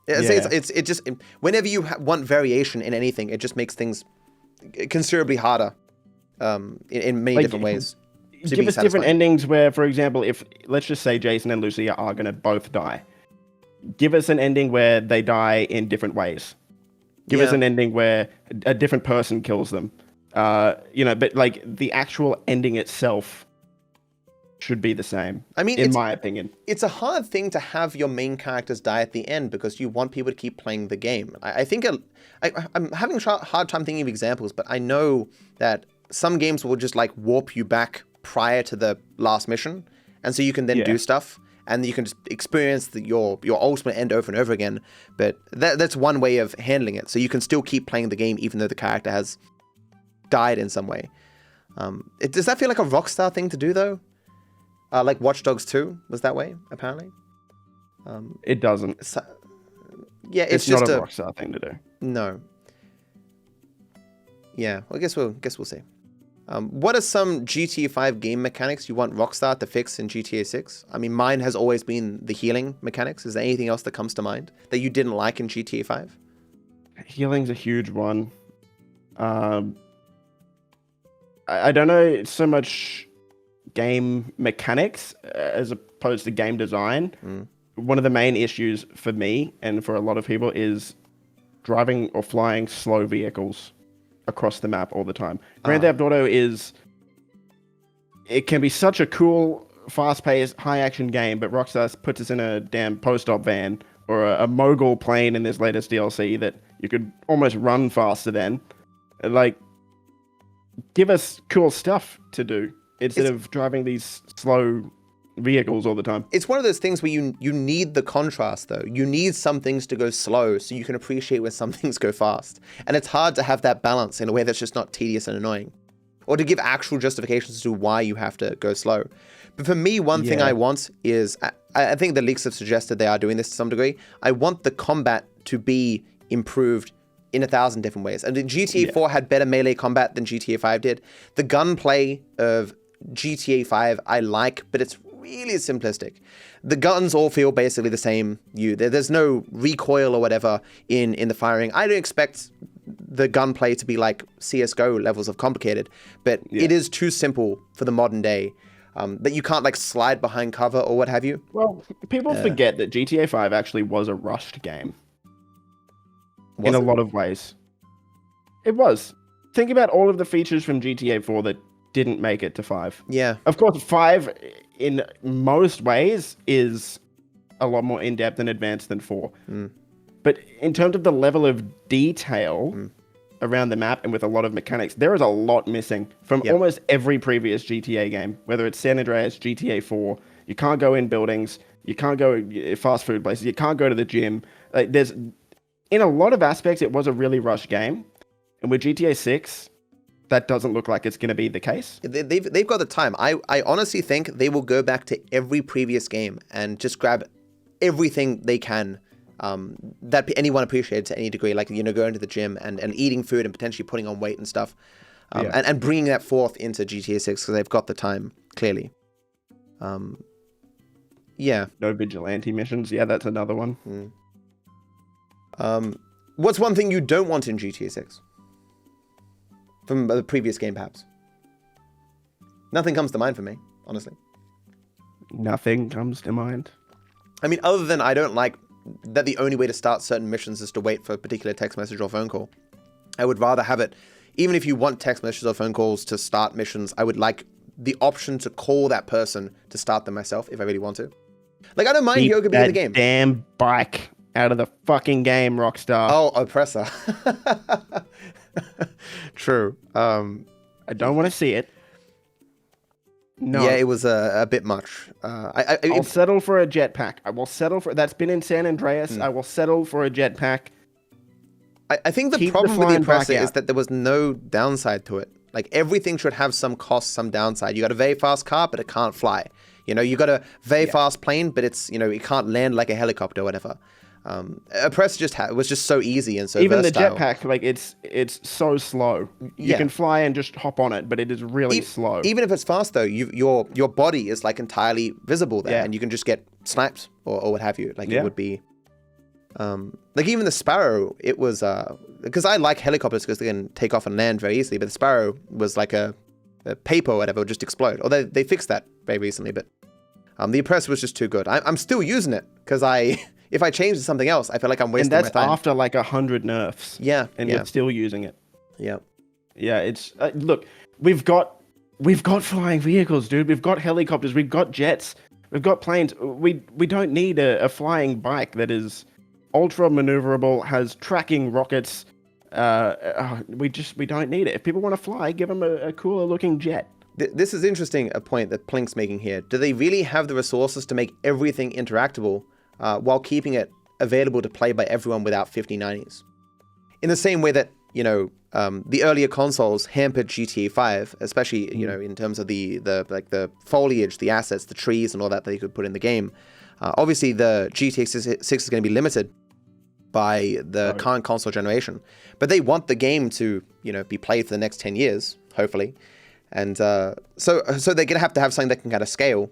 it just, whenever you want variation in anything, it just makes things considerably harder in many different ways. Give us different endings where, for example, if let's just say Jason and Lucia are going to both die. Give us an ending where they die in different ways. Give us an ending where a different person kills them. But like the actual ending itself should be the same. I mean, in my opinion, it's a hard thing to have your main characters die at the end because you want people to keep playing the game. I think I'm having a hard time thinking of examples, but I know that some games will just like warp you back prior to the last mission, and so you can then do stuff, and you can just experience your ultimate end over and over again. But that's one way of handling it. So you can still keep playing the game even though the character has died in some way. Does that feel like a Rockstar thing to do though? Like Watch Dogs 2 was that way apparently. It doesn't. So, yeah, it's just not a Rockstar thing to do. No. Yeah, well, I guess we'll see. What are some GTA 5 game mechanics you want Rockstar to fix in GTA 6? I mean, mine has always been the healing mechanics. Is there anything else that comes to mind that you didn't like in GTA 5? Healing's a huge one. I don't know so much game mechanics as opposed to game design. One of the main issues for me and for a lot of people is driving or flying slow vehicles across the map all the time. Grand Theft Auto it can be such a cool, fast-paced, high-action game, but Rockstar puts us in a damn post-op van or a mogul plane in this latest DLC that you could almost run faster than. Like, give us cool stuff to do instead of driving these slow vehicles all the time. It's one of those things where you need the contrast, though. You need some things to go slow so you can appreciate when some things go fast. And it's hard to have that balance in a way that's just not tedious and annoying. Or to give actual justifications to why you have to go slow. But for me, one thing I want is, I think the leaks have suggested they are doing this to some degree, I want the combat to be improved in 1,000 different ways. And GTA 4 had better melee combat than GTA 5 did. The gunplay of GTA 5 I like, but it's really simplistic. The guns all feel basically the same. There's no recoil or whatever in the firing. I don't expect the gunplay to be like CSGO levels of complicated, but it is too simple for the modern day. That you can't like slide behind cover or what have you. Well, people forget that GTA 5 actually was a rushed game. In a lot of ways. It was. Think about all of the features from GTA 4 that didn't make it to 5. Yeah. Of course, 5 in most ways is a lot more in-depth and advanced than 4. But in terms of the level of detail around the map and with a lot of mechanics, there is a lot missing from almost every previous GTA game, whether it's San Andreas, GTA 4. You can't go in buildings. You can't go fast food places. You can't go to the gym. Like, in a lot of aspects, it was a really rushed game. And with GTA 6, that doesn't look like it's going to be the case. They've got the time. I honestly think they will go back to every previous game and just grab everything they can that anyone appreciated to any degree. Like, going to the gym and eating food and potentially putting on weight and stuff. And bringing that forth into GTA 6 because they've got the time, clearly. Yeah. No vigilante missions. Yeah, that's another one. What's one thing you don't want in GTA 6? From the previous game, perhaps? Nothing comes to mind for me, honestly. Nothing comes to mind? I mean, other than I don't like that the only way to start certain missions is to wait for a particular text message or phone call. I would rather have it, even if you want text messages or phone calls to start missions, I would like the option to call that person to start them myself if I really want to. Like, I don't mind Keep yoga being in the that game. damn bike out of the fucking game, Rockstar. Oh, oppressor. True. I don't want to see it. No. Yeah, it was a bit much. I'll settle for a jetpack. I will settle for... That's been in San Andreas. I will settle for a jetpack. I think the Keep problem the with the flying oppressor bike is out. that there was no downside to it. Like, everything should have some cost, some downside. You got a very fast car, but it can't fly. You know, you got a very fast plane, but it's, you know, it can't land like a helicopter or whatever. Oppressor just was just so easy and so Even versatile. the jetpack, like, it's so slow. You Yeah. can fly and just hop on it, but it is really slow. Even if it's fast, though, your body is, like, entirely visible there, Yeah. and you can just get sniped or what have you. Like, Yeah. it would be... like, even the Sparrow, it was... Because I like helicopters because they can take off and land very easily, but the Sparrow was like a paper or whatever, would just explode. Or they fixed that very recently, but the Oppressor was just too good. I'm still using it because if I change to something else, I feel like I'm wasting And that's my time. after, like, 100 nerfs. Yeah, And yeah. you're still using it. Yeah. Yeah, it's... look, we've got flying vehicles, dude. We've got helicopters. We've got jets. We've got planes. We don't need a flying bike that is ultra maneuverable, has tracking rockets. We don't need it. If people want to fly, give them a cooler looking jet. This is interesting, a point that Plink's making here. Do they really have the resources to make everything interactable while keeping it available to play by everyone without 5090s? In the same way that, you know, the earlier consoles hampered GTA 5, especially, you know, in terms of the foliage, the assets, the trees and all that you could put in the game. Obviously, the GTA 6 is going to be limited by the current console generation, but they want the game to, you know, be played for the next 10 years, hopefully. And so they're going to have something that can kind of scale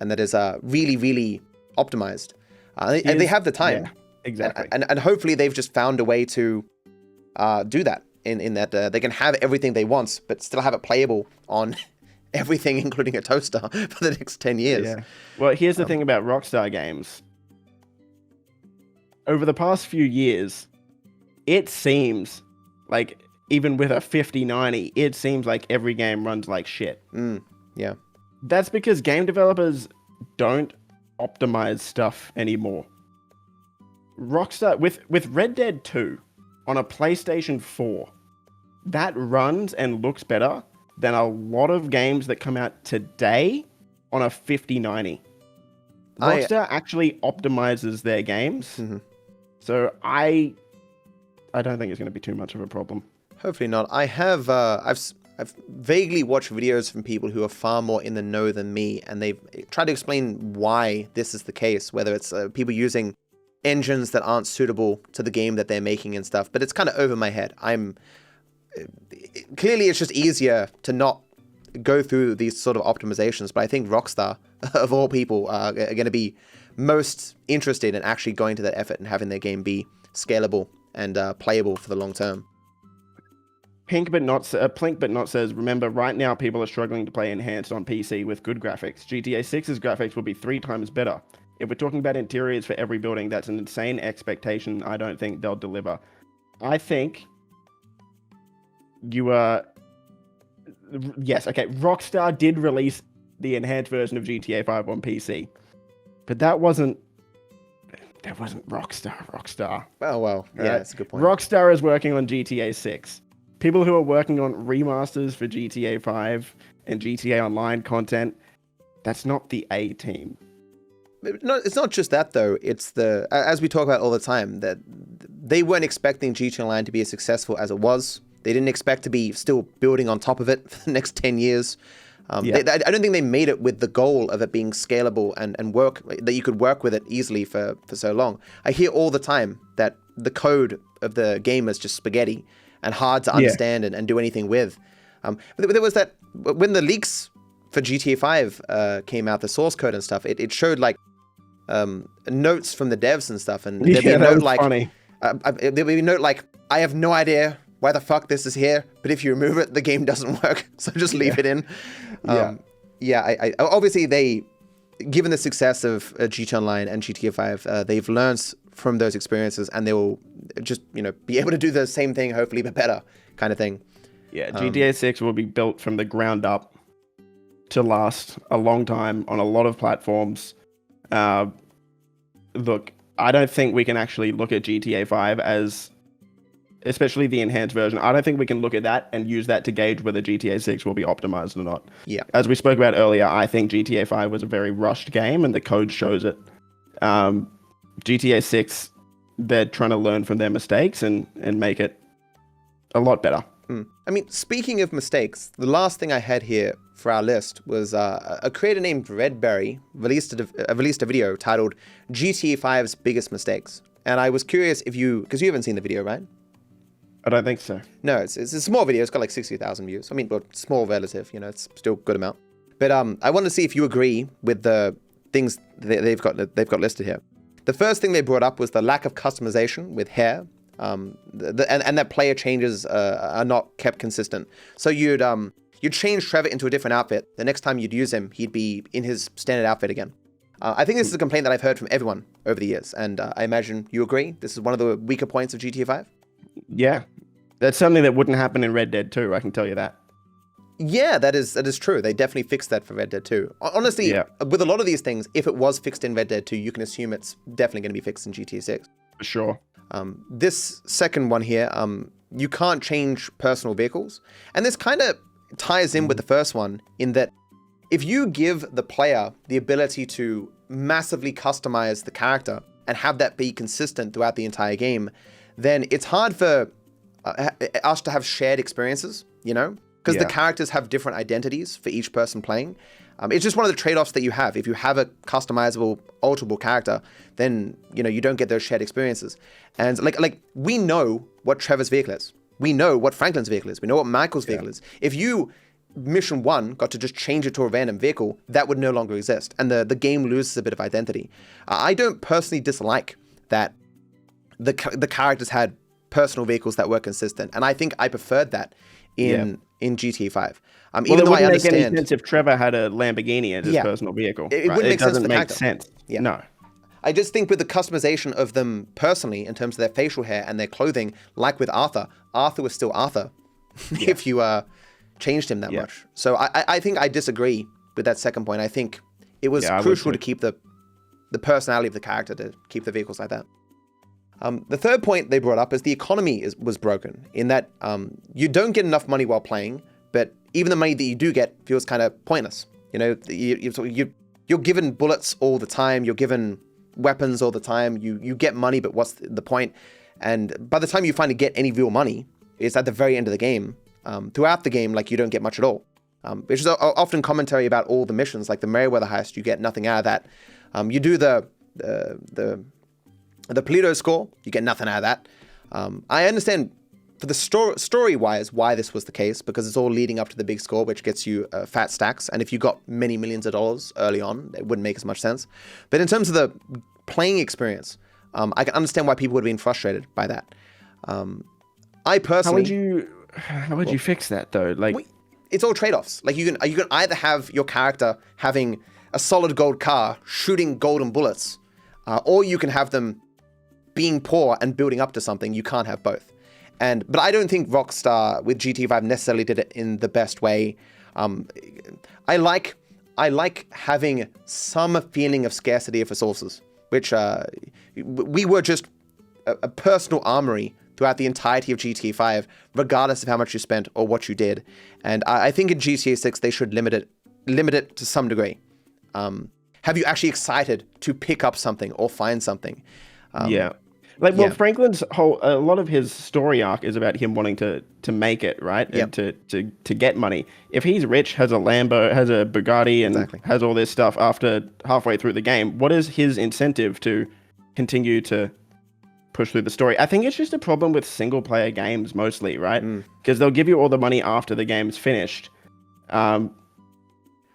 and that is really, really optimized. And they have the time. Yeah, exactly. And hopefully they've just found a way to do that in that they can have everything they want, but still have it playable on everything, including a toaster, for the next 10 years. Yeah. Well, here's the thing about Rockstar games. Over the past few years, it seems like, even with a 5090, it seems like every game runs like shit. Yeah. That's because game developers don't optimize stuff anymore. Rockstar, with Red Dead 2 on a PlayStation 4, that runs and looks better than a lot of games that come out today on a 5090. Rockstar actually optimizes their games. So I don't think it's going to be too much of a problem. Hopefully not. I have I've vaguely watched videos from people who are far more in the know than me, and they've tried to explain why this is the case, whether it's people using engines that aren't suitable to the game that they're making and stuff, but it's kind of over my head. Clearly it's just easier to not go through these sort of optimizations, but I think Rockstar, of all people, are going to be most interested in actually going to that effort and having their game be scalable and playable for the long term. Plink but not says, remember, right now people are struggling to play enhanced on PC with good graphics. GTA 6's graphics will be 3 times better. If we're talking about interiors for every building, that's an insane expectation. I don't think they'll deliver. I think you are... Yes, okay, Rockstar did release the enhanced version of GTA 5 on PC. But that wasn't Rockstar. Oh, well, yeah, that's a good point. Rockstar is working on GTA 6. People who are working on remasters for GTA 5 and GTA Online content, that's not the A team. No, it's not just that, though. It's as we talk about all the time, that they weren't expecting GTA Online to be as successful as it was. They didn't expect to be still building on top of it for the next 10 years. I don't think they made it with the goal of it being scalable and work, that you could work with it easily for so long. I hear all the time that the code of the game is just spaghetti and hard to understand and do anything with. But there was that, when the leaks for GTA 5 came out, the source code and stuff, it showed like notes from the devs and stuff, and there'd be a note like, there'd be a note like, I have no idea why the fuck this is here, but if you remove it, the game doesn't work, so just leave it in. I obviously they, given the success of GTA Online and GTA 5, they've learned from those experiences, and they will just, you know, be able to do the same thing, hopefully, but better, kind of thing. Yeah, GTA 6 will be built from the ground up. to last a long time on a lot of platforms. Look, I don't think we can actually look at GTA 5 as, especially the enhanced version, I don't think we can look at that and use that to gauge whether GTA 6 will be optimized or not. Yeah. As we spoke about earlier, I think GTA 5 was a very rushed game, and the code shows it. GTA 6, they're trying to learn from their mistakes and make it a lot better. I mean, speaking of mistakes, the last thing I had here for our list was a creator named Redberry released a video titled GTA 5's Biggest Mistakes. And I was curious if because you haven't seen the video, right? I don't think so. No, it's a small video. It's got like 60,000 views. I mean, well, small relative, it's still a good amount. But I wanted to see if you agree with the things they've got listed here. The first thing they brought up was the lack of customization with hair. And that player changes are not kept consistent. So you'd change Trevor into a different outfit. The next time you'd use him, he'd be in his standard outfit again. I think this is a complaint that I've heard from everyone over the years, and I imagine you agree. This is one of the weaker points of GTA 5. Yeah, that's something that wouldn't happen in Red Dead 2. I can tell you that. Yeah, that is true. They definitely fixed that for Red Dead 2. Honestly, with a lot of these things, if it was fixed in Red Dead 2, you can assume it's definitely going to be fixed in GTA 6. For sure. This second one here, you can't change personal vehicles. And this kind of ties in with the first one in that if you give the player the ability to massively customize the character and have that be consistent throughout the entire game, then it's hard for us to have shared experiences, because the characters have different identities for each person playing. It's just one of the trade-offs that you have. If you have a customizable, alterable character, then you don't get those shared experiences. And like we know what Trevor's vehicle is. We know what Franklin's vehicle is. We know what Michael's vehicle is. If you mission 1 got to just change it to a random vehicle, that would no longer exist, and the game loses a bit of identity. I don't personally dislike that the characters had personal vehicles that were consistent, and I think I preferred that in GTA 5. Even though I understand, it wouldn't make any sense if Trevor had a Lamborghini as his personal vehicle. It wouldn't make sense for the character. Sense. Yeah. No. I just think with the customization of them personally, in terms of their facial hair and their clothing, like with Arthur was still Arthur if you changed him that much. So I think I disagree with that second point. I think it was crucial to keep the personality of the character, to keep the vehicles like that. The third point they brought up is the economy was broken, in that you don't get enough money while playing, but even the money that you do get feels kind of pointless. You're given bullets all the time. You're given weapons all the time. You get money, but what's the point? And by the time you finally get any real money, it's at the very end of the game. Throughout the game, you don't get much at all. Which is often commentary about all the missions, like the Merryweather heist. You get nothing out of that. You do the Polito score, you get nothing out of that. I understand for the story-wise why this was the case, because it's all leading up to the big score, which gets you fat stacks. And if you got many millions of dollars early on, it wouldn't make as much sense. But in terms of the playing experience, I can understand why people would have been frustrated by that. I personally... How would you fix that, though? It's all trade-offs. You can either have your character having a solid gold car shooting golden bullets, or you can have them being poor and building up to something. You can't have both. But I don't think Rockstar with GTA 5 necessarily did it in the best way. I like having some feeling of scarcity of resources, which we were just a personal armory throughout the entirety of GTA 5, regardless of how much you spent or what you did. And I think in GTA 6 they should limit it to some degree. Have you actually excited to pick up something or find something? Franklin's a lot of his story arc is about him wanting to make it, right? And to get money. If he's rich, has a Lambo, has a Bugatti, and has all this stuff after halfway through the game, what is his incentive to continue to push through the story? I think it's just a problem with single player games mostly, right? Because they'll give you all the money after the game's finished. And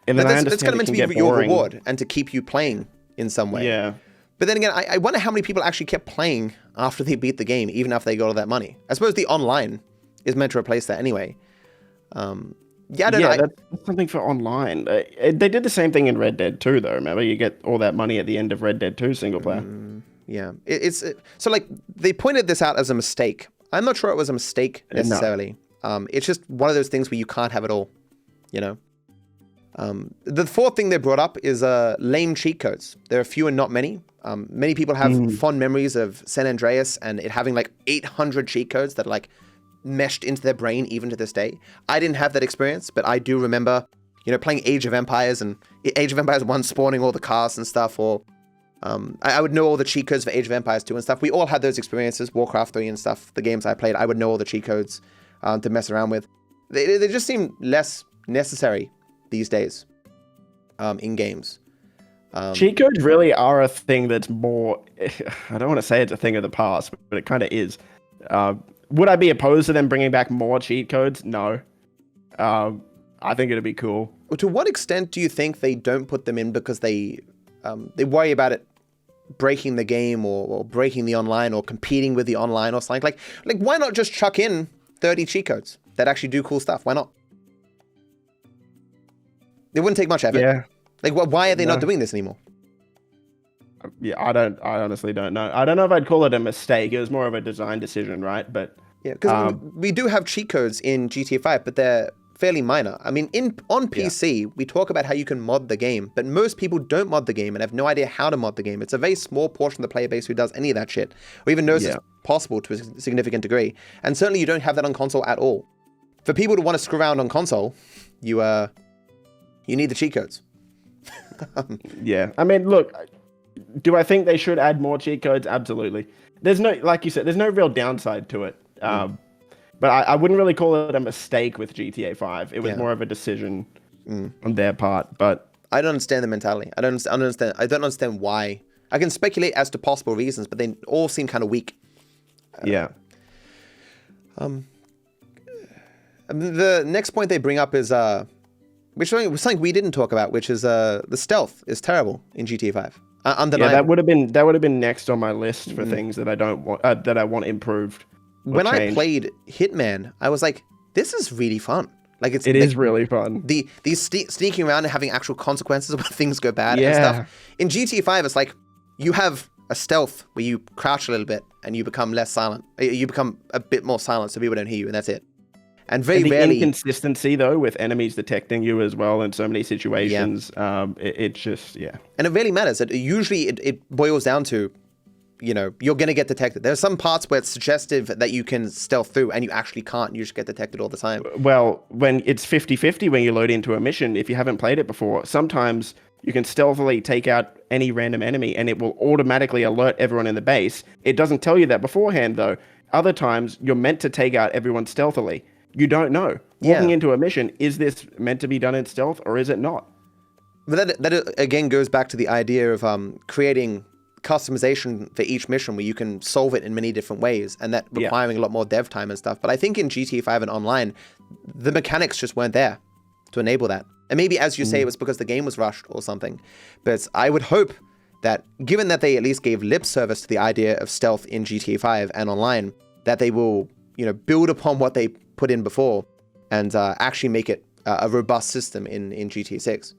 then it's kind of meant to be your reward and to keep you playing in some way. Yeah. But then again, I wonder how many people actually kept playing after they beat the game, even after they got all that money. I suppose the online is meant to replace that anyway. I don't know. That's something for online. They did the same thing in Red Dead 2, though. Remember, you get all that money at the end of Red Dead 2 single player. So they pointed this out as a mistake. I'm not sure it was a mistake necessarily. No. It's just one of those things where you can't have it all, The fourth thing they brought up is lame cheat codes. There are few and not many. Many people have fond memories of San Andreas and it having like 800 cheat codes that are like meshed into their brain even to this day. I didn't have that experience, but I do remember, playing Age of Empires and Age of Empires 1 spawning all the cars and stuff, or I would know all the cheat codes for Age of Empires 2 and stuff. We all had those experiences, Warcraft 3 and stuff, the games I played, I would know all the cheat codes to mess around with. They just seem less necessary these days in games. Cheat codes really are a thing that's more, I don't want to say it's a thing of the past, but it kind of is. Would I be opposed to them bringing back more cheat codes? No. I think it'd be cool. Well, to what extent do you think they don't put them in because they worry about it breaking the game or breaking the online or competing with the online or something? Like why not just chuck in 30 cheat codes that actually do cool stuff? Why not? It wouldn't take much effort. Yeah. Like, why are they not doing this anymore? Yeah, I honestly don't know. I don't know if I'd call it a mistake. It was more of a design decision, right? But yeah, because we do have cheat codes in GTA 5, but they're fairly minor. I mean, on PC, we talk about how you can mod the game, but most people don't mod the game and have no idea how to mod the game. It's a very small portion of the player base who does any of that shit, or even knows it's possible to a significant degree. And certainly you don't have that on console at all. For people to want to screw around on console, you need the cheat codes. Yeah, I mean, look, do I think they should add more cheat codes? Absolutely. There's no, like you said, there's no real downside to it. But I wouldn't really call it a mistake with GTA 5. It was more of a decision on their part. But I don't understand the mentality. I don't understand why. I can speculate as to possible reasons, but they all seem kind of weak. Yeah. The next point they bring up is which was something we didn't talk about, which is the stealth is terrible in GTA 5. Undeniable. Yeah, that would have been next on my list for things that I don't want that I want improved. When I played Hitman, I was like, this is really fun. Like it is really fun. These sneaking around and having actual consequences when things go bad and stuff. In GTA 5, it's like you have a stealth where you crouch a little bit and you become less silent. You become a bit more silent so people don't hear you, and that's it. And very rarely inconsistency though with enemies detecting you as well in so many situations. It just and it really matters. Usually it boils down to, you're going to get detected. There's some parts where it's suggestive that you can stealth through and you actually can't. You just get detected all the time. Well, when it's 50-50 when you load into a mission, if you haven't played it before, sometimes you can stealthily take out any random enemy and it will automatically alert everyone in the base. It doesn't tell you that beforehand though. Other times you're meant to take out everyone stealthily. You don't know. Walking into a mission, is this meant to be done in stealth or is it not? But that again goes back to the idea of creating customization for each mission where you can solve it in many different ways, and that requiring a lot more dev time and stuff. But I think in GTA 5 and online, the mechanics just weren't there to enable that. And maybe, as you say, it was because the game was rushed or something. But I would hope that, given that they at least gave lip service to the idea of stealth in GTA 5 and online, that they will, build upon what they put in before and actually make it a robust system in GTA 6.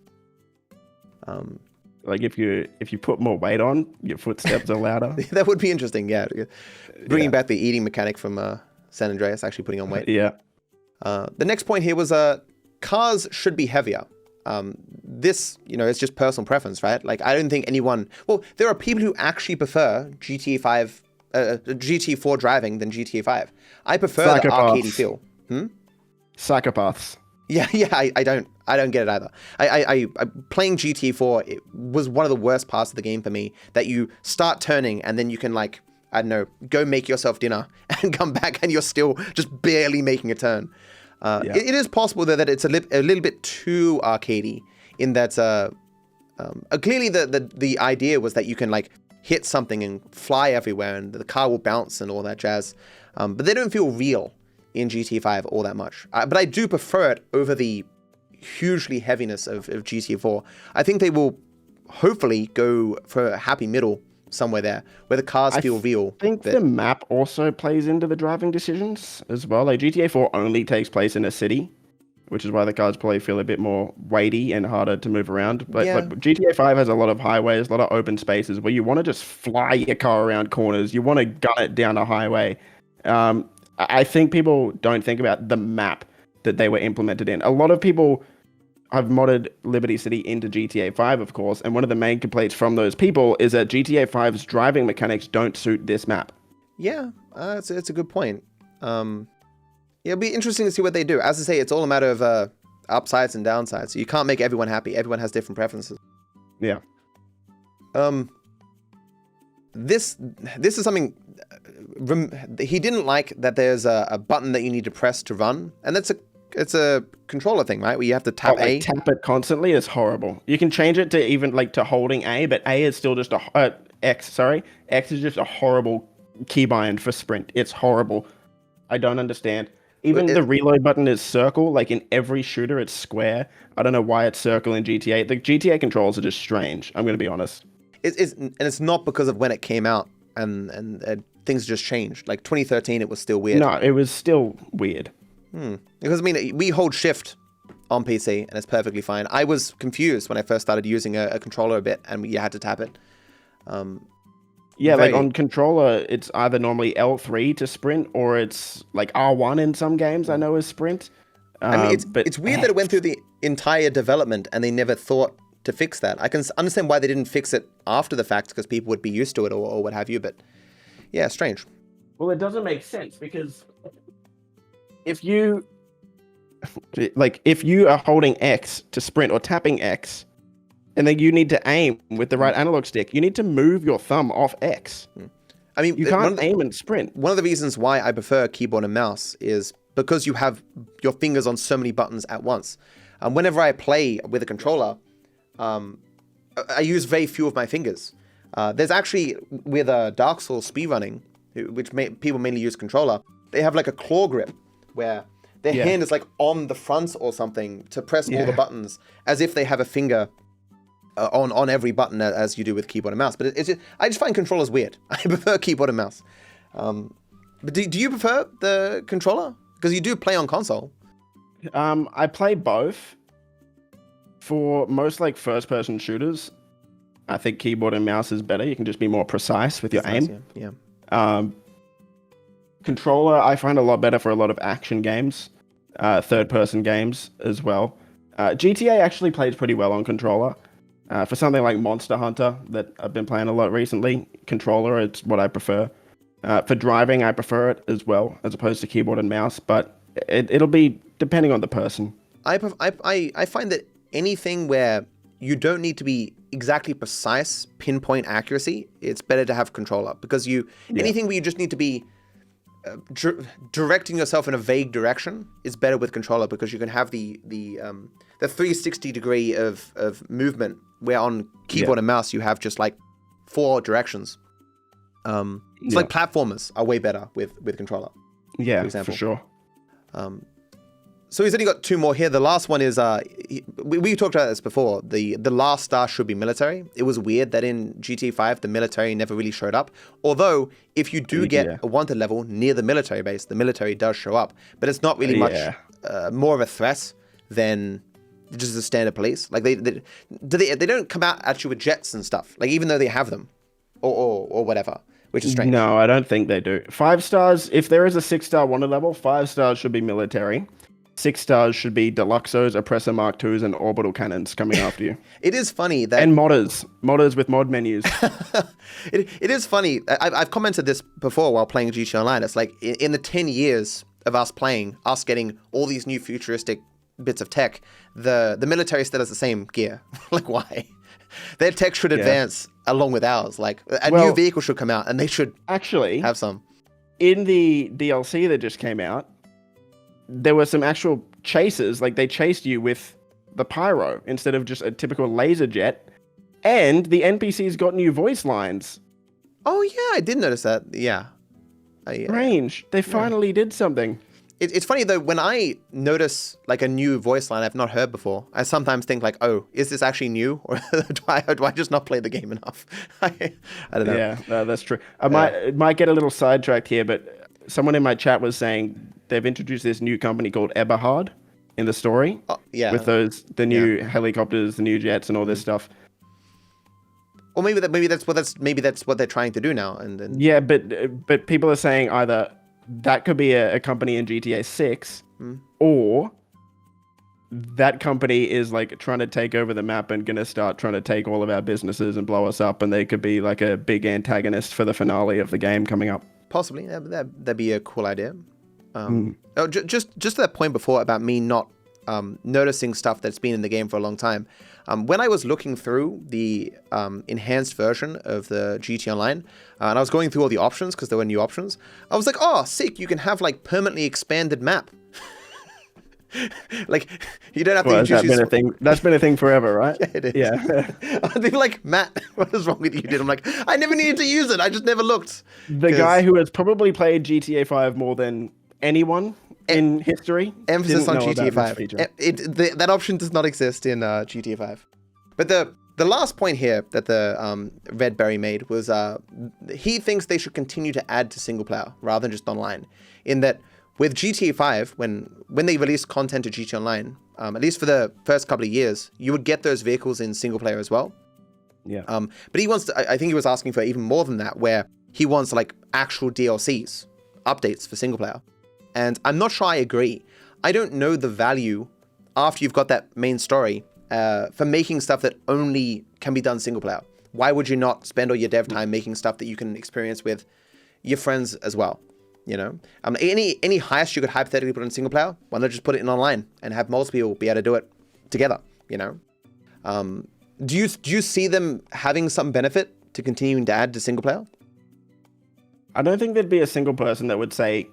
Like if you put more weight on, your footsteps are louder. That would be interesting, yeah. Bringing back the eating mechanic from San Andreas, actually putting on weight. Yeah. The next point here was cars should be heavier. This, it's just personal preference, right? Like, I don't think anyone... Well, there are people who actually prefer GTA 4 driving than GTA 5. I prefer the arcadey feel. Psychopaths. Yeah, I don't get it either. I playing GTA 4, it was one of the worst parts of the game for me, that you start turning and then you can, like, I don't know, go make yourself dinner and come back and you're still just barely making a turn. It is possible though that it's a little bit too arcadey in that clearly the idea was that you can like hit something and fly everywhere and the car will bounce and all that jazz. But they don't feel real in GTA 5 all that much. But I do prefer it over the hugely heaviness of GTA 4. I think they will hopefully go for a happy middle somewhere there where the cars feel real. I think the map also plays into the driving decisions as well. Like GTA 4 only takes place in a city, which is why the cars probably feel a bit more weighty and harder to move around. But GTA 5 has a lot of highways, a lot of open spaces where you want to just fly your car around corners. You want to gun it down a highway. I think people don't think about the map that they were implemented in. A lot of people I've modded Liberty City into GTA 5, of course, and one of the main complaints from those people is that GTA 5's driving mechanics don't suit this map. Yeah, it's a good point. It'll be interesting to see what they do. As I say, it's all a matter of upsides and downsides. You can't make everyone happy. Everyone has different preferences. Yeah. This is something he didn't like, that there's a button that you need to press to run, and it's a controller thing, right? Where you have to tap A. Tap it constantly is horrible. You can change it to even like to holding A, but A is still just X. Sorry, X is just a horrible keybind for sprint. It's horrible. I don't understand. Even the reload button is circle. Like in every shooter, it's square. I don't know why it's circle in GTA. The GTA controls are just strange. I'm gonna be honest. It's not because of when it came out, and things just changed. Like 2013, it was still weird. No, it was still weird. Because I mean, we hold shift on PC, and it's perfectly fine. I was confused when I first started using a controller a bit, and you had to tap it. Like on controller, it's either normally L3 to sprint, or it's like R1 in some games. I know is sprint. I mean, it's weird that it went through the entire development, and they never thought to fix that. I can understand why they didn't fix it after the fact, because people would be used to it or what have you. But yeah, strange. Well, it doesn't make sense, because if you are holding X to sprint or tapping X, and then you need to aim with the right analog stick, you need to move your thumb off X. I mean, you can't aim and sprint. One of the reasons why I prefer keyboard and mouse is because you have your fingers on so many buttons at once. Whenever I play with a controller, I use very few of my fingers. There's actually, with Dark Souls speedrunning, which people mainly use controller, they have like a claw grip where their hand is like on the front or something to press all the buttons, as if they have a finger on every button, as you do with keyboard and mouse. But I just find controllers weird. I prefer keyboard and mouse. But do you prefer the controller? Because you do play on console. I play both. For most like first-person shooters, I think keyboard and mouse is better. You can just be more precise with your aim. Yeah. Controller, I find a lot better for a lot of action games, third-person games as well. GTA actually plays pretty well on controller. For something like Monster Hunter that I've been playing a lot recently, controller, it's what I prefer. For driving, I prefer it as well, as opposed to keyboard and mouse, but it'll be depending on the person. I find that anything where you don't need to be exactly precise, pinpoint accuracy, it's better to have controller, because anything where you just need to be directing yourself in a vague direction is better with controller, because you can have the 360 degree of movement, where on keyboard and mouse you have just like 4 directions. It's like platformers are way better with controller. Yeah, for example. For sure. So he's only got 2 more here. The last one is, we talked about this before, the last star should be military. It was weird that in GTA 5, the military never really showed up. Although, if you do get a wanted level near the military base, the military does show up. But it's not really much more of a threat than just the standard police. Like, they don't come out at you with jets and stuff, like, even though they have them, or whatever, which is strange. No, I don't think they do. 5 stars, if there is a 6-star wanted level, 5 stars should be military. 6 stars should be Deluxos, Oppressor Mark IIs, and Orbital Cannons coming after you. It is funny that... And modders with mod menus. It is funny. I've commented this before while playing GTA Online. It's like, in the 10 years of us playing, us getting all these new futuristic bits of tech, the military still has the same gear. Like, why? Their tech should advance along with ours. Like, a new vehicle should come out, and they should actually have some. In the DLC that just came out, there were some actual chases, like they chased you with the pyro instead of just a typical laser jet, and the NPCs got new voice lines. Oh yeah, I did notice that. Yeah. Strange. They finally did something. It's funny though, when I notice like a new voice line I've not heard before, I sometimes think like, oh, is this actually new, or do I just not play the game enough? I don't know. Yeah, that's true. I might get a little sidetracked here, but someone in my chat was saying they've introduced this new company called Eberhard in the story. With the new helicopters, the new jets, and all this stuff. Or maybe that's what they're trying to do now. And then yeah, but people are saying either that could be a company in GTA 6, or that company is like trying to take over the map and gonna start trying to take all of our businesses and blow us up, and they could be like a big antagonist for the finale of the game coming up. Possibly, that'd be a cool idea. Just to that point before about me not noticing stuff that's been in the game for a long time. When I was looking through the enhanced version of the GT Online, and I was going through all the options because there were new options, I was like, oh, sick! You can have like permanently expanded map. Like, you don't have to That's been a thing. That's been a thing forever, right? Yeah, it is. Yeah. I'd be like, Matt, what is wrong with you, dude? I'm like, I never needed to use it. I just never looked. The guy who has probably played GTA 5 more than anyone in history. Emphasis on GTA 5. That option does not exist in GTA 5. But the last point here that the Red Berry made was he thinks they should continue to add to single player rather than just online. In that, with GTA 5, when they released content to GTA Online, at least for the first couple of years, you would get those vehicles in single player as well. Yeah. But he wants to, I think he was asking for even more than that, where he wants like actual DLCs, updates for single player. And I'm not sure I agree. I don't know the value after you've got that main story for making stuff that only can be done single player. Why would you not spend all your dev time making stuff that you can experience with your friends as well? You know, any heist you could hypothetically put in single player, why not just put it in online and have most people be able to do it together? You know, do you see them having some benefit to continuing to add to single player? I don't think there'd be a single person that would say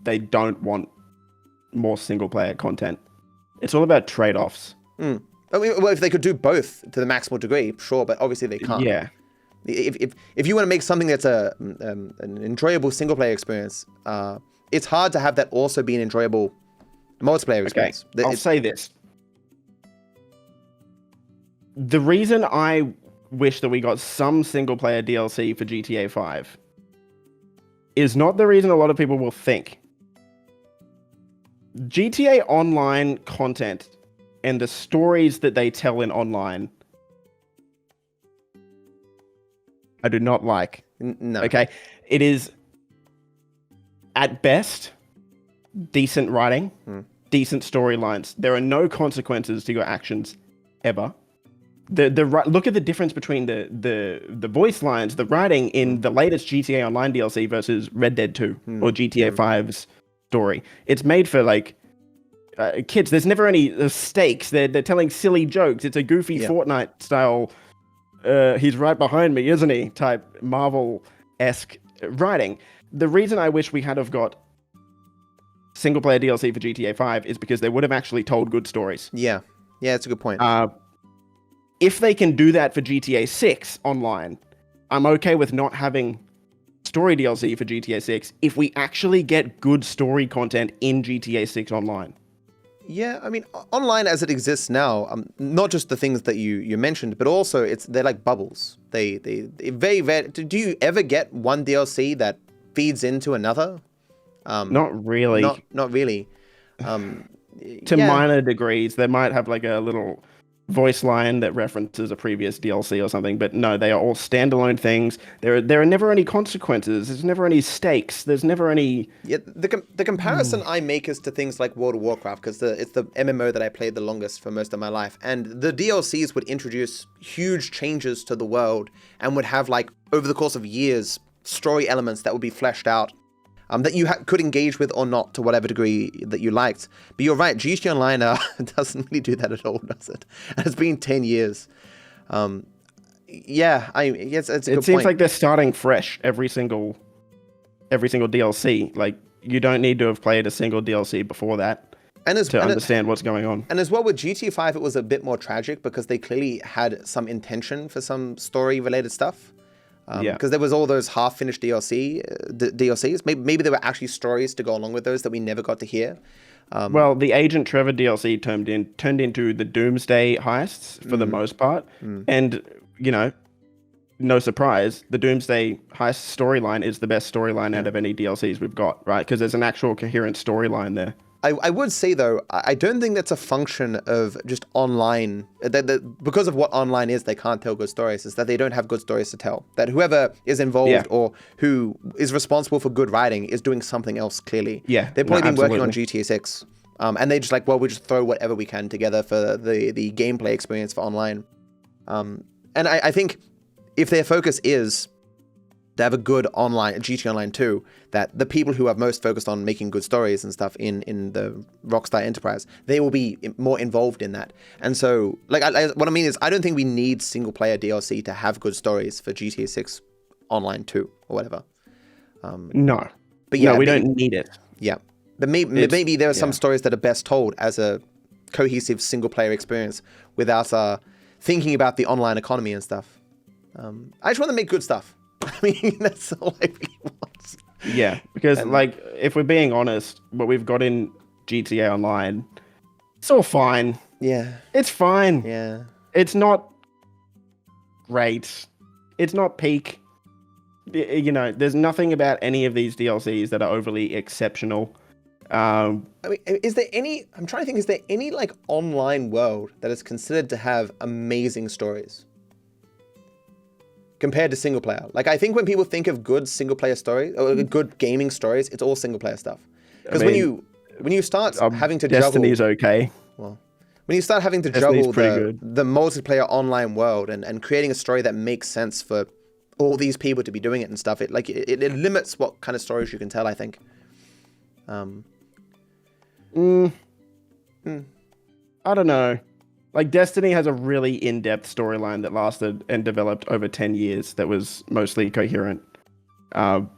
they don't want more single player content. It's all about trade-offs. I mean, well, if they could do both to the maximal degree, sure, but obviously they can't. Yeah. If you want to make something that's an enjoyable single player experience, it's hard to have that also be an enjoyable multiplayer experience. Okay. I'll say this. The reason I wish that we got some single player DLC for GTA 5 is not the reason a lot of people will think. GTA Online content and the stories that they tell in online, I do not like. No. Okay. It is, at best, decent writing, decent storylines. There are no consequences to your actions ever. Look at the difference between the voice lines, the writing in the latest GTA Online DLC versus Red Dead 2 or GTA 5's story. It's made for like kids. There's never any stakes. They're telling silly jokes. It's a goofy Fortnite style. He's right behind me, isn't he? Type Marvel-esque writing. The reason I wish we had have got single player DLC for GTA 5 is because they would have actually told good stories. Yeah, that's a good point. If they can do that for GTA 6 online, I'm okay with not having story DLC for GTA 6 if we actually get good story content in GTA 6 online. Yeah, I mean, online as it exists now, not just the things that you mentioned, but also they're like bubbles. They very, very. Do you ever get one DLC that feeds into another? Not really. Not really. To minor degrees, they might have like a little voice line that references a previous DLC or something, but no, they are all standalone things. There are never any consequences. There's never any stakes. There's never any. Yeah, the comparison I make is to things like World of Warcraft because it's the MMO that I played the longest for most of my life, and the DLCs would introduce huge changes to the world and would have like over the course of years story elements that would be fleshed out. That you could engage with or not to whatever degree that you liked. But you're right, GTA Online doesn't really do that at all, does it? And it's been 10 years. Yeah, it's a good point. It seems like they're starting fresh every single DLC. Like, you don't need to have played a single DLC before that to understand what's going on. And as well with GTA 5, it was a bit more tragic because they clearly had some intention for some story-related stuff. Because there was all those half-finished DLCs. Maybe there were actually stories to go along with those that we never got to hear. Well, the Agent Trevor DLC turned into the Doomsday heists for the most part. And, you know, no surprise, the Doomsday heist storyline is the best storyline out of any DLCs we've got, right? Because there's an actual coherent storyline there. I would say, though, I don't think that's a function of just online. Because of what online is, they can't tell good stories. Is that they don't have good stories to tell. That whoever is involved or who is responsible for good writing is doing something else, clearly. Yeah, They've probably been working on GTA 6 And they just like, well, we just throw whatever we can together for the gameplay experience for online. And I think if their focus is to have a good online, GTA Online 2, that the people who are most focused on making good stories and stuff in the Rockstar enterprise, they will be more involved in that. And so, like, what I mean is, I don't think we need single-player DLC to have good stories for GTA 6 Online 2 or whatever. No. But yeah, no, we don't need it. Yeah. But maybe there are some stories that are best told as a cohesive single-player experience without thinking about the online economy and stuff. I just want to make good stuff. I mean, that's all I really want. Yeah, because like, if we're being honest, what we've got in GTA Online, it's all fine. Yeah. It's fine. Yeah. It's not great. It's not peak. You know, there's nothing about any of these DLCs that are overly exceptional. I mean, is there any like online world that is considered to have amazing stories compared to single player? Like, I think when people think of good single player stories or good gaming stories, it's all single player stuff. Because when you start having to Destiny's juggle, okay. well, when you start having to Destiny's juggle the multiplayer online world and creating a story that makes sense for all these people to be doing it and stuff, it limits what kind of stories you can tell, I think. I don't know. Like, Destiny has a really in-depth storyline that lasted and developed over 10 years that was mostly coherent. Jim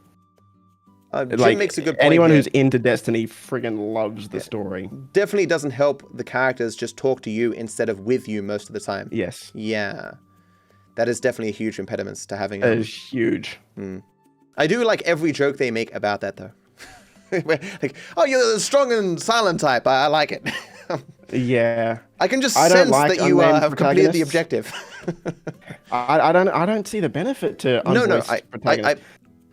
Like, makes a good point anyone here. who's into Destiny friggin' loves the story. Definitely doesn't help the characters just talk to you instead of with you most of the time. Yes. Yeah. That is definitely a huge impediment to having That is huge. I do like every joke they make about that, though. Like, oh, you're the strong and silent type. I like it. Yeah. I can just I don't sense like that you unnamed have completed the protagonists. objective. I don't see the benefit to No, unvoiced protagonists.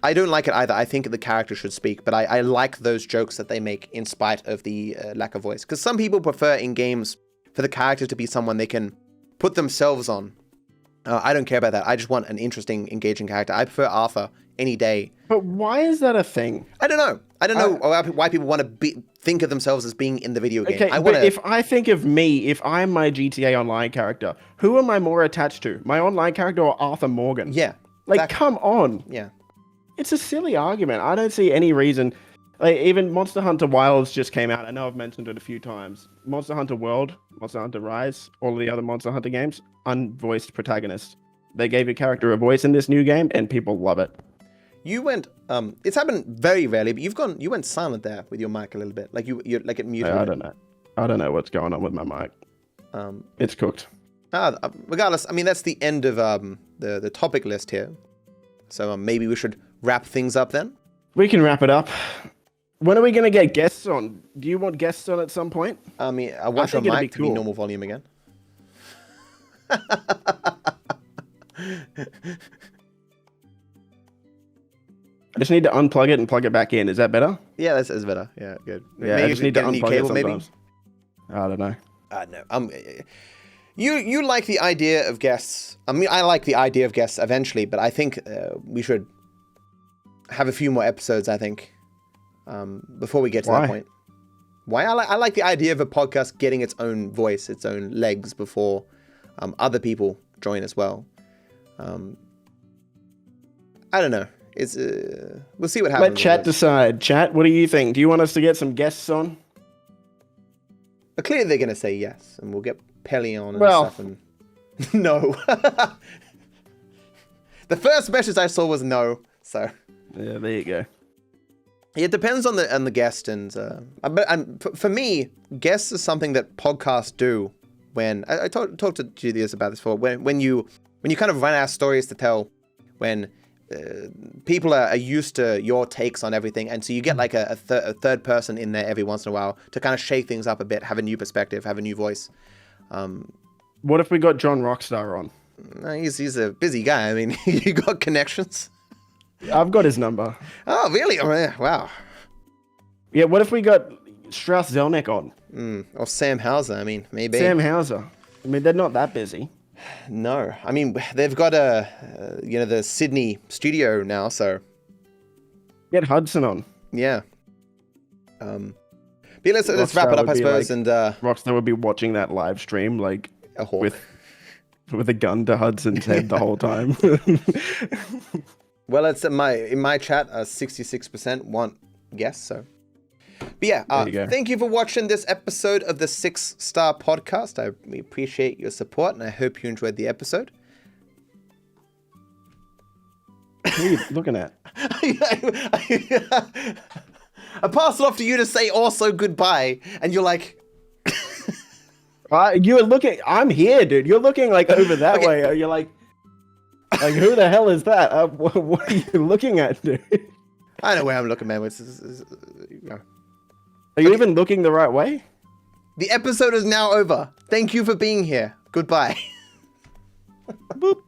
I don't like it either. I think the character should speak, but I like those jokes that they make in spite of the lack of voice. Because some people prefer in games for the character to be someone they can put themselves on. I don't care about that. I just want an interesting, engaging character. I prefer Arthur any day. But why is that a thing? I don't know. I don't know why people want to think of themselves as being in the video game. Okay, but if I think of me, if I'm my GTA Online character, who am I more attached to? My online character or Arthur Morgan? Yeah. Like, come on. Yeah. It's a silly argument. I don't see any reason. Like, even Monster Hunter Wilds just came out. I know I've mentioned it a few times. Monster Hunter World, Monster Hunter Rise, all of the other Monster Hunter games, unvoiced protagonists. They gave a character a voice in this new game, and people love it. You went. It's happened very rarely, but you went silent there with your mic a little bit, like you're like it muted. I don't know. I don't know what's going on with my mic. It's cooked. Regardless, I mean that's the end of the topic list here. So maybe we should wrap things up then. We can wrap it up. When are we going to get guests on? Do you want guests on at some point? I mean, I want your think it'd mic be to be cool. normal volume again. I just need to unplug it and plug it back in. Is that better? Yeah, that's better. Yeah, good. Yeah, maybe I just need to get a new unplug cable, it maybe. sometimes. I don't know. No. You like the idea of guests. I mean, I like the idea of guests eventually, but I think we should have a few more episodes, I think, before we get to that point. Why? I like the idea of a podcast getting its own voice, its own legs before other people join as well. I don't know. It's we'll see what happens. Let chat decide. Chat, what do you think? Do you want us to get some guests on? But clearly they're going to say yes, and we'll get Pelly on and stuff. And no. The first message I saw was no, so. Yeah, there you go. It depends on the guest, and for me, guests is something that podcasts do. When I talked to Julius about this before, when you kind of run out of stories to tell, when people are used to your takes on everything, and so you get like a third person in there every once in a while to kind of shake things up a bit, have a new perspective, have a new voice. What if we got John Rockstar on? He's a busy guy. I mean, you got connections. I've got his number. Oh, really? Oh, wow. Yeah, what if we got Strauss Zelnick on? Or Sam Hauser. I mean, maybe. Sam Hauser. I mean, they're not that busy. No. I mean, they've got the Sydney studio now, so. Get Hudson on. Yeah. But let's wrap it up, I suppose. And Rockstar would be watching that live stream like a hawk. with a gun to Hudson's head the whole time. Well, it's in my chat. 66% want guess. So, but yeah. Thank you for watching this episode of the 6-Star Podcast. We appreciate your support, and I hope you enjoyed the episode. What are you looking at? I pass it off to you to say also goodbye, and you're like, you were looking. I'm here, dude. You're looking like over that way. You're like who the hell is that? What are you looking at, dude? I know where I'm looking, man. Are you even looking the right way? The episode is now over. Thank you for being here. Goodbye. Boop.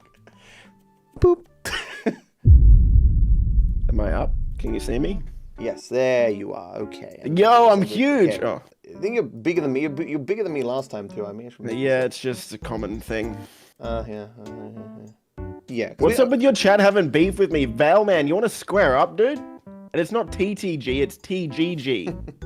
Boop. Am I up? Can you see me? Yes, there you are. Okay. Yo, I'm huge. Okay. Oh. I think you're bigger than me. You're bigger than me last time too. I mean, yeah, it's just a common thing. Yeah. Yeah. What's up with your chat having beef with me? Vale, man, you want to square up, dude? And it's not TTG, it's TGG.